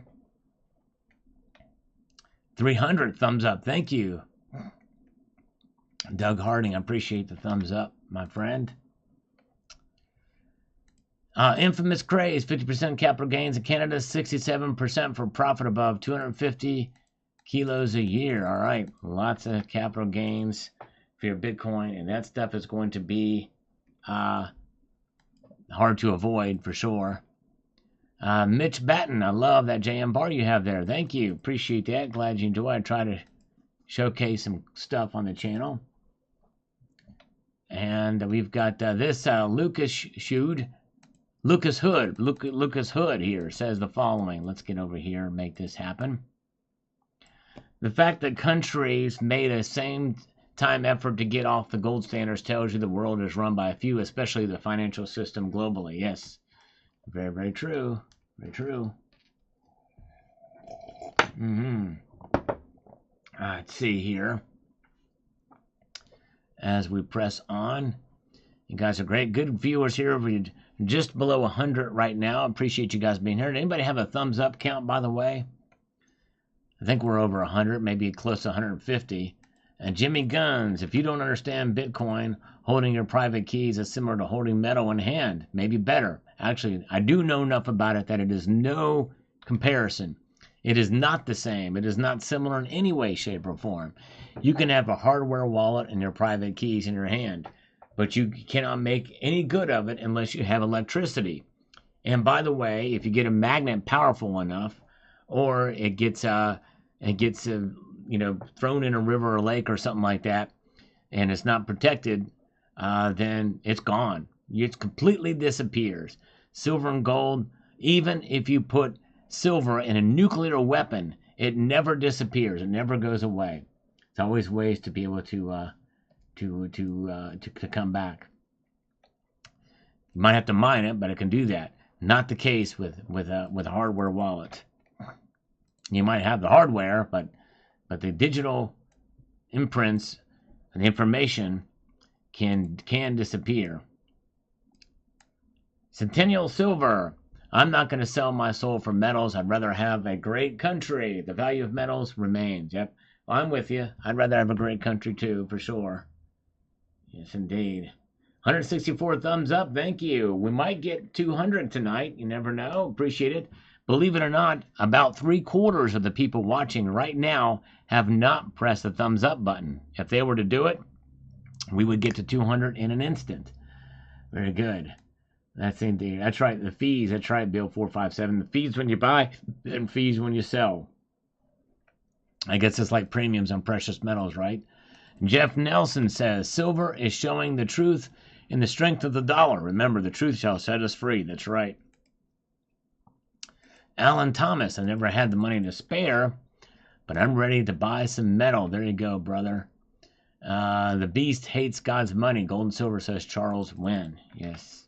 300 thumbs up, thank you. Doug Harding, I appreciate the thumbs up, my friend. Infamous Craze, 50% capital gains in Canada, 67% for profit above 250 kilos a year. All right, lots of capital gains for your Bitcoin, and that stuff is going to be hard to avoid for sure. Mitch Batten, I love that JM bar you have there. Thank you. Appreciate that. Glad you enjoy. I try to showcase some stuff on the channel. And we've got this Lucas Hood here says the following. Let's get over here and make this happen. The fact that countries made a same-time effort to get off the gold standards tells you the world is run by a few, especially the financial system globally. Yes, very, very true. Very true. Let's see here. As we press on. You guys are great. Good viewers here. We're just below 100 right now. Appreciate you guys being here. Did anybody have a thumbs up count, by the way? I think we're over 100, maybe close to 150. And Jimmy Guns, if you don't understand Bitcoin, holding your private keys is similar to holding metal in hand. Maybe better. Actually, I do know enough about it that it is no comparison. It is not the same. It is not similar in any way, shape, or form. You can have a hardware wallet and your private keys in your hand, but you cannot make any good of it unless you have electricity. And by the way, if you get a magnet powerful enough, or it gets thrown in a river or lake or something like that, and it's not protected, then it's gone. It completely disappears. Silver and gold, even if you put silver in a nuclear weapon, it never disappears. It never goes away. It's always ways to be able to come back. You might have to mine it, but it can do that. Not the case with a hardware wallet. You might have the hardware, but the digital imprints and the information can disappear. Centennial Silver. I'm not going to sell my soul for metals. I'd rather have a great country. The value of metals remains. Yep, I'm with you. I'd rather have a great country too, for sure. Yes, indeed. 164 thumbs up. Thank you. We might get 200 tonight. You never know. Appreciate it. Believe it or not, about 3/4 of the people watching right now have not pressed the thumbs up button. If they were to do it, we would get to 200 in an instant. Very good. That's indeed. That's right. The fees. That's right, Bill 457. The fees when you buy and fees when you sell. I guess it's like premiums on precious metals, right? Jeff Nelson says, silver is showing the truth in the strength of the dollar. Remember, the truth shall set us free. That's right. Alan Thomas, I never had the money to spare, but I'm ready to buy some metal. There you go, brother. The beast hates God's money. Gold and silver, says Charles Wynn. Yes,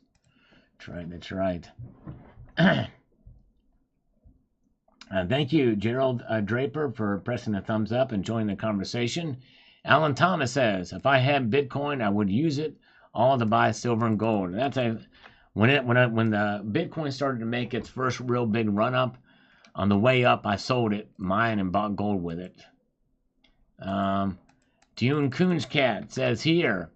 that's right. That's right. Thank you, Gerald Draper, for pressing the thumbs up and joining the conversation. Alan Thomas says, if I had Bitcoin, I would use it all to buy silver and gold. And that's when the Bitcoin started to make its first real big run up. On the way up, I sold mine and bought gold with it. Dune Coons Cat says here,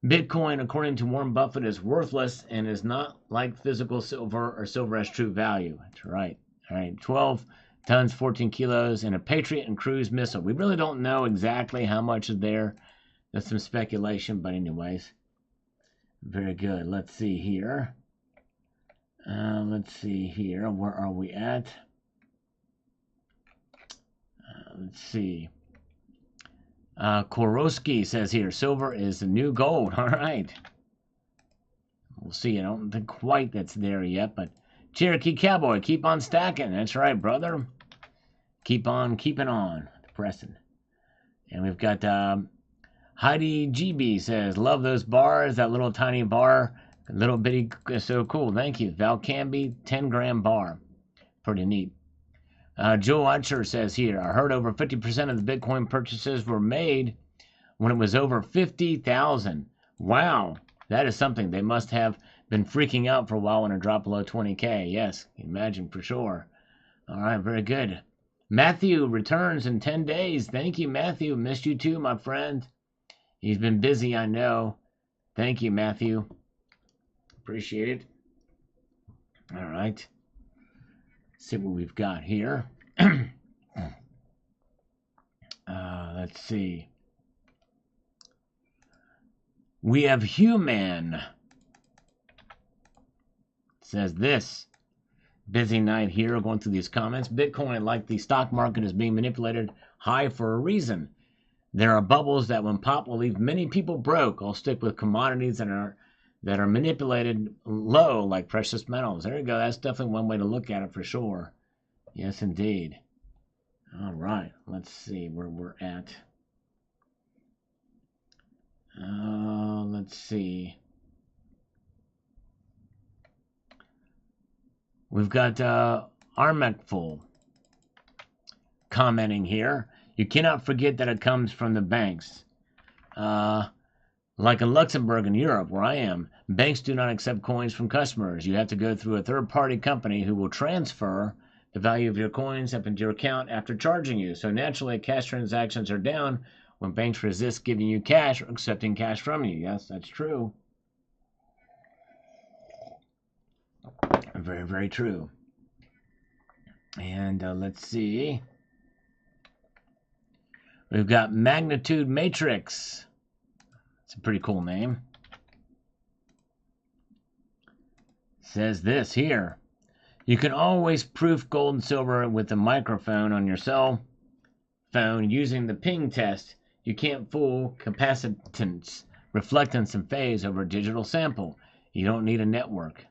Bitcoin, according to Warren Buffett, is worthless and is not like physical silver or silver has true value. That's right. All right, 12 tons, 14 kilos, and a Patriot and cruise missile. We really don't know exactly how much is there. That's some speculation, but anyways. Very good. Let's see here. Where are we at? Let's see. Korosky says here, silver is the new gold. All right. We'll see. I don't think quite that's there yet, but Cherokee Cowboy, keep on stacking. That's right, brother. Keep on keeping on. Pressing. And we've got Heidi GB says, love those bars. That little tiny bar. Little bitty. So cool. Thank you. Val Canby, 10-gram bar. Pretty neat. Joel Archer says here, I heard over 50% of the Bitcoin purchases were made when it was over 50,000. Wow. That is something. They must have been freaking out for a while when it dropped below 20K. Yes, imagine for sure. All right, very good. Matthew returns in 10 days. Thank you, Matthew. Missed you too, my friend. He's been busy, I know. Thank you, Matthew. Appreciate it. All right. See what we've got here. Let's see. We have Human. Says this. Busy night here going through these comments. Bitcoin, like the stock market, is being manipulated high for a reason. There are bubbles that when pop will leave many people broke. I'll stick with commodities that are manipulated low, like precious metals. There you go. That's definitely one way to look at it for sure. Yes, indeed. All right. Let's see where we're at. Let's see. We've got Armecful commenting here. You cannot forget that it comes from the banks. Like in Luxembourg in Europe, where I am, banks do not accept coins from customers. You have to go through a third-party company who will transfer the value of your coins up into your account after charging you. So naturally, cash transactions are down when banks resist giving you cash or accepting cash from you. Yes, that's true. Very, very true. And let's see. We've got Magnitude Matrix. It's a pretty cool name. Says this here. You can always proof gold and silver with a microphone on your cell phone using the ping test. You can't fool capacitance, reflectance, and phase over a digital sample. You don't need a network.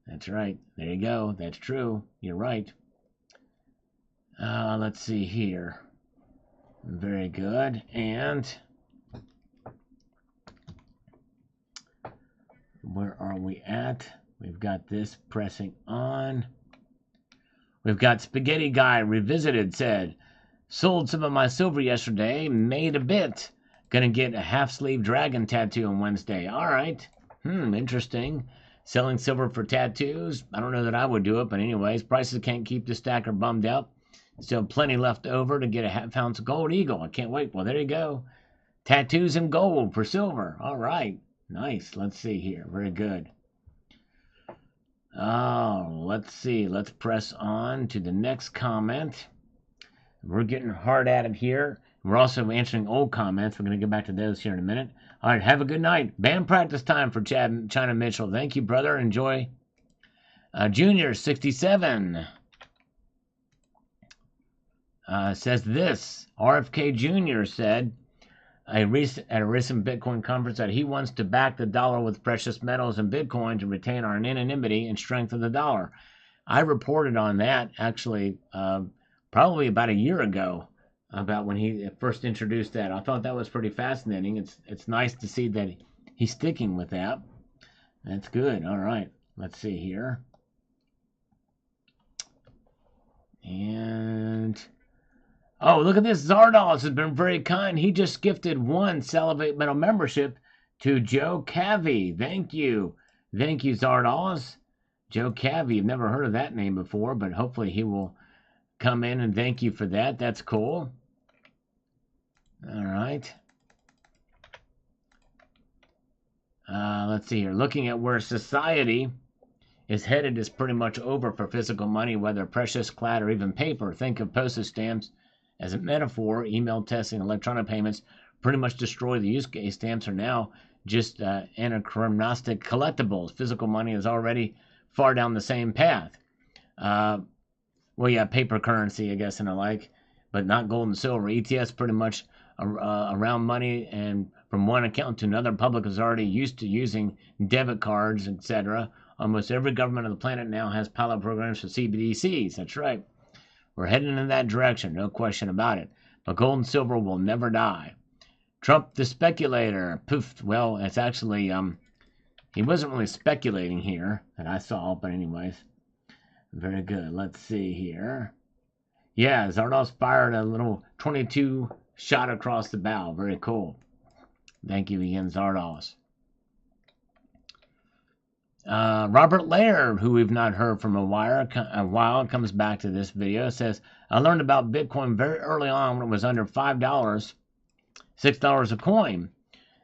That's right. There you go. That's true. You're right. Let's see here. Very good. And where are we at? We've got this pressing on. We've got Spaghetti Guy Revisited said, sold some of my silver yesterday, made a bit. Gonna get a half-sleeve dragon tattoo on Wednesday. All right. Interesting. Selling silver for tattoos. I don't know that I would do it, but anyways, prices can't keep the stacker bummed out. Still plenty left over to get a half-ounce gold eagle. I can't wait. Well, there you go. Tattoos and gold for silver. All right. Nice. Let's see here. Very good. Oh, let's see. Let's press on to the next comment. We're getting hard at it here. We're also answering old comments. We're going to get back to those here in a minute. All right, have a good night. Band practice time for China Mitchell. Thank you, brother. Enjoy. Junior 67 says this. RFK Jr. said at a recent Bitcoin conference that he wants to back the dollar with precious metals and Bitcoin to retain our anonymity and strength of the dollar. I reported on that actually probably about a year ago, about when he first introduced that. I thought that was pretty fascinating. It's nice to see that he's sticking with that. That's good. All right. Let's see here. And oh, look at this. Zardos has been very kind. He just gifted one Salivate Metal membership to Joe Cavey. Thank you. Thank you, Zardos. Joe Cavey. I've never heard of that name before, but hopefully he will come in and thank you for that. That's cool. All right. Let's see here. Looking at where society is headed is pretty much over for physical money, whether precious, clad, or even paper. Think of postage stamps as a metaphor. Email testing, electronic payments pretty much destroy the use case. Stamps are now just anachronistic collectibles. Physical money is already far down the same path. Well, yeah, paper currency, I guess, and the like, but not gold and silver. ETFs pretty much around money and from one account to another. Public is already used to using debit cards, etc. Almost every government on the planet now has pilot programs for CBDCs. That's right. We're heading in that direction, no question about it. But gold and silver will never die. Trump the speculator. Poof. Well, it's actually, he wasn't really speculating here that I saw, but anyways. Very good. Let's see here. Yeah, Zardos fired a little 22 shot across the bow. Very cool. Thank you again, Zardos. Robert Laird, who we've not heard from a while, comes back to this video. Says, I learned about Bitcoin very early on when it was under $5, $6 a coin,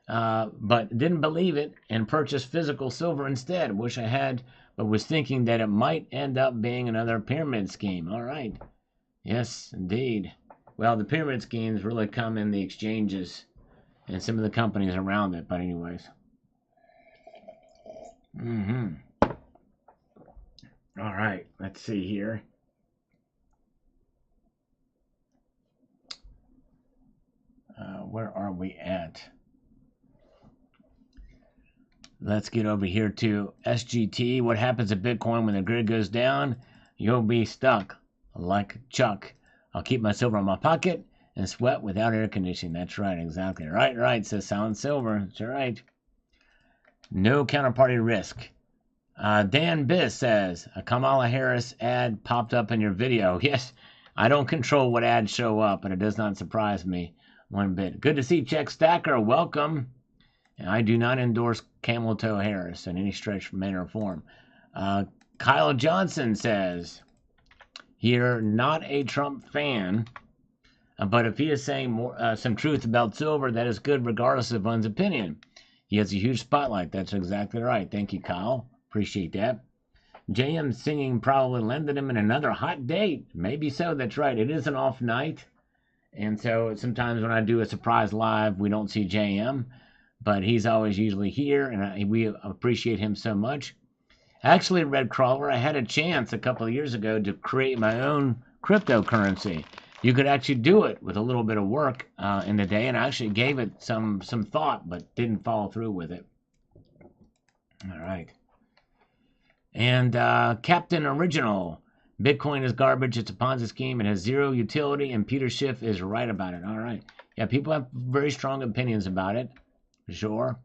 but didn't believe it and purchased physical silver instead. Wish I had, but was thinking that it might end up being another pyramid scheme. All right. Yes, indeed. Well, the pyramid schemes really come in the exchanges and some of the companies around it, but anyways. All right, let's see here. Where are we at? Let's get over here to SGT. What happens to Bitcoin when the grid goes down? You'll be stuck like Chuck. I'll keep my silver in my pocket and sweat without air conditioning. That's right, exactly. Right, says Silent Silver. That's right. No counterparty risk. Dan Biss says, a Kamala Harris ad popped up in your video. Yes, I don't control what ads show up, but it does not surprise me one bit. Good to see Check Stacker. Welcome. And I do not endorse Camel Toe Harris in any stretch, manner, or form. Kyle Johnson says, here, not a Trump fan, but if he is saying some truth about silver, that is good regardless of one's opinion. He has a huge spotlight. That's exactly right. Thank you, Kyle. Appreciate that. JM singing probably landed him in another hot date. Maybe so. That's right. It is an off night. And so sometimes when I do a surprise live, we don't see JM. But he's always usually here, and we appreciate him so much. Actually, Red Crawler, I had a chance a couple of years ago to create my own cryptocurrency. You could actually do it with a little bit of work in the day, and I actually gave it some thought, but didn't follow through with it. All right. And Captain Original, Bitcoin is garbage. It's a Ponzi scheme. It has zero utility, and Peter Schiff is right about it. All right. Yeah, people have very strong opinions about it, for sure.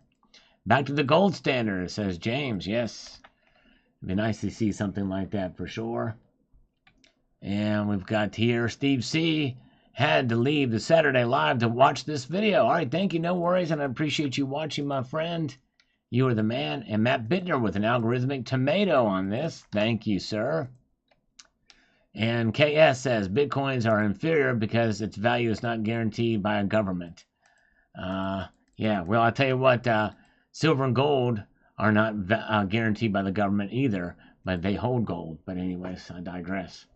Back to the gold standard, says James. Yes. It'd be nice to see something like that, for sure. And we've got here, Steve C. had to leave the Saturday Live to watch this video. All right, thank you. No worries, and I appreciate you watching, my friend. You are the man. And Matt Bittner with an algorithmic tomato on this. Thank you, sir. And KS says, Bitcoins are inferior because its value is not guaranteed by a government. Yeah, well, I'll tell you what, silver and gold are not guaranteed by the government either, but they hold gold. But anyways, I digress.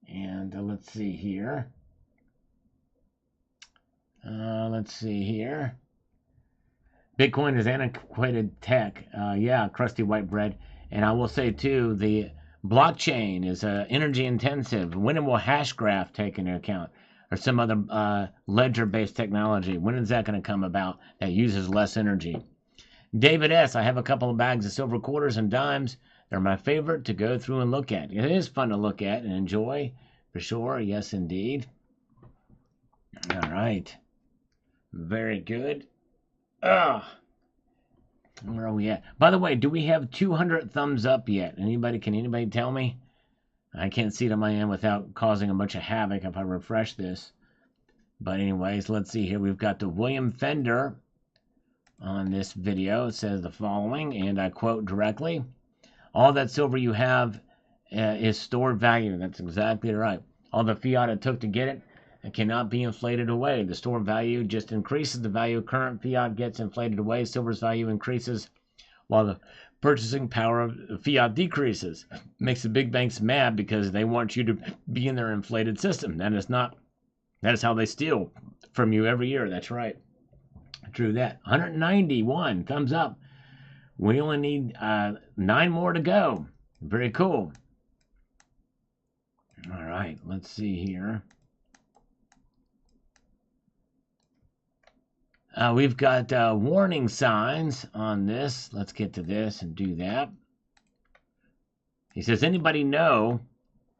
And let's see here. Bitcoin is antiquated tech. Yeah, crusty white bread. And I will say, too, the blockchain is energy intensive. When will Hashgraph take into account? Or some other ledger-based technology? When is that going to come about that uses less energy? David S., I have a couple of bags of silver quarters and dimes. They're my favorite to go through and look at. It is fun to look at and enjoy, for sure. Yes, indeed. All right. Very good. Where are we at? By the way, do we have 200 thumbs up yet? Can anybody tell me? I can't see it on my end without causing a bunch of havoc if I refresh this. But anyways, let's see here. We've got the William Fender on this video. It says the following, and I quote directly, all that silver you have is stored value. That's exactly right. All the fiat it took to get it cannot be inflated away. The stored value just increases. The value of current fiat gets inflated away. Silver's value increases while the purchasing power of fiat decreases. Makes the big banks mad because they want you to be in their inflated system. That is how they steal from you every year. That's right. True that. 191 thumbs up. We only need 9 more to go. Very cool. All right, let's see here. We've got warning signs on this. Let's get to this and do that. He says, anybody know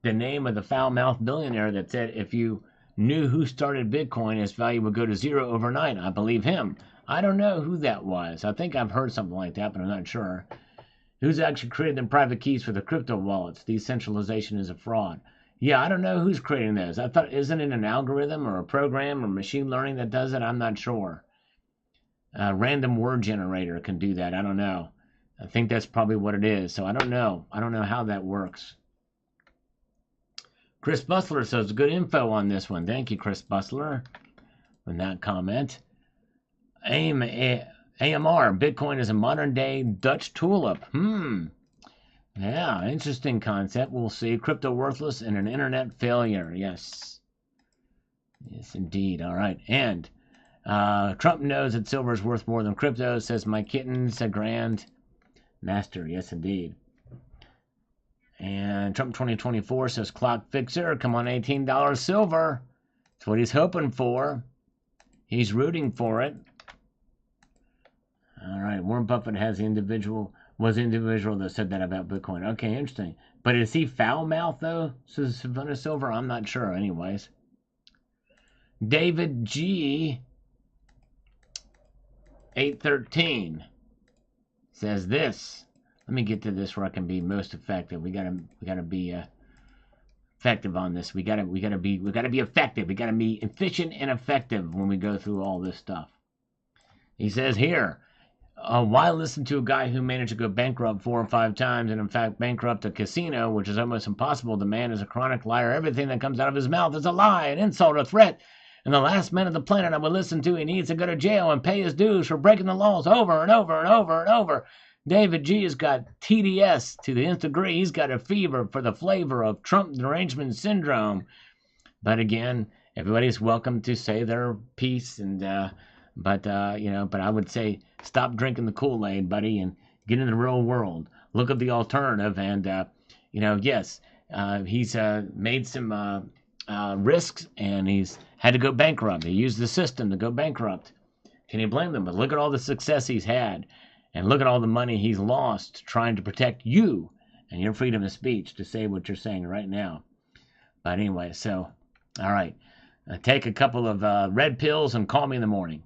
the name of the foul-mouthed billionaire that said if you knew who started Bitcoin, its value would go to zero overnight? I believe him. I don't know who that was. I think I've heard something like that, but I'm not sure. Who's actually created the private keys for the crypto wallets? Decentralization is a fraud. Yeah, I don't know who's creating those. I thought, isn't it an algorithm or a program or machine learning that does it? I'm not sure. A random word generator can do that. I don't know. I think that's probably what it is. So I don't know. I don't know how that works. Chris Bustler says good info on this one. Thank you, Chris Bustler, for that comment. AMR, Bitcoin is a modern-day Dutch tulip. Yeah, interesting concept. We'll see. Crypto worthless and an internet failure. Yes. Yes, indeed. All right. And Trump knows that silver is worth more than crypto, says my kitten's a grand master. Yes, indeed. And Trump 2024 says clock fixer, come on, $18 silver. That's what he's hoping for. He's rooting for it. All right, Warren Buffett was the individual that said that about Bitcoin. Okay, interesting. But is he foul-mouthed, though? Says Savannah Silver? I'm not sure, anyways. David G. 813 says this. Let me get to this where I can be most effective. We gotta be effective on this. We gotta be effective. We gotta be efficient and effective when we go through all this stuff. He says here, why listen to a guy who managed to go bankrupt 4 or 5 times and in fact bankrupt a casino, which is almost impossible? The man is a chronic liar. Everything that comes out of his mouth is a lie, an insult, a threat. And the last man of the planet I would listen to, he needs to go to jail and pay his dues for breaking the laws over and over and over and over. David G has got TDS to the nth degree. He's got a fever for the flavor of Trump derangement syndrome. But again, everybody's welcome to say their piece, and but I would say stop drinking the Kool-Aid, buddy, and get in the real world. Look at the alternative, and yes, he's made some risks, and he's had to go bankrupt. He used the system to go bankrupt. Can you blame them? But look at all the success he's had. And look at all the money he's lost trying to protect you and your freedom of speech to say what you're saying right now. But anyway, so, all right. Take a couple of red pills and call me in the morning.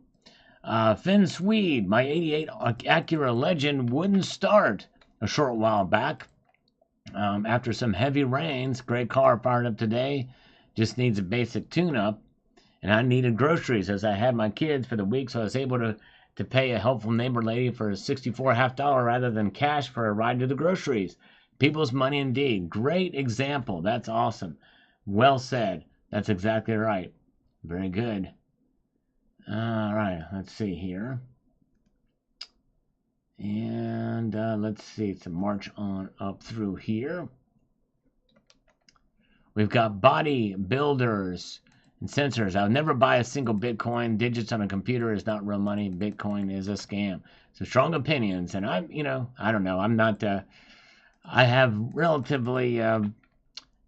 Finn Swede, my 88 Acura Legend wouldn't start a short while back. After some heavy rains, great car fired up today. Just needs a basic tune-up. And I needed groceries as I had my kids for the week, so I was able to pay a helpful neighbor lady for $64.50 rather than cash for a ride to the groceries. People's money indeed. Great example. That's awesome. Well said. That's exactly right. Very good. All right. Let's see here. And let's see. So march on up through here. We've got body builders and sensors. I'll never buy a single Bitcoin. Digits on a computer is not real money. Bitcoin is a scam. So strong opinions. And I don't know. I'm not, I have relatively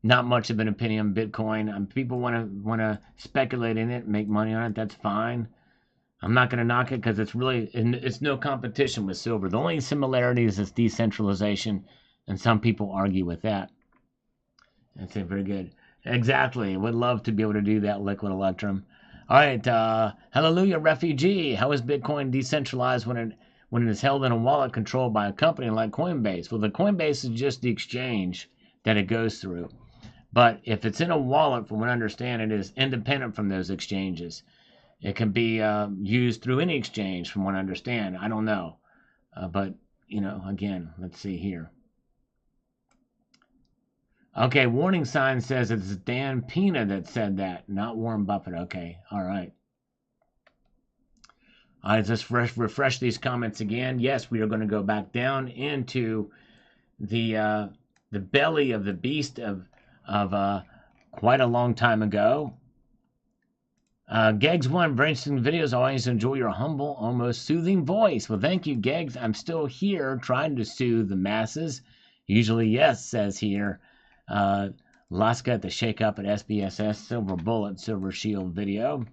not much of an opinion on Bitcoin. People want to speculate in it, make money on it. That's fine. I'm not going to knock it because it's no competition with silver. The only similarity is its decentralization, and some people argue with that. That's it. Very good. Exactly. Would love to be able to do that, Liquid Electrum. All right. Hallelujah, refugee. How is Bitcoin decentralized when it is held in a wallet controlled by a company like Coinbase? Well, the Coinbase is just the exchange that it goes through. But if it's in a wallet, from what I understand, it is independent from those exchanges. It can be used through any exchange, from what I understand. I don't know. But, again, let's see here. Okay, warning sign says it's Dan Pena that said that, not Warren Buffett. Okay, all right. Let's refresh these comments again. Yes, we are going to go back down into the belly of the beast of quite a long time ago. Gegs1, very interesting videos. Always enjoy your humble, almost soothing voice. Well, thank you, Gegs. I'm still here trying to soothe the masses. Usually, yes, says here. Laska at the Shake Up at SBSS, Silver Bullet, Silver Shield video.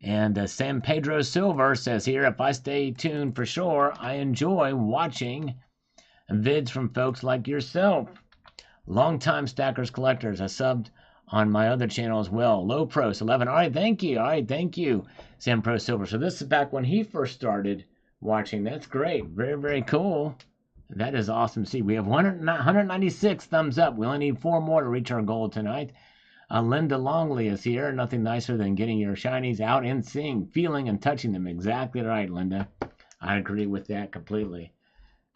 And San Pedro Silver says here, if I stay tuned for sure, I enjoy watching vids from folks like yourself. Longtime Stackers Collectors. I subbed on my other channel as well. Low Pros 11. All right, thank you. All right, thank you, Sam Pro Silver. So this is back when he first started watching. That's great. Very, very cool. That is awesome to see. We have 196 thumbs up. We only need 4 more to reach our goal tonight. Linda Longley is here. Nothing nicer than getting your shinies out and seeing, feeling, and touching them. Exactly right, Linda. I agree with that completely.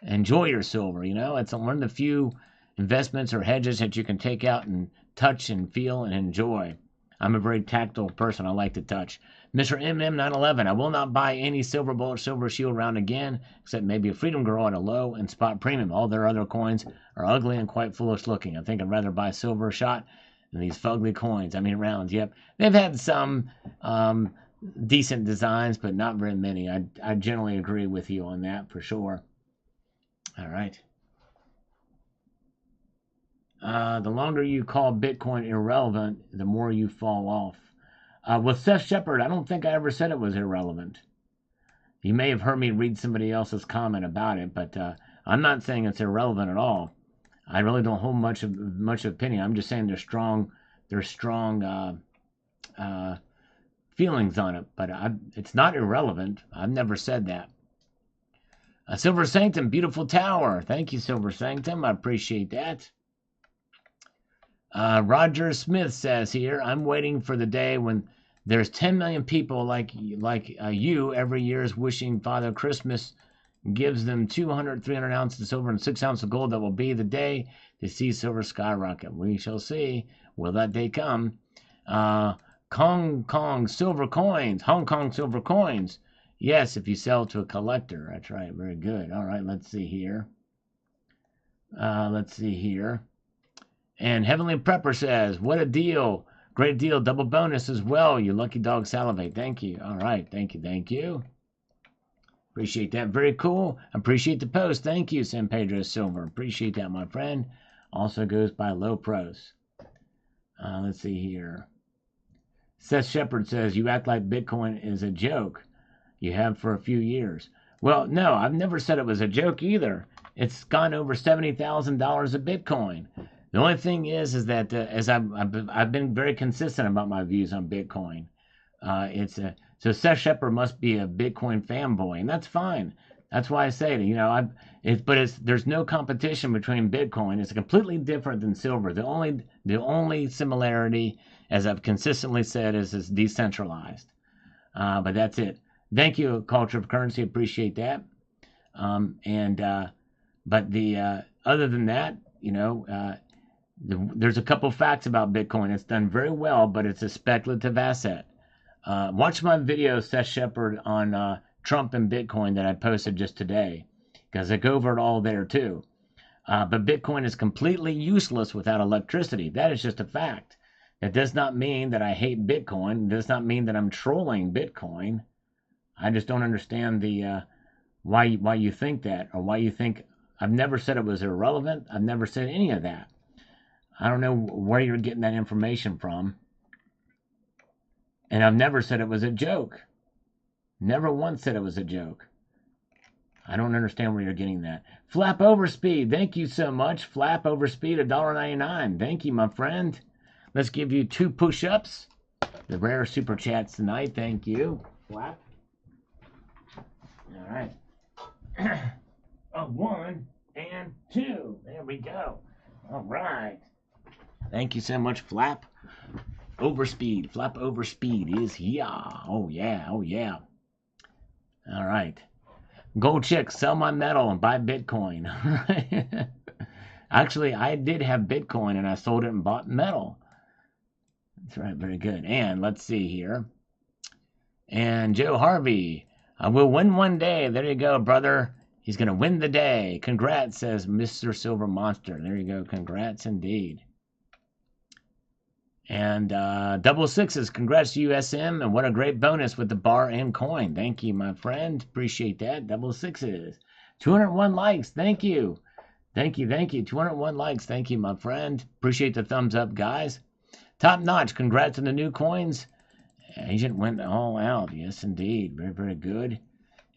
Enjoy your silver. You know, it's one of the few investments or hedges that you can take out and touch and feel and enjoy. I'm a very tactile person. I like to touch. Mr. MM911, I will not buy any Silver Bullet, Silver Shield round again, except maybe a Freedom Girl at a low and spot premium. All their other coins are ugly and quite foolish looking. I think I'd rather buy Silver Shot than these fugly coins. I mean, rounds, yep. They've had some decent designs, but not very many. I generally agree with you on that for sure. All right. The longer you call Bitcoin irrelevant, the more you fall off. With Seth Shepard, I don't think I ever said it was irrelevant. You may have heard me read somebody else's comment about it, but I'm not saying it's irrelevant at all. I really don't hold much opinion. I'm just saying there's strong feelings on it, but it's not irrelevant. I've never said that. Silver Sanctum, beautiful tower. Thank you, Silver Sanctum. I appreciate that. Roger Smith says here, I'm waiting for the day when there's 10 million people like you every year is wishing Father Christmas gives them 200, 300 ounces of silver and 6 ounces of gold. That will be the day to see silver skyrocket. We shall see. Will that day come? Hong Kong silver coins. Yes, if you sell to a collector. That's right. Very good. All right, let's see here. And Heavenly Prepper says, what a deal. Great deal. Double bonus as well. You lucky dog salivate. Thank you. All right. Thank you. Appreciate that. Very cool. Appreciate the post. Thank you, San Pedro Silver. Appreciate that, my friend. Also goes by Low Pros. Let's see here. Seth Shepard says, you act like Bitcoin is a joke. You have for a few years. Well, no, I've never said it was a joke either. It's gone over $70,000 a Bitcoin. The only thing is that as I've been very consistent about my views on Bitcoin. So Seth Shepard must be a Bitcoin fanboy, and that's fine. That's why I say it. There's no competition between Bitcoin. It's completely different than silver. The only similarity, as I've consistently said, is it's decentralized. But that's it. Thank you, Culture of Currency. Appreciate that. But other than that, there's a couple facts about Bitcoin. It's done very well, but it's a speculative asset. Watch my video, Seth Shepard, on Trump and Bitcoin that I posted just today, because I go over it all there too. But Bitcoin is completely useless without electricity. That is just a fact. It does not mean that I hate Bitcoin. It does not mean that I'm trolling Bitcoin. I just don't understand why you think that, or why you think I've never said it was irrelevant. I've never said any of that. I don't know where you're getting that information from. And I've never said it was a joke. Never once said it was a joke. I don't understand where you're getting that. Flap Overspeed, thank you so much. Flap Overspeed, $1.99. Thank you, my friend. Let's give you 2 push-ups. The rare super chats tonight. Thank you. Flap. All right. 1 and 2. There we go. All right. Thank you so much, Flap Overspeed. Flap Overspeed is here. Oh, yeah. All right. Gold Chick, sell my metal and buy Bitcoin. Actually, I did have Bitcoin and I sold it and bought metal. That's right. Very good. And let's see here. And Joe Harvey, I will win one day. There you go, brother. He's going to win the day. Congrats, says Mr. Silver Monster. There you go. Congrats indeed. And double sixes, congrats to USM, and what a great bonus with the bar and coin. Thank you, my friend. Appreciate that. Double sixes. 201 likes. Thank you. 201 likes. Thank you, my friend. Appreciate the thumbs up, guys. Top notch. Congrats on the new coins. Agent went all out. Yes, indeed. Very, very good.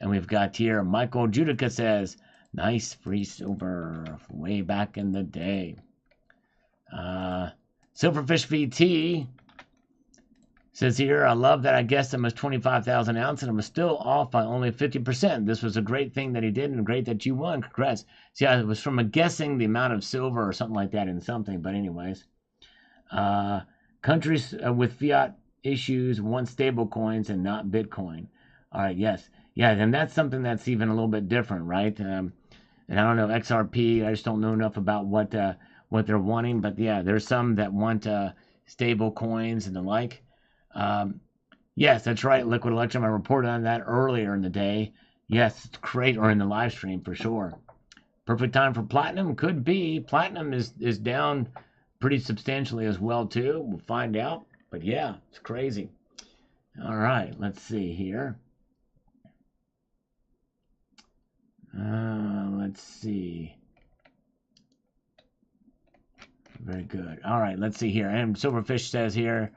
And we've got here Michael Judica says, nice free silver way back in the day. Silverfish VT says here, I love that I guessed him as 25,000 ounces and it was still off by only 50%. This was a great thing that he did and great that you won. Congrats. See, it was from a guessing the amount of silver or something like that in something. But anyways, countries with fiat issues want stable coins and not Bitcoin. All right, yes. Yeah, and that's something that's even a little bit different, right? And I don't know, XRP, I just don't know enough about what they're wanting. But yeah, there's some that want stable coins and the like. Yes, that's right, Liquid Electrum. I reported on that earlier in the day. Yes, it's great, or in the live stream for sure. Perfect time for platinum? Could be. Platinum is down pretty substantially as well, too. We'll find out. But yeah, it's crazy. All right, let's see here. Let's see. Very good. All right, let's see here. And Silverfish says here,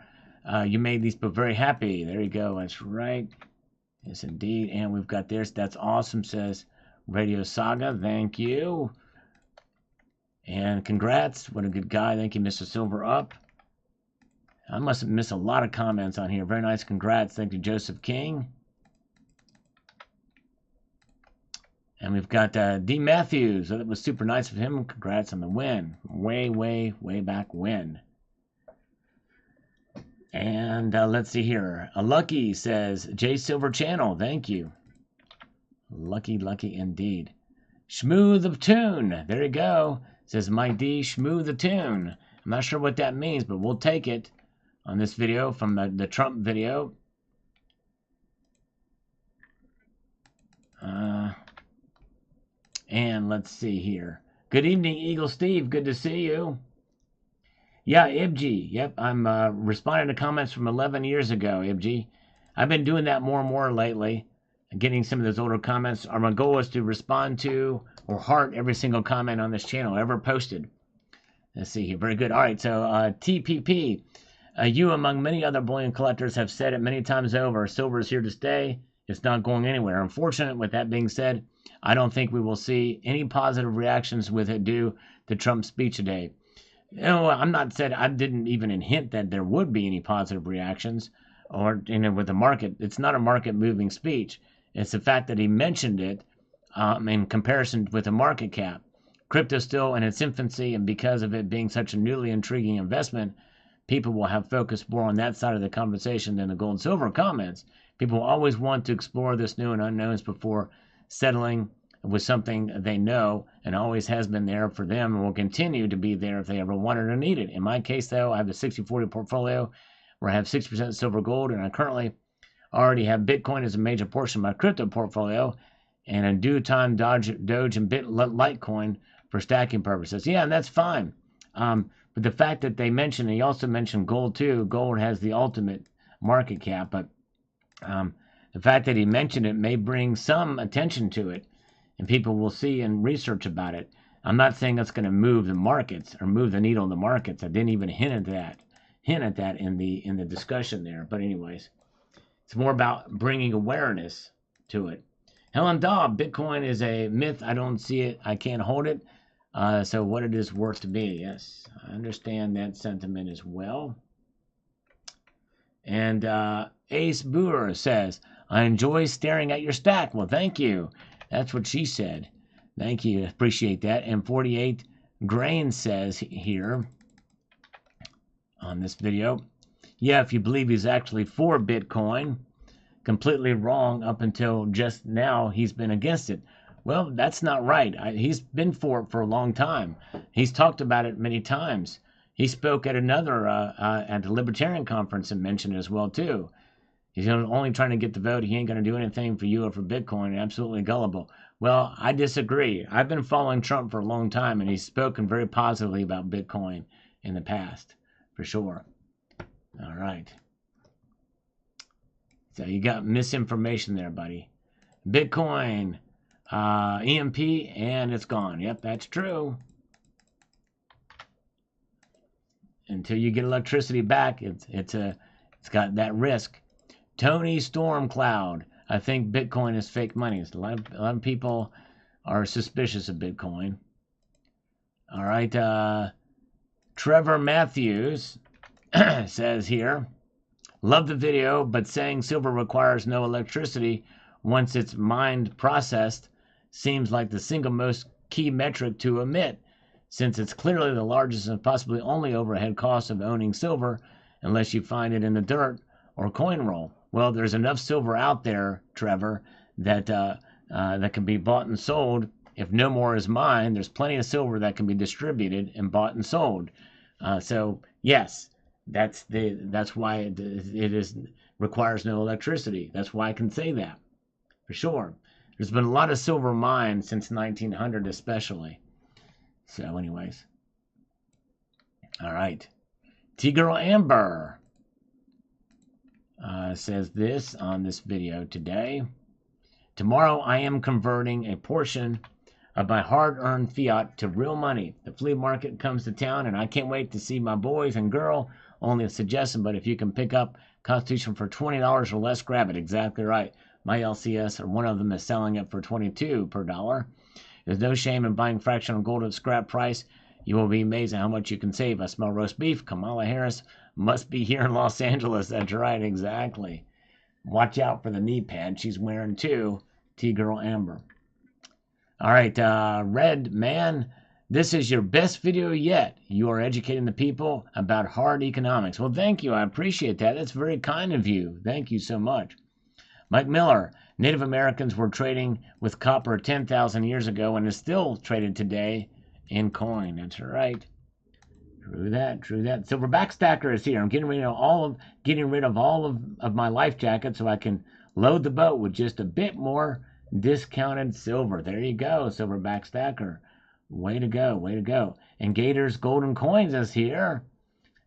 you made these but very happy. There you go. That's right. Yes, indeed. And we've got this. That's awesome, says Radio Saga. Thank you. And congrats. What a good guy. Thank you, Mr. Silver Up. I must have missed a lot of comments on here. Very nice. Congrats. Thank you, Joseph King. And we've got D. Matthews. That was super nice of him. Congrats on the win. Way, way, way back when. And let's see here. A Lucky says, J Silver Channel. Thank you. Lucky, lucky indeed. Schmoo the Tune. There you go. Says Mike D. Schmoo the Tune. I'm not sure what that means, but we'll take it on this video from the Trump video. And let's see here. Good evening, Eagle Steve. Good to see you. Yeah, Ibji. Yep, I'm responding to comments from 11 years ago, Ibji. I've been doing that more and more lately, getting some of those older comments. My goal is to respond to or heart every single comment on this channel ever posted. Let's see here. Very good. All right, so TPP. You, among many other bullion collectors, have said it many times over. Silver is here to stay. It's not going anywhere. Unfortunately, with that being said, I don't think we will see any positive reactions with it due to Trump's speech today. You know, I'm not said I didn't even hint that there would be any positive reactions, or with the market. It's not a market-moving speech. It's the fact that he mentioned it in comparison with the market cap. Crypto still in its infancy, and because of it being such a newly intriguing investment, people will have focused more on that side of the conversation than the gold and silver comments. People always want to explore this new and unknowns before settling with something they know, and always has been there for them and will continue to be there if they ever want it or need it. In my case, though, I have a 60-40 portfolio where I have 60% silver gold, and I currently already have Bitcoin as a major portion of my crypto portfolio, and in due time, Doge and Litecoin for stacking purposes. Yeah, and that's fine. But the fact that they mentioned, he also mentioned gold too. Gold has the ultimate market cap, but the fact that he mentioned it may bring some attention to it, and people will see and research about it. I'm not saying that's going to move the markets or move the needle in the markets. I didn't even hint at that in the discussion there. But anyways, it's more about bringing awareness to it. Helen Dobb, Bitcoin is a myth. I don't see it. I can't hold it. So what it is worth to me. Yes, I understand that sentiment as well. And Ace Boer says, I enjoy staring at your stack. Well, thank you. That's what she said. Thank you. Appreciate that. And 48 Grain says here on this video, yeah, if you believe he's actually for Bitcoin, completely wrong up until just now he's been against it. Well, that's not right. He's been for it for a long time. He's talked about it many times. He spoke at another, at the Libertarian Conference and mentioned it as well, too. He's only trying to get the vote. He ain't going to do anything for you or for Bitcoin. Absolutely gullible. Well, I disagree. I've been following Trump for a long time, and he's spoken very positively about Bitcoin in the past, for sure. All right. So you got misinformation there, buddy. Bitcoin, EMP, and it's gone. Yep, that's true. Until you get electricity back, it's got that risk. Tony Stormcloud. I think Bitcoin is fake money. A lot of people are suspicious of Bitcoin. All right. Trevor Matthews says here, love the video, but saying silver requires no electricity once it's mined processed seems like the single most key metric to omit, since it's clearly the largest and possibly only overhead cost of owning silver, unless you find it in the dirt or coin roll. Well, there's enough silver out there, Trevor, that that can be bought and sold. If no more is mined, there's plenty of silver that can be distributed and bought and sold. So yes, that's why it requires no electricity. That's why I can say that for sure. There's been a lot of silver mined since 1900, especially. So, anyways, all right. T-Girl Amber says this on this video today. Tomorrow I am converting a portion of my hard-earned fiat to real money. The flea market comes to town, and I can't wait to see my boys and girl. Only a suggestion, but if you can pick up Constitution for $20 or less, grab it. Exactly right. My LCS, or one of them, is selling it for $22 per dollar. There's no shame in buying fractional gold at scrap price. You will be amazed at how much you can save. I smell roast beef. Kamala Harris must be here in Los Angeles. That's right, exactly. Watch out for the knee pad she's wearing too. T-Girl Amber. All right, Red Man, this is your best video yet. You are educating the people about hard economics. Well, thank you. I appreciate that. That's very kind of you. Thank you so much. Mike Miller, Native Americans were trading with copper 10,000 years ago and is still traded today in coin. That's right. True that. True that. Silverback Stacker is here. I'm getting rid of all of my life jackets so I can load the boat with just a bit more discounted silver. There you go, Silverback Stacker. Way to go. Way to go. And Gators Golden Coins is here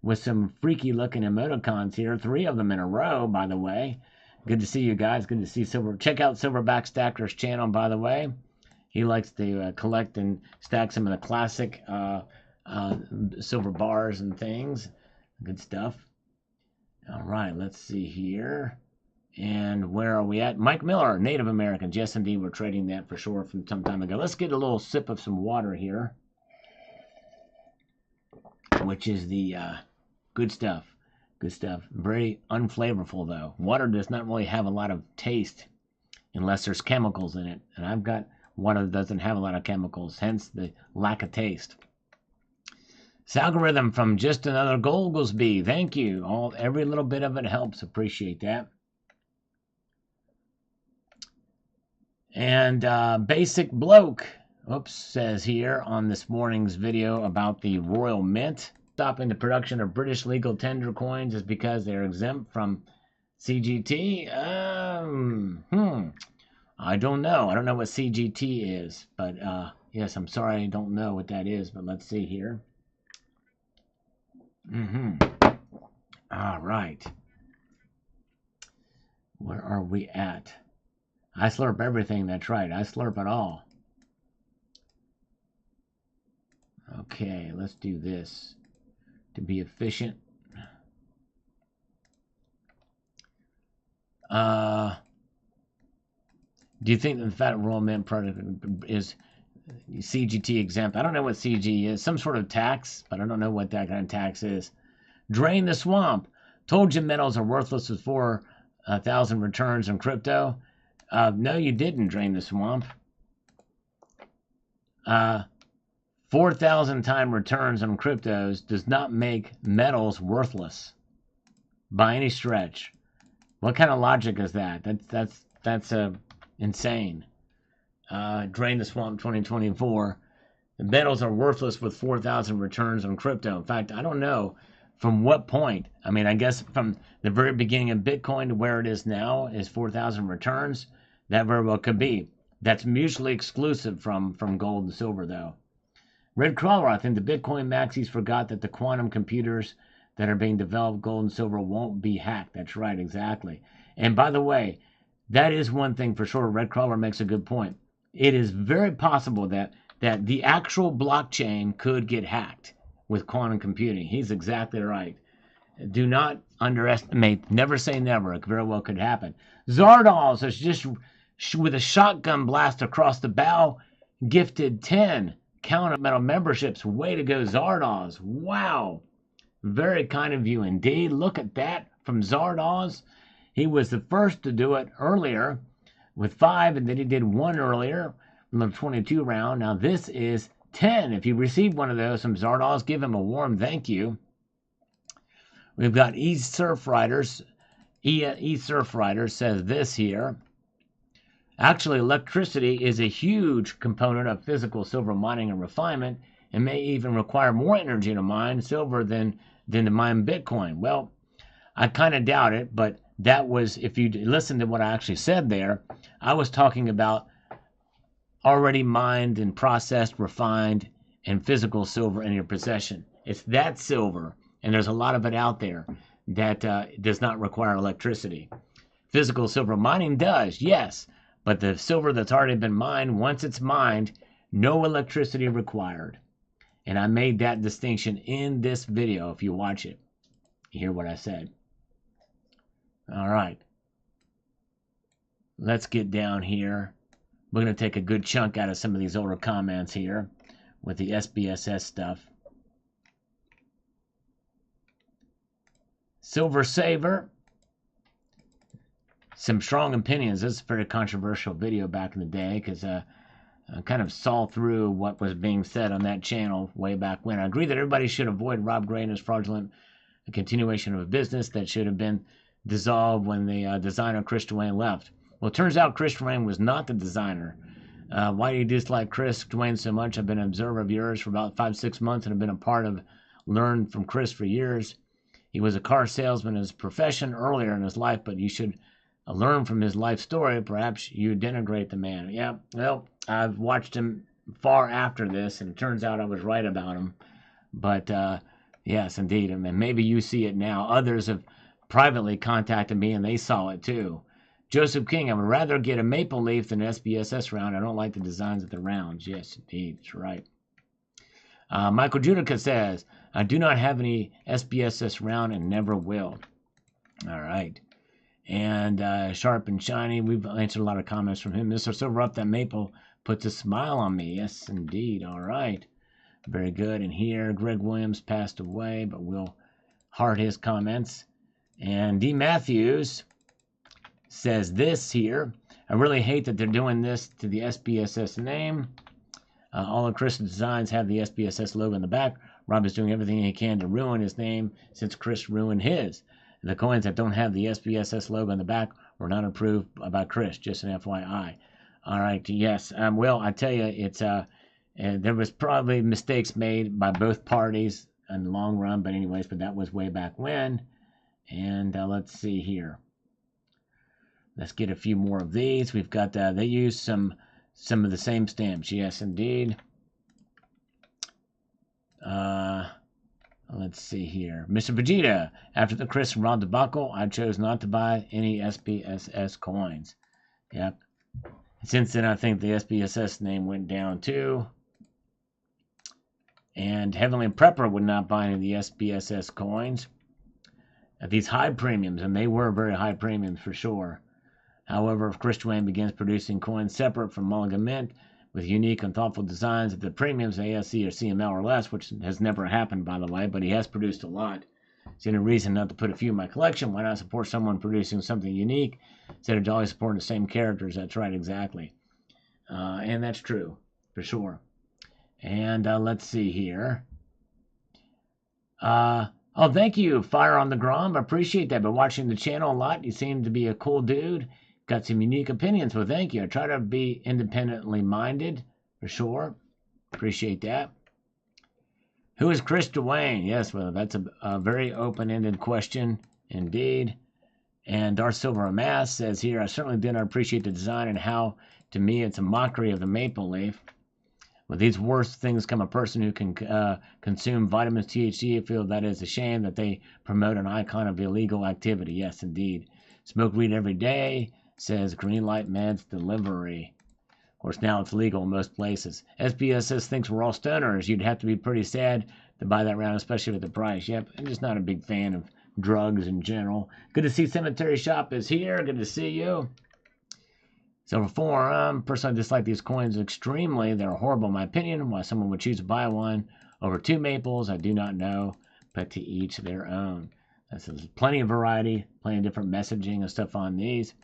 with some freaky looking emoticons here. 3 of them in a row, by the way. Good to see you guys. Good to see Silver. Check out Silverback Stacker's channel, by the way. He likes to collect and stack some of the classic silver bars and things. Good stuff. All right, let's see here. And where are we at? Mike Miller, Native Americans. Yes, indeed, we're trading that for sure from some time ago. Let's get a little sip of some water here, which is the good stuff. Good stuff. Very unflavorful, though. Water does not really have a lot of taste unless there's chemicals in it. And I've got water that doesn't have a lot of chemicals, hence the lack of taste. Algorithm from Just Another Goldsby. Thank you. Every little bit of it helps. Appreciate that. And Basic Bloke, says here on this morning's video about the Royal Mint. Stopping the production of British legal tender coins is because they're exempt from CGT? I don't know. I don't know what CGT is. But, yes, I'm sorry I don't know what that is. But let's see here. All right. Where are we at? I slurp everything, that's right. I slurp it all. Okay, let's do this to be efficient. Do you think that the Fat Royal Mint product is CGT exempt? I don't know what CG is. Some sort of tax, but I don't know what that kind of tax is. Drain the Swamp. Told you metals are worthless with 4,000 returns in crypto. No, you didn't, Drain the Swamp. 4,000 time returns on cryptos does not make metals worthless by any stretch. What kind of logic is that? That's insane. Drain the Swamp 2024. The metals are worthless with 4,000 returns on crypto. In fact, I don't know from what point. I mean, I guess from the very beginning of Bitcoin to where it is now is 4,000 returns. That very well could be. That's mutually exclusive from gold and silver, though. Red Crawler, I think the Bitcoin maxis forgot that the quantum computers that are being developed, gold and silver, won't be hacked. That's right, exactly. And by the way, that is one thing for sure. Red Crawler makes a good point. It is very possible that the actual blockchain could get hacked with quantum computing. He's exactly right. Do not underestimate. Never say never. It very well could happen. Zardoz is just with a shotgun blast across the bow, gifted 10 count metal memberships. Way to go, Zardoz. Wow. Very kind of you indeed. Look at that from Zardoz. He was the first to do it earlier with 5, and then he did 1 earlier from the 22 round. Now this is 10. If you received one of those from Zardoz, give him a warm thank you. We've got Surf Riders. Surf Rider says this here. Actually, electricity is a huge component of physical silver mining and refinement, and may even require more energy to mine silver than to mine Bitcoin. Well, I kind of doubt it, but that was, if you listen to what I actually said there, I was talking about already mined and processed, refined, and physical silver in your possession. It's that silver, and there's a lot of it out there, that does not require electricity. Physical silver mining does, yes, but the silver that's already been mined, once it's mined, no electricity required. And I made that distinction in this video. If you watch it, you hear what I said. All right. Let's get down here. We're going to take a good chunk out of some of these older comments here with the SBSS stuff. Silver Saver. Some strong opinions. This is a very controversial video back in the day because I kind of saw through what was being said on that channel way back when. I agree that everybody should avoid Rob Gray and his fraudulent continuation of a business that should have been dissolved when the designer Chris Dwayne left. Well, it turns out Chris Dwayne was not the designer. Why do you dislike Chris Dwayne so much? I've been an observer of yours for about 5-6 months and have been a part of, learned from Chris for years. He was a car salesman in his profession earlier in his life, but you should learn from his life story. Perhaps you denigrate the man. Yeah, well, I've watched him far after this, and it turns out I was right about him. But yes, indeed. I mean, maybe you see it now. Others have privately contacted me, and they saw it too. Joseph King, I would rather get a maple leaf than an SBSS round. I don't like the designs of the rounds. Yes, indeed. That's right. Michael Judica says, I do not have any SBSS round and never will. All right. And Sharp and Shiny, we've answered a lot of comments from him. Mr. Silver Up That Maple puts a smile on me. Yes, indeed. All right. Very good. And here, Greg Williams passed away, but we'll heart his comments. And D. Matthews says this here. I really hate that they're doing this to the SBSS name. All of Chris' designs have the SBSS logo in the back. Rob is doing everything he can to ruin his name since Chris ruined his. The coins that don't have the SBSS logo in the back were not approved by Chris, just an FYI. All right, yes. Well, I tell you, it's there was probably mistakes made by both parties in the long run, but anyways, but that was way back when. And let's see here. Let's get a few more of these. We've got they use some of the same stamps. Yes, indeed. Let's see here. Mr. Vegeta, after the Chris and Rob debacle, I chose not to buy any SBSS coins. Yep. Since then, I think the SBSS name went down too. And Heavenly Prepper would not buy any of the SBSS coins at these high premiums, and they were very high premiums for sure. However, if Chris Dwayne begins producing coins separate from Mulligan Mint with unique and thoughtful designs at the premiums, ASC or CML or less, which has never happened, by the way, but he has produced a lot. See any reason not to put a few in my collection? Why not support someone producing something unique instead of always supporting the same characters? That's right, exactly. And that's true, for sure. And let's see here. Oh, thank you, Fire on the Grom. I appreciate that. Been watching the channel a lot. You seem to be a cool dude. Got some unique opinions. Well, thank you. I try to be independently minded, for sure. Appreciate that. Who is Chris Dwayne? Yes, well, that's a very open-ended question, indeed. And Darth Silver Amass says here, I certainly did not appreciate the design and how, to me, it's a mockery of the maple leaf. With these worst things come a person who can consume vitamins, THC. I feel that is a shame that they promote an icon of illegal activity. Yes, indeed. Smoke weed every day, says Greenlight Meds Delivery. Of course, now it's legal in most places. SBSS thinks we're all stoners. You'd have to be pretty sad to buy that round, especially with the price. Yep, I'm just not a big fan of drugs in general. Good to see Cemetery Shop is here. Good to see you. Silver Forum. Personally, I dislike these coins extremely. They're horrible in my opinion. Why someone would choose to buy one over 2 maples, I do not know, but to each their own. There's plenty of variety, plenty of different messaging and stuff on these.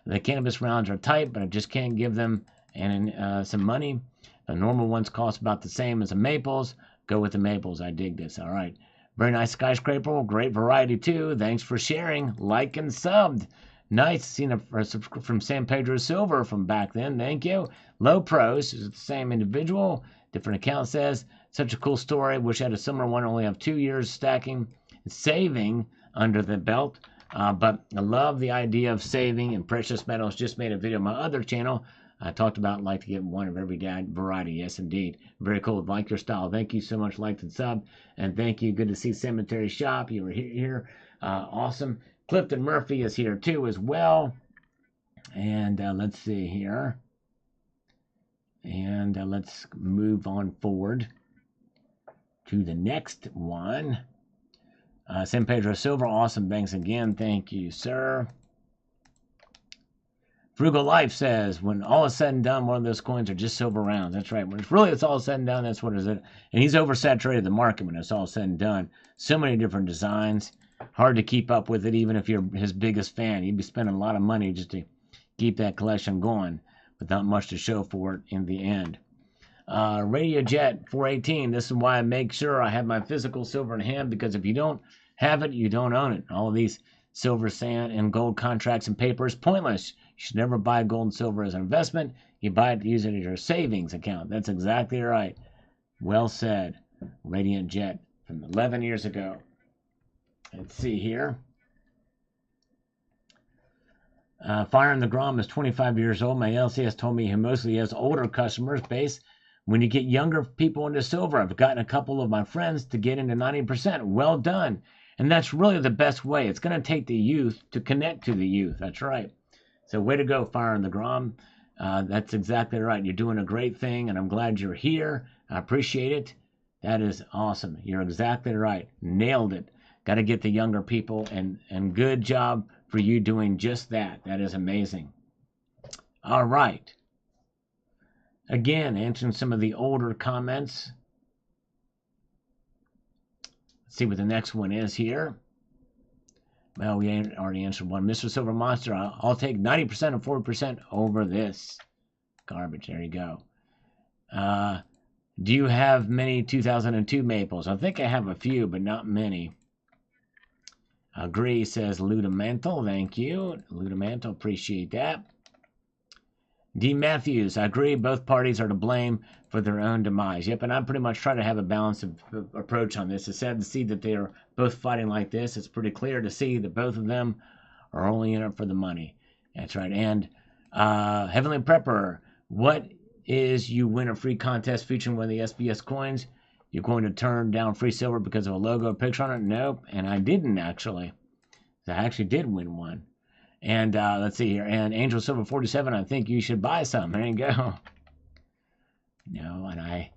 The cannabis rounds are tight, but I just can't give them some money. The normal ones cost about the same as the maples. Go with the maples. I dig this. All right. Very nice skyscraper. Great variety, too. Thanks for sharing. Like and subbed. Nice. Seen from San Pedro Silver from back then. Thank you. Low Pros is the same individual. Different account says. Such a cool story. Wish I had a similar one. Only have 2 years stacking and saving under the belt. But I love the idea of saving in precious metals. Just made a video on my other channel. I talked about like to get one of every variety. Yes, indeed. Very cool. Like your style. Thank you so much. Like and sub. And thank you. Good to see Cemetery Shop. You were here. Awesome. Clifton Murphy is here too as well. And let's see here. And let's move on forward to the next one. San Pedro Silver. Awesome. Thanks again. Thank you, sir. Frugal Life says, when all is said and done, one of those coins are just silver rounds. That's right. When it's all said and done, that's what it is. And he's oversaturated the market when it's all said and done. So many different designs. Hard to keep up with it, even if you're his biggest fan. You'd be spending a lot of money just to keep that collection going, but not much to show for it in the end. Radio Jet 418. This is why I make sure I have my physical silver in hand, because if you don't have it, you don't own it. All of these silver, sand, and gold contracts and paper is pointless. You should never buy gold and silver as an investment. You buy it to use it as your savings account. That's exactly right. Well said. Radiant Jet from 11 years ago. Let's see here. Fire in the Grom is 25 years old. My LCS told me he mostly has older customers base. When you get younger people into silver, I've gotten a couple of my friends to get into 90%. Well done. And that's really the best way. It's going to take the youth to connect to the youth. That's right. So way to go, Fire in the Grom. That's exactly right. You're doing a great thing, and I'm glad you're here. I appreciate it. That is awesome. You're exactly right. Nailed it. Got to get the younger people, and good job for you doing just that. That is amazing. All right. Again, answering some of the older comments. Let's see what the next one is here. Well, we already answered one. Mr. Silver Monster, I'll take 90% and 40% over this garbage. There you go. Do you have many 2002 maples? I think I have a few, but not many. Agree, says Ludamantle. Thank you. Ludamantle, appreciate that. D. Matthews, I agree. Both parties are to blame for their own demise. Yep, and I pretty much try to have a balanced approach on this. It's sad to see that they are both fighting like this. It's pretty clear to see that both of them are only in it for the money. That's right. And Heavenly Prepper, what is you win a free contest featuring one of the SBS coins? You're going to turn down free silver because of a logo or picture on it? Nope. And I didn't actually. I actually did win one. And let's see here. And Angel Silver 47, I think you should buy some. There you go. No, and I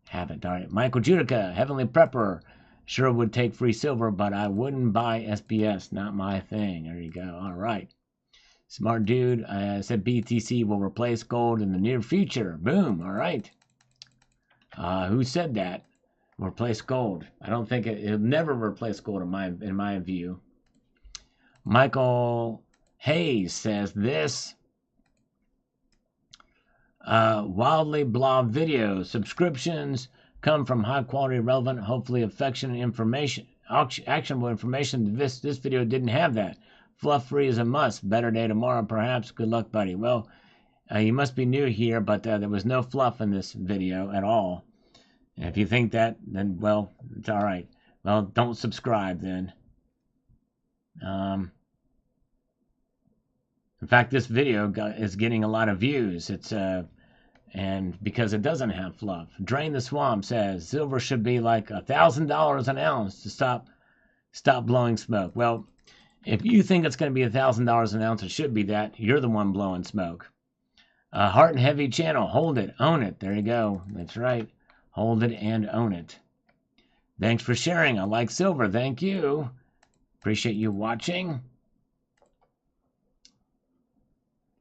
haven't. All right. Michael Judica, Heavenly Prepper. Sure would take free silver, but I wouldn't buy SBS. Not my thing. There you go. All right. Smart dude. I said BTC will replace gold in the near future. Boom. All right. Who said that? Replace gold. I don't think it'll never replace gold in my view. Michael Hayes says this. Wildly blah video. Subscriptions come from high quality, relevant, hopefully affectionate information. Actionable information. This video didn't have that. Fluff free is a must. Better day tomorrow, perhaps. Good luck, buddy. Well, you must be new here, but there was no fluff in this video at all. And if you think that, then, well, it's all right. Well, don't subscribe then. In fact, this video is getting a lot of views. It's and because it doesn't have fluff. Drain the Swamp says silver should be like $1,000 an ounce to stop blowing smoke. Well, if you think it's going to be $1,000 an ounce, it should be that. You're the one blowing smoke. Heart and Heavy Channel, hold it, own it. There you go. That's right. Hold it and own it. Thanks for sharing. I like silver. Thank you. Appreciate you watching.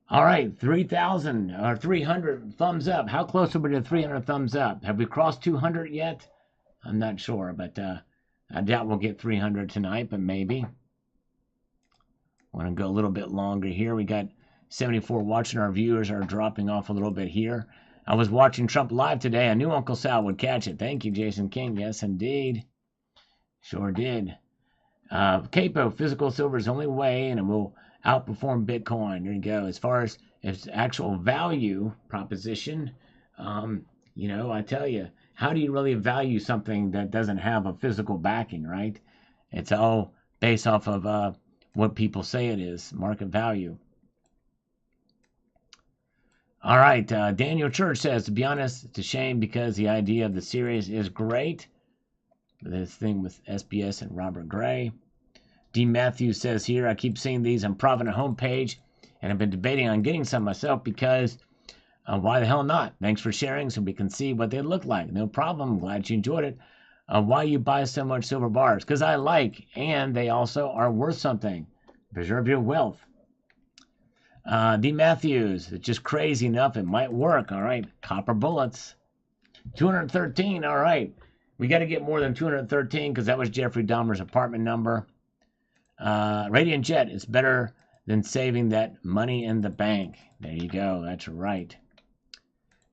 All right, 3,000 or 300 thumbs up. How close are we to 300 thumbs up? Have we crossed 200 yet? I'm not sure, but I doubt we'll get 300 tonight, but maybe. Want to go a little bit longer here. We got 74 watching. Our viewers are dropping off a little bit here. I was watching Trump live today. I knew Uncle Sal would catch it. Thank you, Jason King. Yes, indeed. Sure did. Capo, physical silver is the only way, and it will outperform Bitcoin. There you go. As far as its actual value proposition, you know, I tell you, how do you really value something that doesn't have a physical backing, right? It's all based off of what people say it is, market value. All right, Daniel Church says, to be honest, it's a shame because the idea of the series is great. This thing with SBS and Robert Gray. D. Matthews says here, I keep seeing these on Provident homepage, and I've been debating on getting some myself because why the hell not? Thanks for sharing so we can see what they look like. No problem. Glad you enjoyed it. Why you buy so much silver bars? Because I like, and they also are worth something. Preserve your wealth. D. Matthews, it's just crazy enough. It might work. All right. Copper bullets. 213. All right. We got to get more than 213 because that was Jeffrey Dahmer's apartment number. Radiant Jet, it's better than saving that money in the bank. There you go. That's right.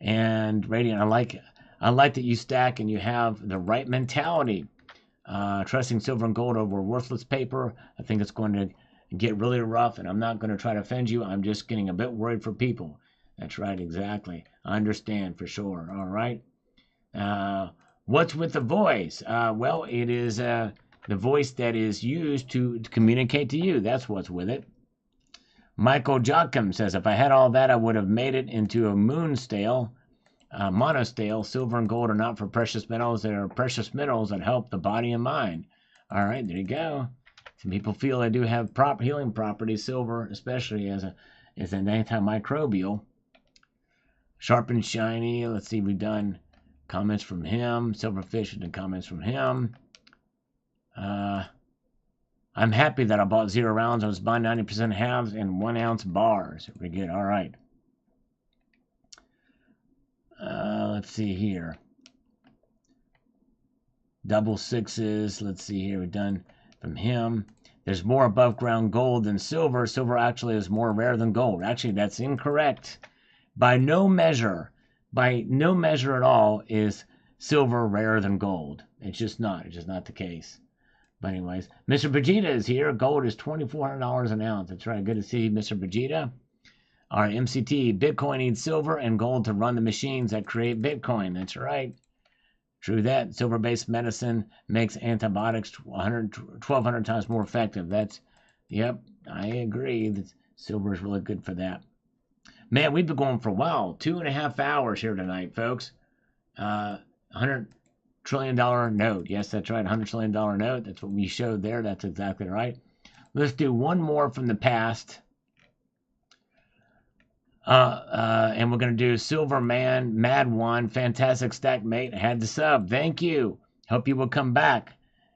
And Radiant, I like that you stack and you have the right mentality. Trusting silver and gold over worthless paper. I think it's going to get really rough, and I'm not going to try to offend you. I'm just getting a bit worried for people. That's right, exactly. I understand for sure. All right. What's with the voice? Well, it is the voice that is used to communicate to you. That's what's with it. Michael Jocham says, if I had all that, I would have made it into a moonstale, monostale. Silver and gold are not for precious metals. They are precious minerals that help the body and mind. All right, there you go. Some people feel they do have healing properties, silver, especially as an antimicrobial. Sharp and shiny. Let's see, we've done comments from him. Silverfish and comments from him. I'm happy that I bought 0 rounds. I was buying 90% halves and 1 ounce bars. Very good. All right. Let's see here. Double sixes. Let's see here. We've done from him. There's more above ground gold than silver. Silver actually is more rare than gold. Actually, that's incorrect. By no measure at all is silver rarer than gold. It's just not. It's just not the case. But anyways, Mr. Vegeta is here. Gold is $2,400 an ounce. That's right. Good to see you, Mr. Vegeta. All right, MCT. Bitcoin needs silver and gold to run the machines that create Bitcoin. That's right. True that. Silver-based medicine makes antibiotics 1,200 times more effective. Yep, I agree. Silver is really good for that. Man, we've been going for a while. 2.5 hours here tonight, folks. $100 trillion note. Yes, that's right. $100 trillion note. That's what we showed there. That's exactly right. Let's do one more from the past. And we're going to do Silver Man, Mad One, Fantastic Stack Mate. Had the sub. Thank you. Hope you will come back.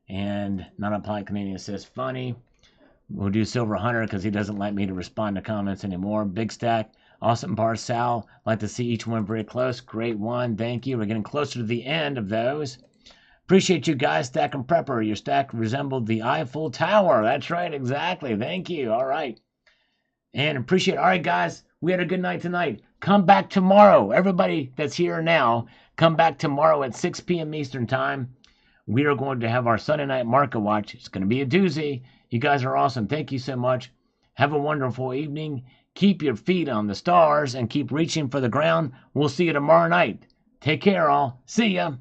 And Not Applied Canadian says funny. We'll do Silver Hunter because he doesn't like me to respond to comments anymore. Big Stack. Awesome Bar Sal. Like to see each one very close. Great one. Thank you. We're getting closer to the end of those. Appreciate you guys. Stack and Prepper. Your stack resembled the Eiffel Tower. That's right. Exactly. Thank you. All right. And appreciate it. All right, guys. We had a good night tonight. Come back tomorrow. Everybody that's here now, come back tomorrow at 6 p.m. Eastern Time. We are going to have our Sunday night market watch. It's going to be a doozy. You guys are awesome. Thank you so much. Have a wonderful evening. Keep your feet on the stars and keep reaching for the ground. We'll see you tomorrow night. Take care, all. See ya.